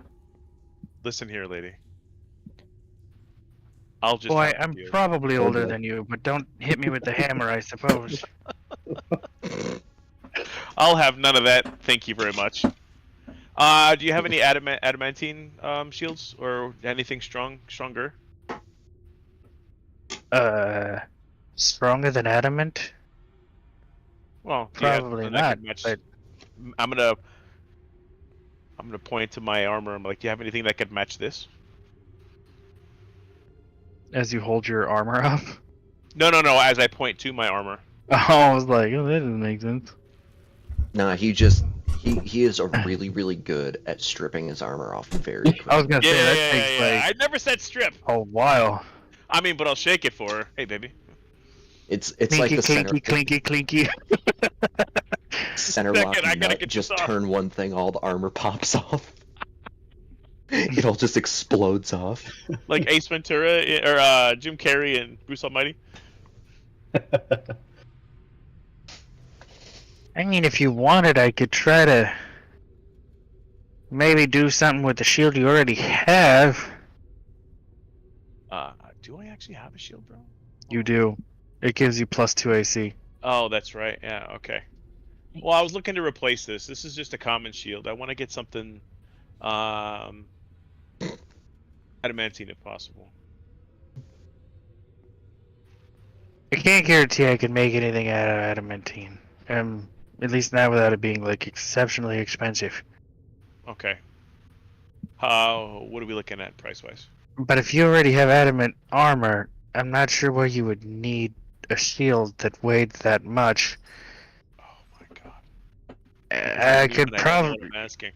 Listen here, lady. I'll just. Boy, have to I'm deal. probably Oh, older boy. than you, but don't hit me with the hammer, I suppose. I'll have none of that. Thank you very much. Do you have any adamantine shields or anything stronger? Stronger than adamant? Well, yeah, Probably something that not, could match- but I'm gonna point to my armor. I'm like, do you have anything that could match this? as you hold your armor up. No. As I point to my armor. I was like, oh, that doesn't make sense. Nah, he is really, really good at stripping his armor off very quickly. I was gonna say that Yeah. takes like I never said strip. a while. I mean, but I'll shake it for her. Hey, baby. It's like the Clinky, clinky. center Second, lock I gotta nut, get just this off. turn one thing, all the armor pops off. It all just explodes off. Like Ace Ventura or Jim Carrey and Bruce Almighty. I mean, if you wanted, I could try to maybe do something with the shield you already have. Do I actually have a shield, bro? You do. It gives you +2 AC. Oh, that's right. Yeah, okay. Well, I was looking to replace this. This is just a common shield. I want to get something adamantine if possible. I can't guarantee I can make anything out of adamantine. At least not without it being like exceptionally expensive. Okay. What are we looking at price-wise? But if you already have adamant armor, I'm not sure why you would need a shield that weighed that much. Oh my god. I could probably I'm asking.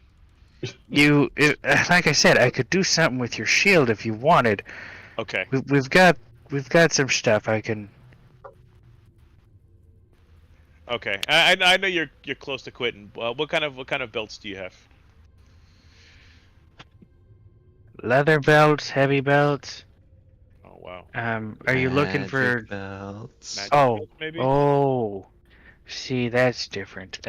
like I said, I could do something with your shield if you wanted. Okay. We've got some stuff I can. Okay. I know you're close to quitting. What kind of belts do you have? Leather belts, heavy belts. Oh wow. Are you looking Magic for? belts. Magic Oh, belt, maybe? oh. See, that's different.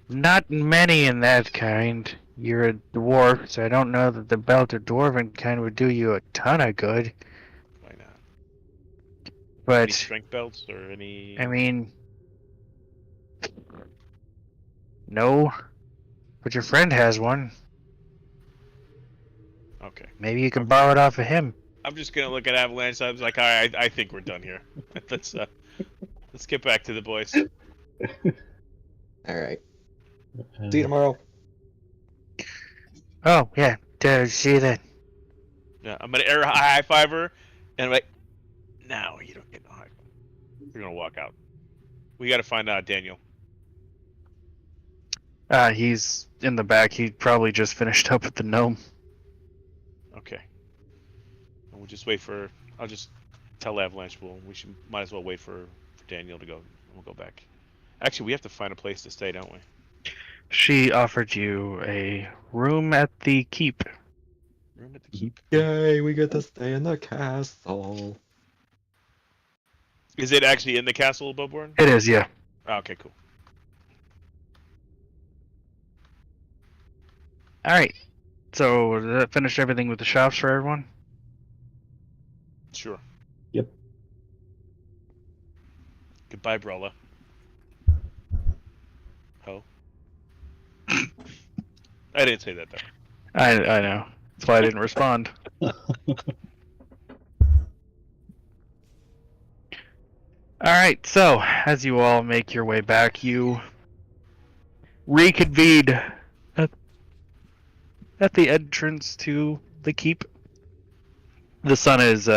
Not many in that kind. You're a dwarf, so I don't know that the belt or dwarven kind would do you a ton of good. Why not? Any But strength belts or any? I mean, no. But your friend has one. Okay. Maybe you can borrow it off of him. I'm just gonna look at Avalanche. I was like, all right, I think we're done here. let's get back to the boys. All right. See you tomorrow. Oh yeah, see you then. Yeah, I'm gonna air high five her, and I'm like, no, you don't get no high five. We're gonna walk out. We gotta find Daniel. He's in the back. He probably just finished up with the gnome. Okay. And we'll just wait for. I'll just tell Avalanche might as well wait for Daniel to go. We'll go back. Actually, we have to find a place to stay, don't we? She offered you a room at the keep. Room at the keep. Yay, we get to stay in the castle. Is it actually in the castle above board? It is, yeah. Oh, okay, cool. All right. So does that finish everything with the shops for everyone? Sure. Yep. Goodbye, Brella. Ho. I didn't say that though. I know. That's why I didn't respond. Alright, so as you all make your way back, you reconvene at the entrance to the keep. The sun is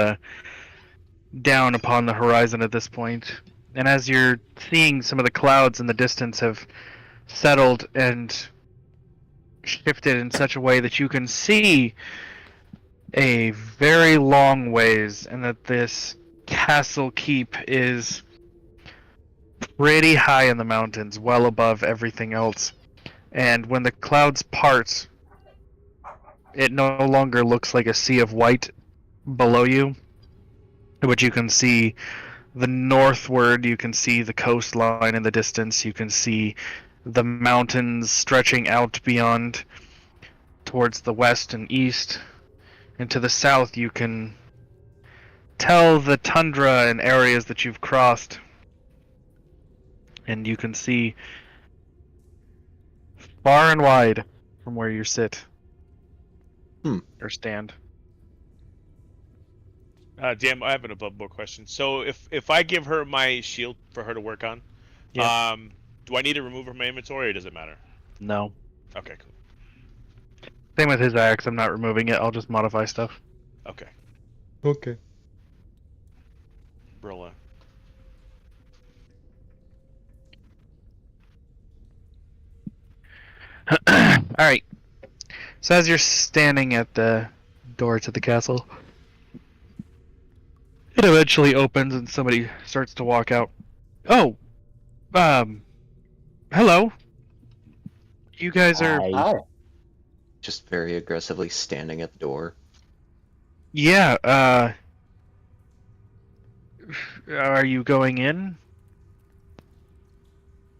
down upon the horizon at this point, and as you're seeing some of the clouds in the distance have settled and shifted in such a way that you can see a very long ways, and that this castle keep is pretty high in the mountains, well above everything else. And when the clouds part, it no longer looks like a sea of white below you, but you can see the northward, you can see the coastline in the distance, you can see the mountains stretching out beyond towards the west and east, and to the south you can tell the tundra and areas that you've crossed, and you can see far and wide from where you sit or stand. Damn, I have an above board question. So if I give her my shield for her to work on, Yeah. do I need to remove her from my inventory or does it matter? No. Okay, cool. Same with his axe, I'm not removing it, I'll just modify stuff. Okay. Okay. Brilla. Alright. So as you're standing at the door to the castle, it eventually opens and somebody starts to walk out. Oh! Hello? You guys are... Hi. Just very aggressively standing at the door. Yeah, Are you going in?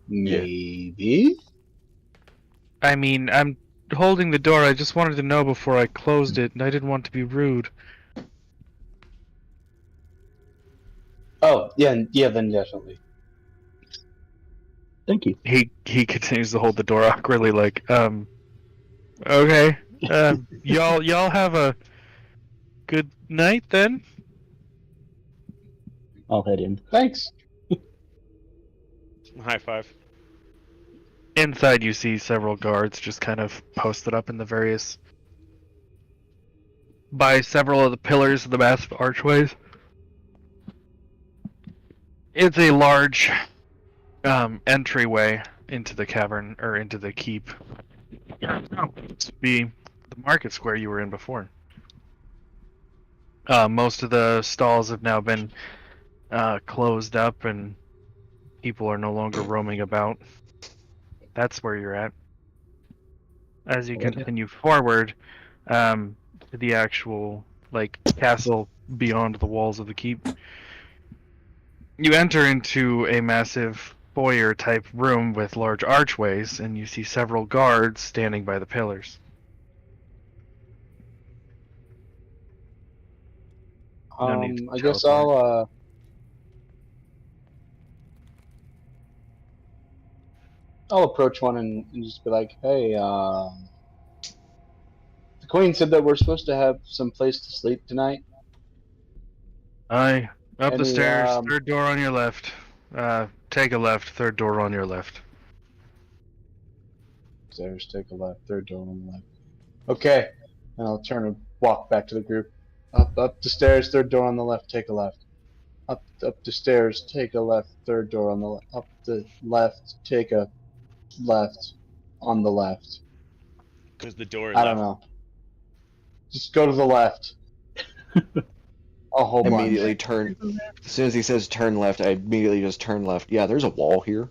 Maybe. I mean, I'm holding the door. I just wanted to know before I closed it, and I didn't want to be rude. Oh, yeah, yeah, then definitely. Thank you. He continues to hold the door awkwardly, like, okay. Y'all have a good night then. I'll head in. Thanks. High five. Inside, you see several guards just kind of posted up in the various by several of the pillars of the massive archways. It's a large entryway into the cavern or into the keep. To be the market square you were in before. Most of the stalls have now been closed up, and people are no longer roaming about. That's where you're at. As you continue forward, to the actual castle beyond the walls of the keep, you enter into a massive foyer type room with large archways, and you see several guards standing by the pillars. No need to I guess teleport. I'll approach one and just be like, hey, the queen said that we're supposed to have some place to sleep tonight. Aye. Up the Any, stairs, third door on your left. Take a left, third door on your left. Stairs, take a left, third door on the left. Okay. And I'll turn and walk back to the group. Up the stairs, third door on the left, take a left. Up the stairs, take a left, third door on the left. Up the left, take a left on the left. Because the door is I don't know. Just go to the left. I'll hold Immediately turn. As soon as he says turn left, I immediately just turn left. Yeah, there's a wall here.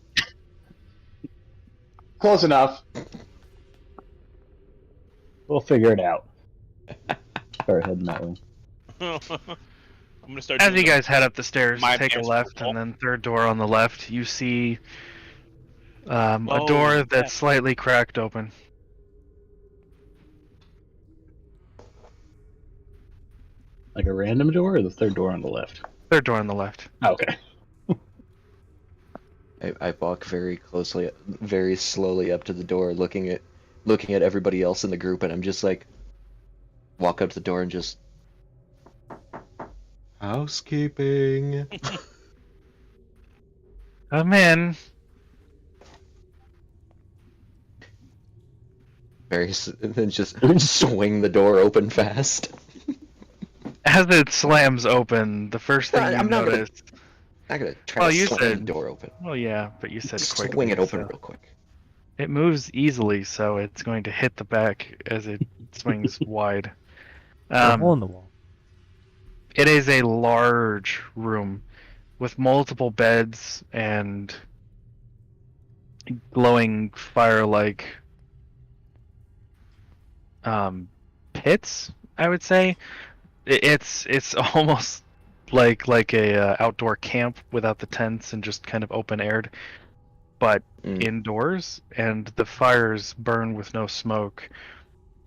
Close enough. We'll figure it out. Start heading that way. I'm gonna start. As you guys head up the stairs, My take a pants left, wall. and then third door on the left, you see a Oh, door yeah. that's slightly cracked open. Like a random door or the third door on the left? Third door on the left. Oh, okay. I walk very slowly up to the door, looking at everybody else in the group, and I'm just like, walk up to the door and just housekeeping. Come in. And then just swing the door open fast. As it slams open, the first thing you I'm not notice. not gonna try Well, to you slam said- the door open. Well, yeah, but you said Just quickly. swing it open so real quick. it moves easily, so it's going to hit the back as it swings wide. A hole in the wall. It is a large room with multiple beds and glowing fire-like pits, I would say. It's almost like a outdoor camp without the tents and just kind of open aired, but indoors, and the fires burn with no smoke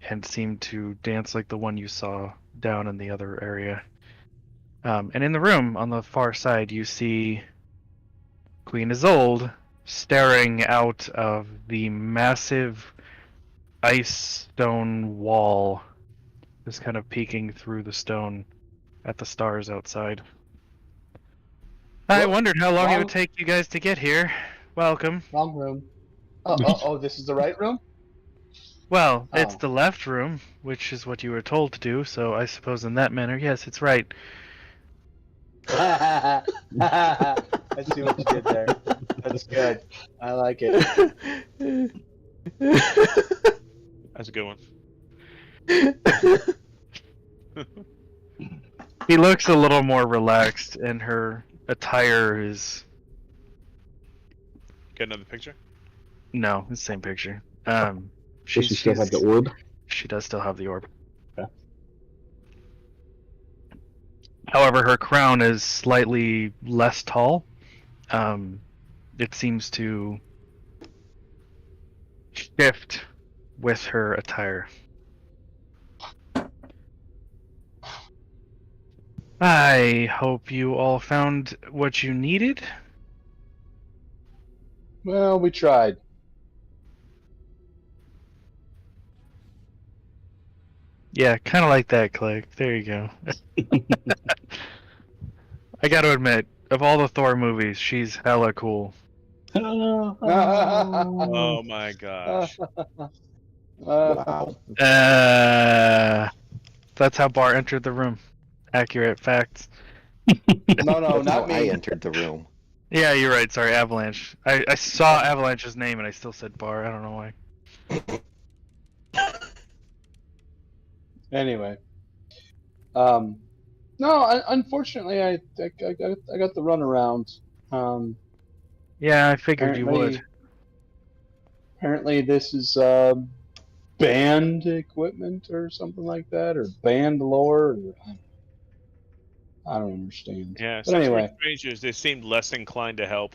and seem to dance like the one you saw down in the other area. And in the room on the far side, you see Queen Isolde staring out of the massive ice stone wall, just kind of peeking through the stone at the stars outside. I wondered how long it would take you guys to get here. Welcome. Wrong room. Oh, this is the right room? Well, it's Oh. the left room, which is what you were told to do, so I suppose in that manner, yes, it's right. I see what you did there. That's good. I like it. That's a good one. He looks a little more relaxed, and her attire is... Got another picture? No, it's the same picture. Does she still have the orb? She does still have the orb. Okay. However, her crown is slightly less tall. It seems to shift with her attire. I hope you all found what you needed. Well, we tried. Yeah, kind of like that, Click. There you go. I gotta admit, of all the Thor movies, she's hella cool. Oh my gosh. Wow. That's how Bar entered the room. Accurate facts. No, That's how not I me. entered the room. Yeah, you're right. Sorry, Avalanche. I saw Avalanche's name and I still said Bar. I don't know why. Anyway, no, unfortunately, I got the runaround. Yeah, I figured you Apparently, would. apparently this is band equipment or something like that, or band lore. Or, I don't understand. Yeah, But since we're anyway, strangers, they seemed less inclined to help.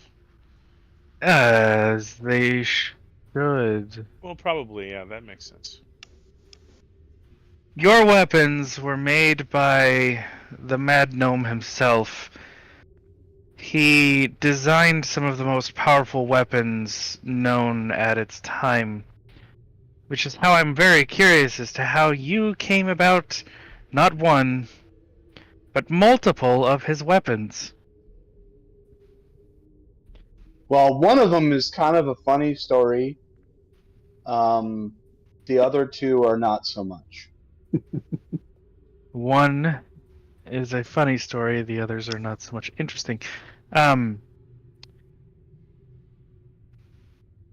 As they should. Well, probably, yeah, that makes sense. Your weapons were made by the Mad Gnome himself. He designed some of the most powerful weapons known at its time. Which is how I'm very curious as to how you came about not one, but multiple of his weapons. well, one of them is kind of a funny story. The other two are not so much. One is a funny story, the others are not so much interesting.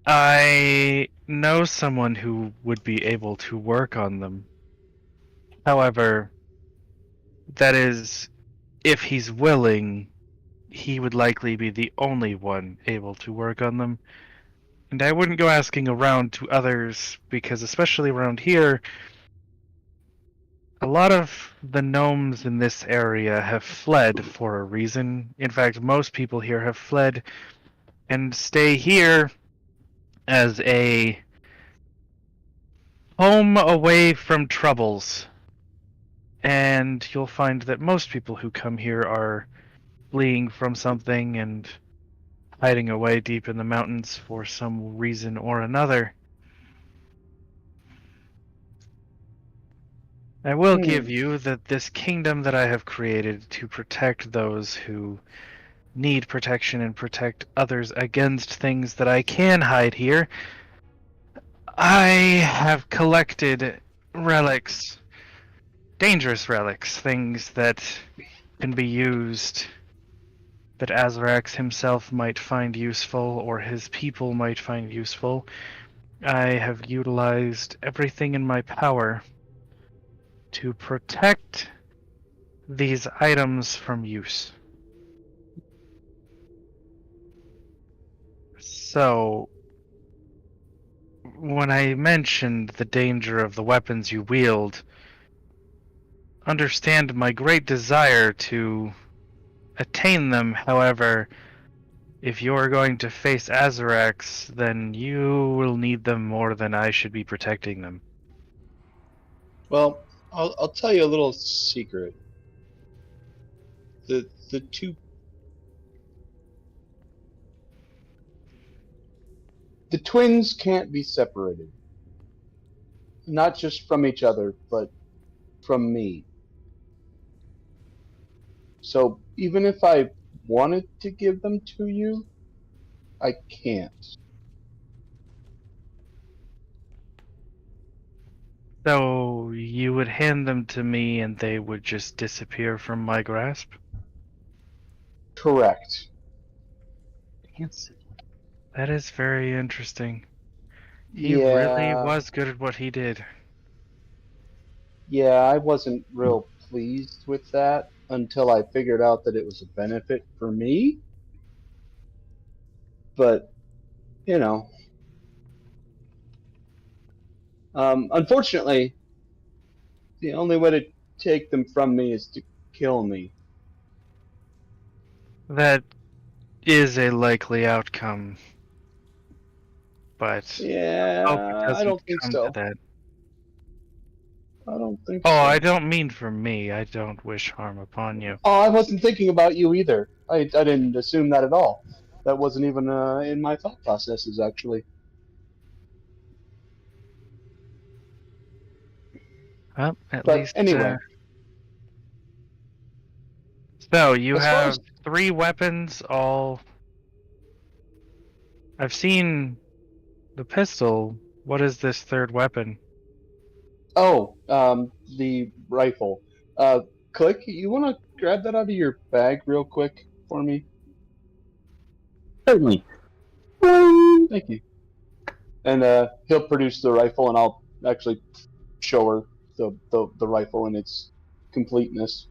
I know someone who would be able to work on them. However, that is, if he's willing, he would likely be the only one able to work on them. And I wouldn't go asking around to others, because especially around here, a lot of the gnomes in this area have fled for a reason. In fact, most people here have fled and stay here as a home away from troubles. And you'll find that most people who come here are fleeing from something and hiding away deep in the mountains for some reason or another. I will give you that this kingdom that I have created to protect those who need protection and protect others against things that I can hide here, I have collected relics, dangerous relics, things that can be used, that Azrax himself might find useful or his people might find useful. I have utilized everything in my power to protect these items from use. So, when I mentioned the danger of the weapons you wield, understand my great desire to attain them. However, if you're going to face Azarax, then you will need them more than I should be protecting them. Well, I'll tell you a little secret. The twins can't be separated. Not just from each other, but from me. So even if I wanted to give them to you, I can't. So you would hand them to me and they would just disappear from my grasp? Correct. That is very interesting. He really was good at what he did. Yeah, I wasn't real pleased with that until I figured out that it was a benefit for me. But, you know. Unfortunately, the only way to take them from me is to kill me. That is a likely outcome, but Yeah, hope it I doesn't don't think come to so. that. I don't think Oh, so. I don't mean for me. I don't wish harm upon you. Oh, I wasn't thinking about you either. I didn't assume that at all. That wasn't even in my thought processes, actually. Well, at But least. anyway, So you as far have as 3 weapons. All. I've seen the pistol. What is this third weapon? the rifle. Click. You want to grab that out of your bag real quick for me? Certainly. Thank you. And he'll produce the rifle, and I'll actually show her the rifle in its completeness.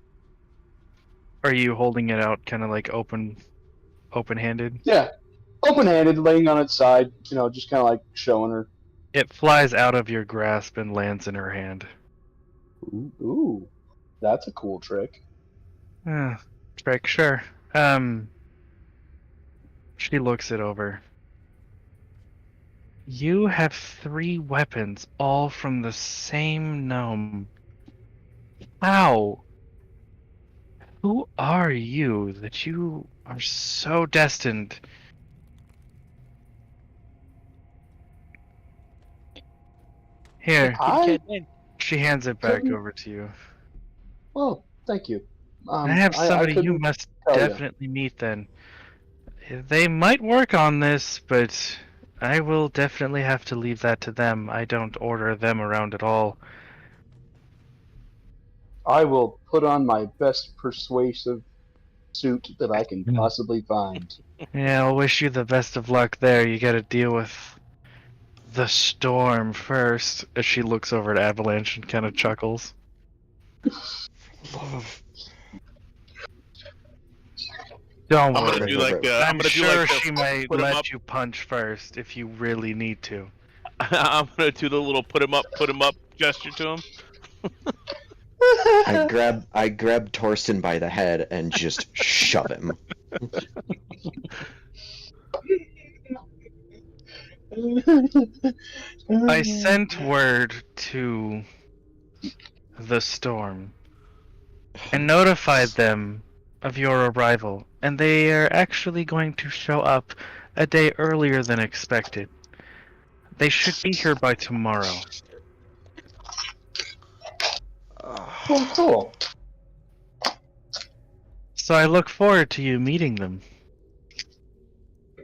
Are you holding it out, kind of like open-handed? Yeah, open-handed, laying on its side. Just kind of like showing her. It flies out of your grasp and lands in her hand. Ooh, that's a cool trick. Trick, sure. She looks it over. You have 3 weapons, all from the same gnome. How? Who are you that you are so destined? Here, I she hands it back couldn't. over to you. Well, thank you. I have I somebody you couldn't must tell you. definitely meet then. They might work on this, but I will definitely have to leave that to them. I don't order them around at all. I will put on my best persuasive suit that I can possibly find. Yeah, I'll wish you the best of luck there. You gotta deal with the storm first. As she looks over at Avalanche and kind of chuckles. Love. Don't I'm worry. gonna do like I'm gonna sure do like the she might put 'em up. let you punch first if you really need to. I'm gonna do the little put him up gesture to him. I grab Torsten by the head and just shove him. I sent word to the storm and notified them of your arrival, and they are actually going to show up a day earlier than expected. They should be here by tomorrow. Well, cool. So I look forward to you meeting them.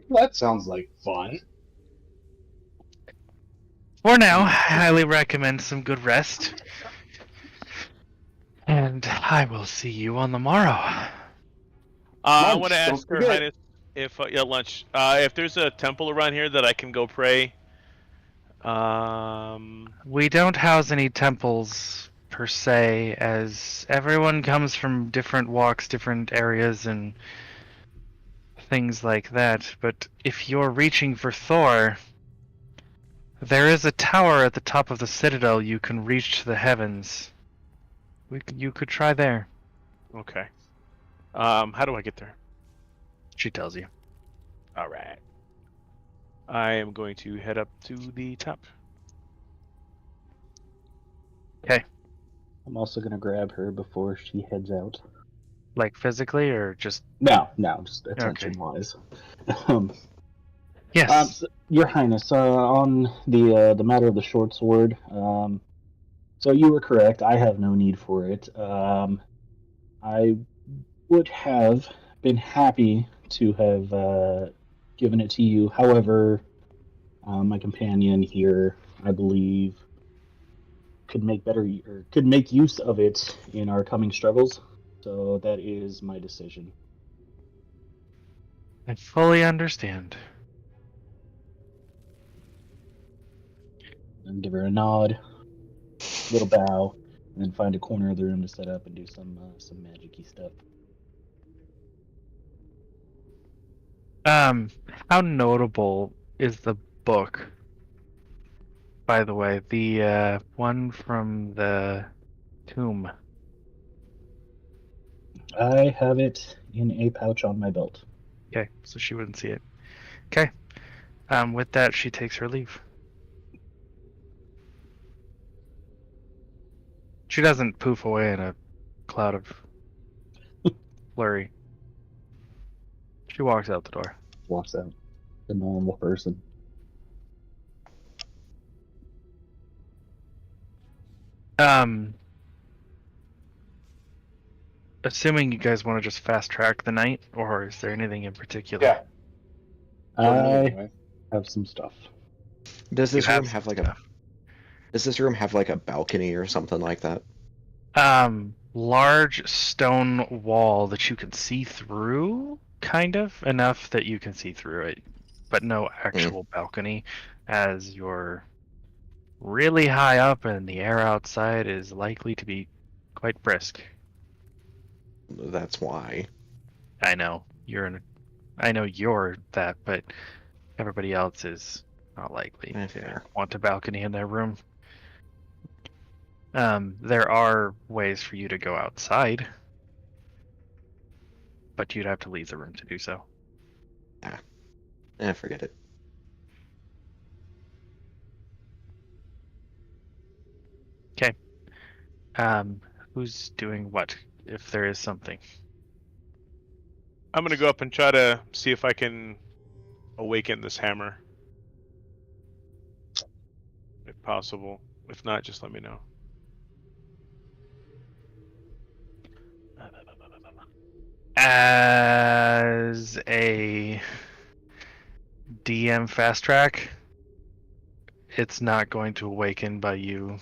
That sounds like fun. For now, I highly recommend some good rest. And I will see you on the morrow. I Lunch, want to don't ask Her forget. Highness if lunch. If there's a temple around here that I can go pray. We don't house any temples per se, as everyone comes from different walks, different areas, and things like that. But if you're reaching for Thor, there is a tower at the top of the citadel you can reach to the heavens. You could try there. Okay. How do I get there? She tells you. All right. I am going to head up to the top. Okay. I'm also gonna grab her before she heads out. Like physically, or just... No, just attention-wise. Yes. So, Your Highness, on the matter of the short sword, so you were correct. I have no need for it. I would have been happy to have given it to you. However, my companion here, I believe, could make use of it in our coming struggles. So that is my decision. I fully understand. And give her a nod, little bow, and then find a corner of the room to set up and do some magic-y stuff. How notable is the book? By the way, the one from the tomb. I have it in a pouch on my belt. Okay, so she wouldn't see it. Okay. With that, she takes her leave. She doesn't poof away in a cloud of flurry. She walks out the door. Walks out. The normal person. Assuming you guys want to just fast track the night, or is there anything in particular? Yeah. For me, I anyway. have some stuff. Does You this have room have like a Does this room have like a balcony or something like that? Large stone wall that you can see through, kind of enough that you can see through it, but no actual balcony, as you're really high up and the air outside is likely to be quite brisk. That's why. I know I know you're that, but everybody else is not likely to Fair. want a balcony in their room. There are ways for you to go outside, but you'd have to leave the room to do so. Forget it. Okay. Who's doing what, if there is something? I'm gonna go up and try to see if I can awaken this hammer, if possible. If not, just let me know. As a DM fast track, it's not going to awaken by you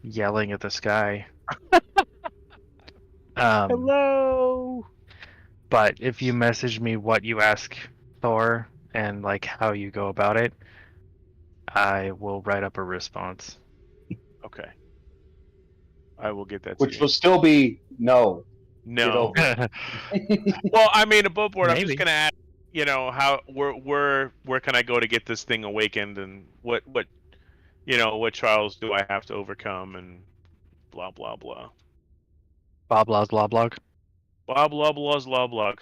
yelling at the sky. Hello. But if you message me what you ask for and like how you go about it, I will write up a response. Okay. I will get that to Which you. will still be no. Get No. over it. Well, I mean, above board. I'm Maybe. just gonna ask. You know, how where can I go to get this thing awakened, and what what trials do I have to overcome, and blah blah blah. Blah blah blah blah. Blah blah blah's blah blah.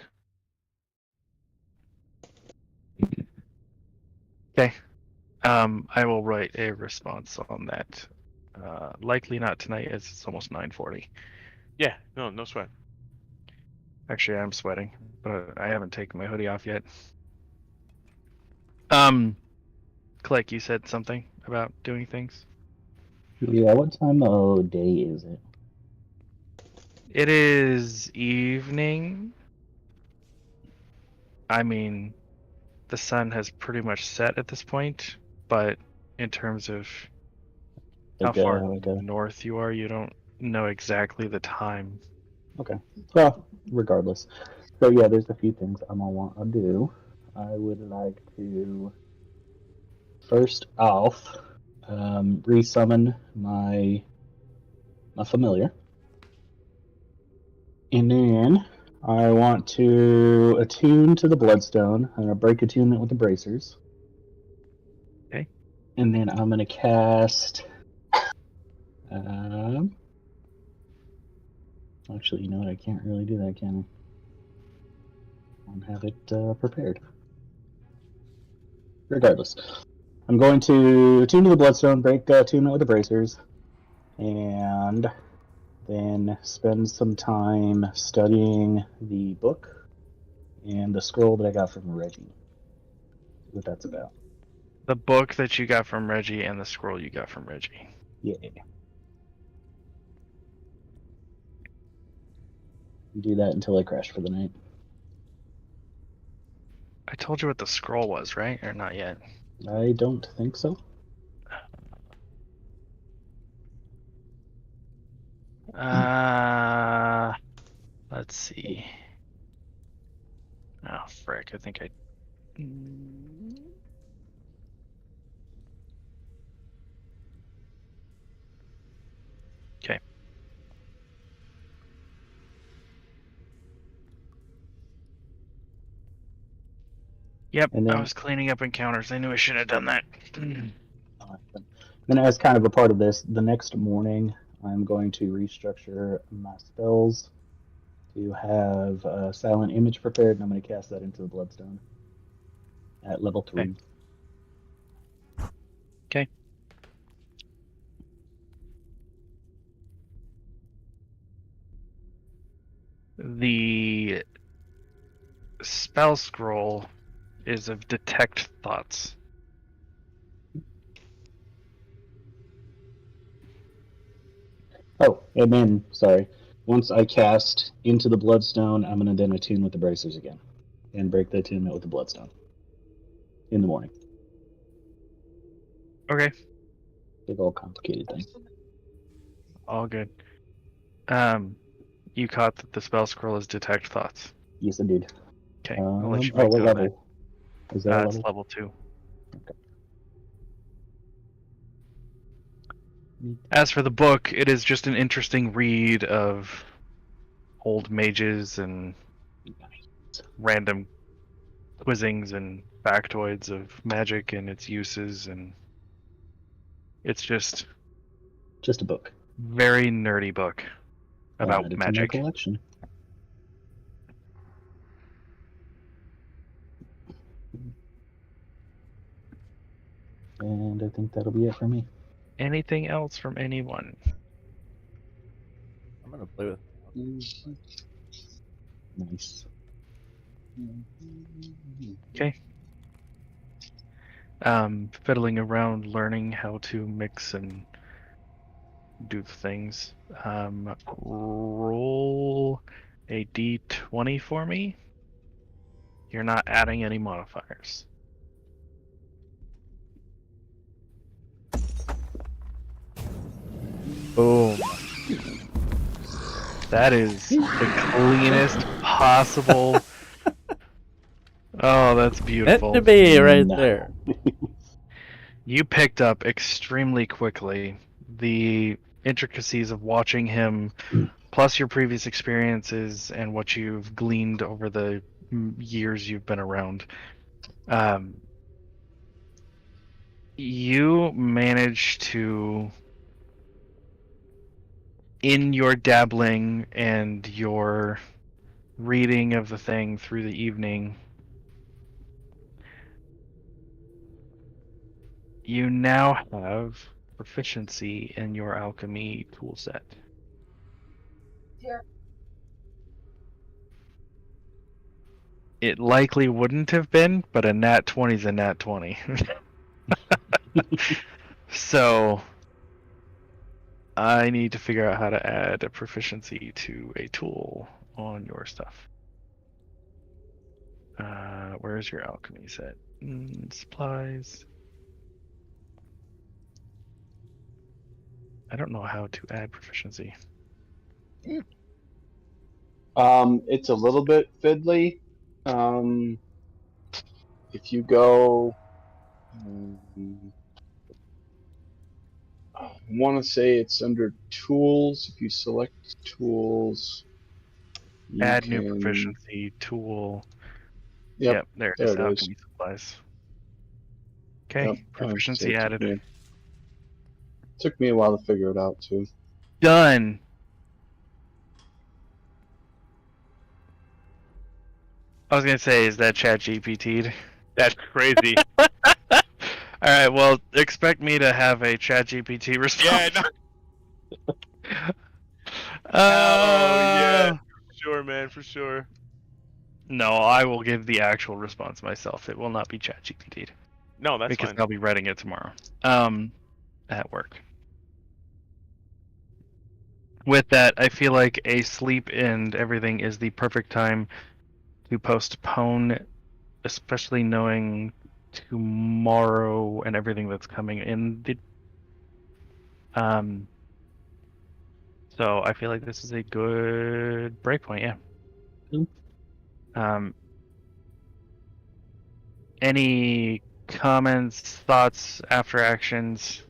Okay. I will write a response on that. Likely not tonight, as it's almost 9:40. Yeah, no sweat. Actually, I'm sweating, but I haven't taken my hoodie off yet. Click, you said something about doing things? Yeah, what time of day is it? It is evening. I mean, the sun has pretty much set at this point, but in terms of how far north you are, you don't know exactly the time. Okay. Well, regardless. So yeah, there's a few things I'm gonna want to do. I would like to first off resummon my familiar, and then I want to attune to the bloodstone. I'm gonna break attunement with the bracers. Okay. And then I'm gonna cast. Actually, you know what? I can't really do that, can I? I don't have it prepared. Regardless, I'm going to attune to the bloodstone, break attunement with the bracers, and then spend some time studying the book and the scroll that I got from Reggie. See what that's about. The book that you got from Reggie and the scroll you got from Reggie. Yeah. Do that until I crash for the night. I told you what the scroll was, right? Or not yet? I don't think so. Let's see. Oh, frick. I think I... Okay. Yep, And then, I was cleaning up encounters. I knew I should have done that. then as kind of a part of this, the next morning I'm going to restructure my spells to have a silent image prepared, and I'm going to cast that into the Bloodstone at level 3. Okay. The spell scroll is of detect thoughts. Oh, and then, sorry. Once I cast into the Bloodstone, I'm going to then attune with the bracers again and break the attunement with the Bloodstone in the morning. Okay. Big old complicated thing. All good. You caught that the spell scroll is detect thoughts. Yes, I did. Okay, I'll let you Oh, make what that of that. level? Is that a It's level? level 2. Okay. As for the book, it is just an interesting read of old mages and random quizzings and factoids of magic and its uses, and it's just Just a book. very nerdy book I'll about add it to my magic. collection. And I think that'll be it for me. Anything else from anyone? I'm gonna play with. Nice. Okay. Fiddling around, learning how to mix and do things. Roll a d20 for me. You're not adding any modifiers. Boom. That is the cleanest possible. Oh, that's Meant beautiful. to be right No. there. You picked up extremely quickly the intricacies of watching him, plus your previous experiences and what you've gleaned over the years you've been around. You managed to, in your dabbling and your reading of the thing through the evening, you now have proficiency in your alchemy toolset. It likely wouldn't have been, but a nat 20 is a nat 20. So I need to figure out how to add a proficiency to a tool on your stuff. Where's your alchemy set? Supplies. I don't know how to add proficiency. It's a little bit fiddly. If you go, I want to say it's under tools. If you select tools, you Add can. new proficiency tool. Yep, There it there is. it is. Alchemy supplies. Okay, Yep, proficiency it added. took me a while to figure it out too. Done. I was gonna say, is that Chat GPT'd? That's crazy. All right. Well, expect me to have a Chat GPT response. Yeah, no. Oh yeah, for sure, man, for sure. No, I will give the actual response myself. It will not be Chat GPT'd No, that's because fine. I'll be writing it tomorrow. At work. With that, I feel like a sleep and everything is the perfect time to postpone, especially knowing tomorrow and everything that's coming in. So I feel like this is a good breakpoint. Yeah. Cool. Any comments, thoughts, after actions?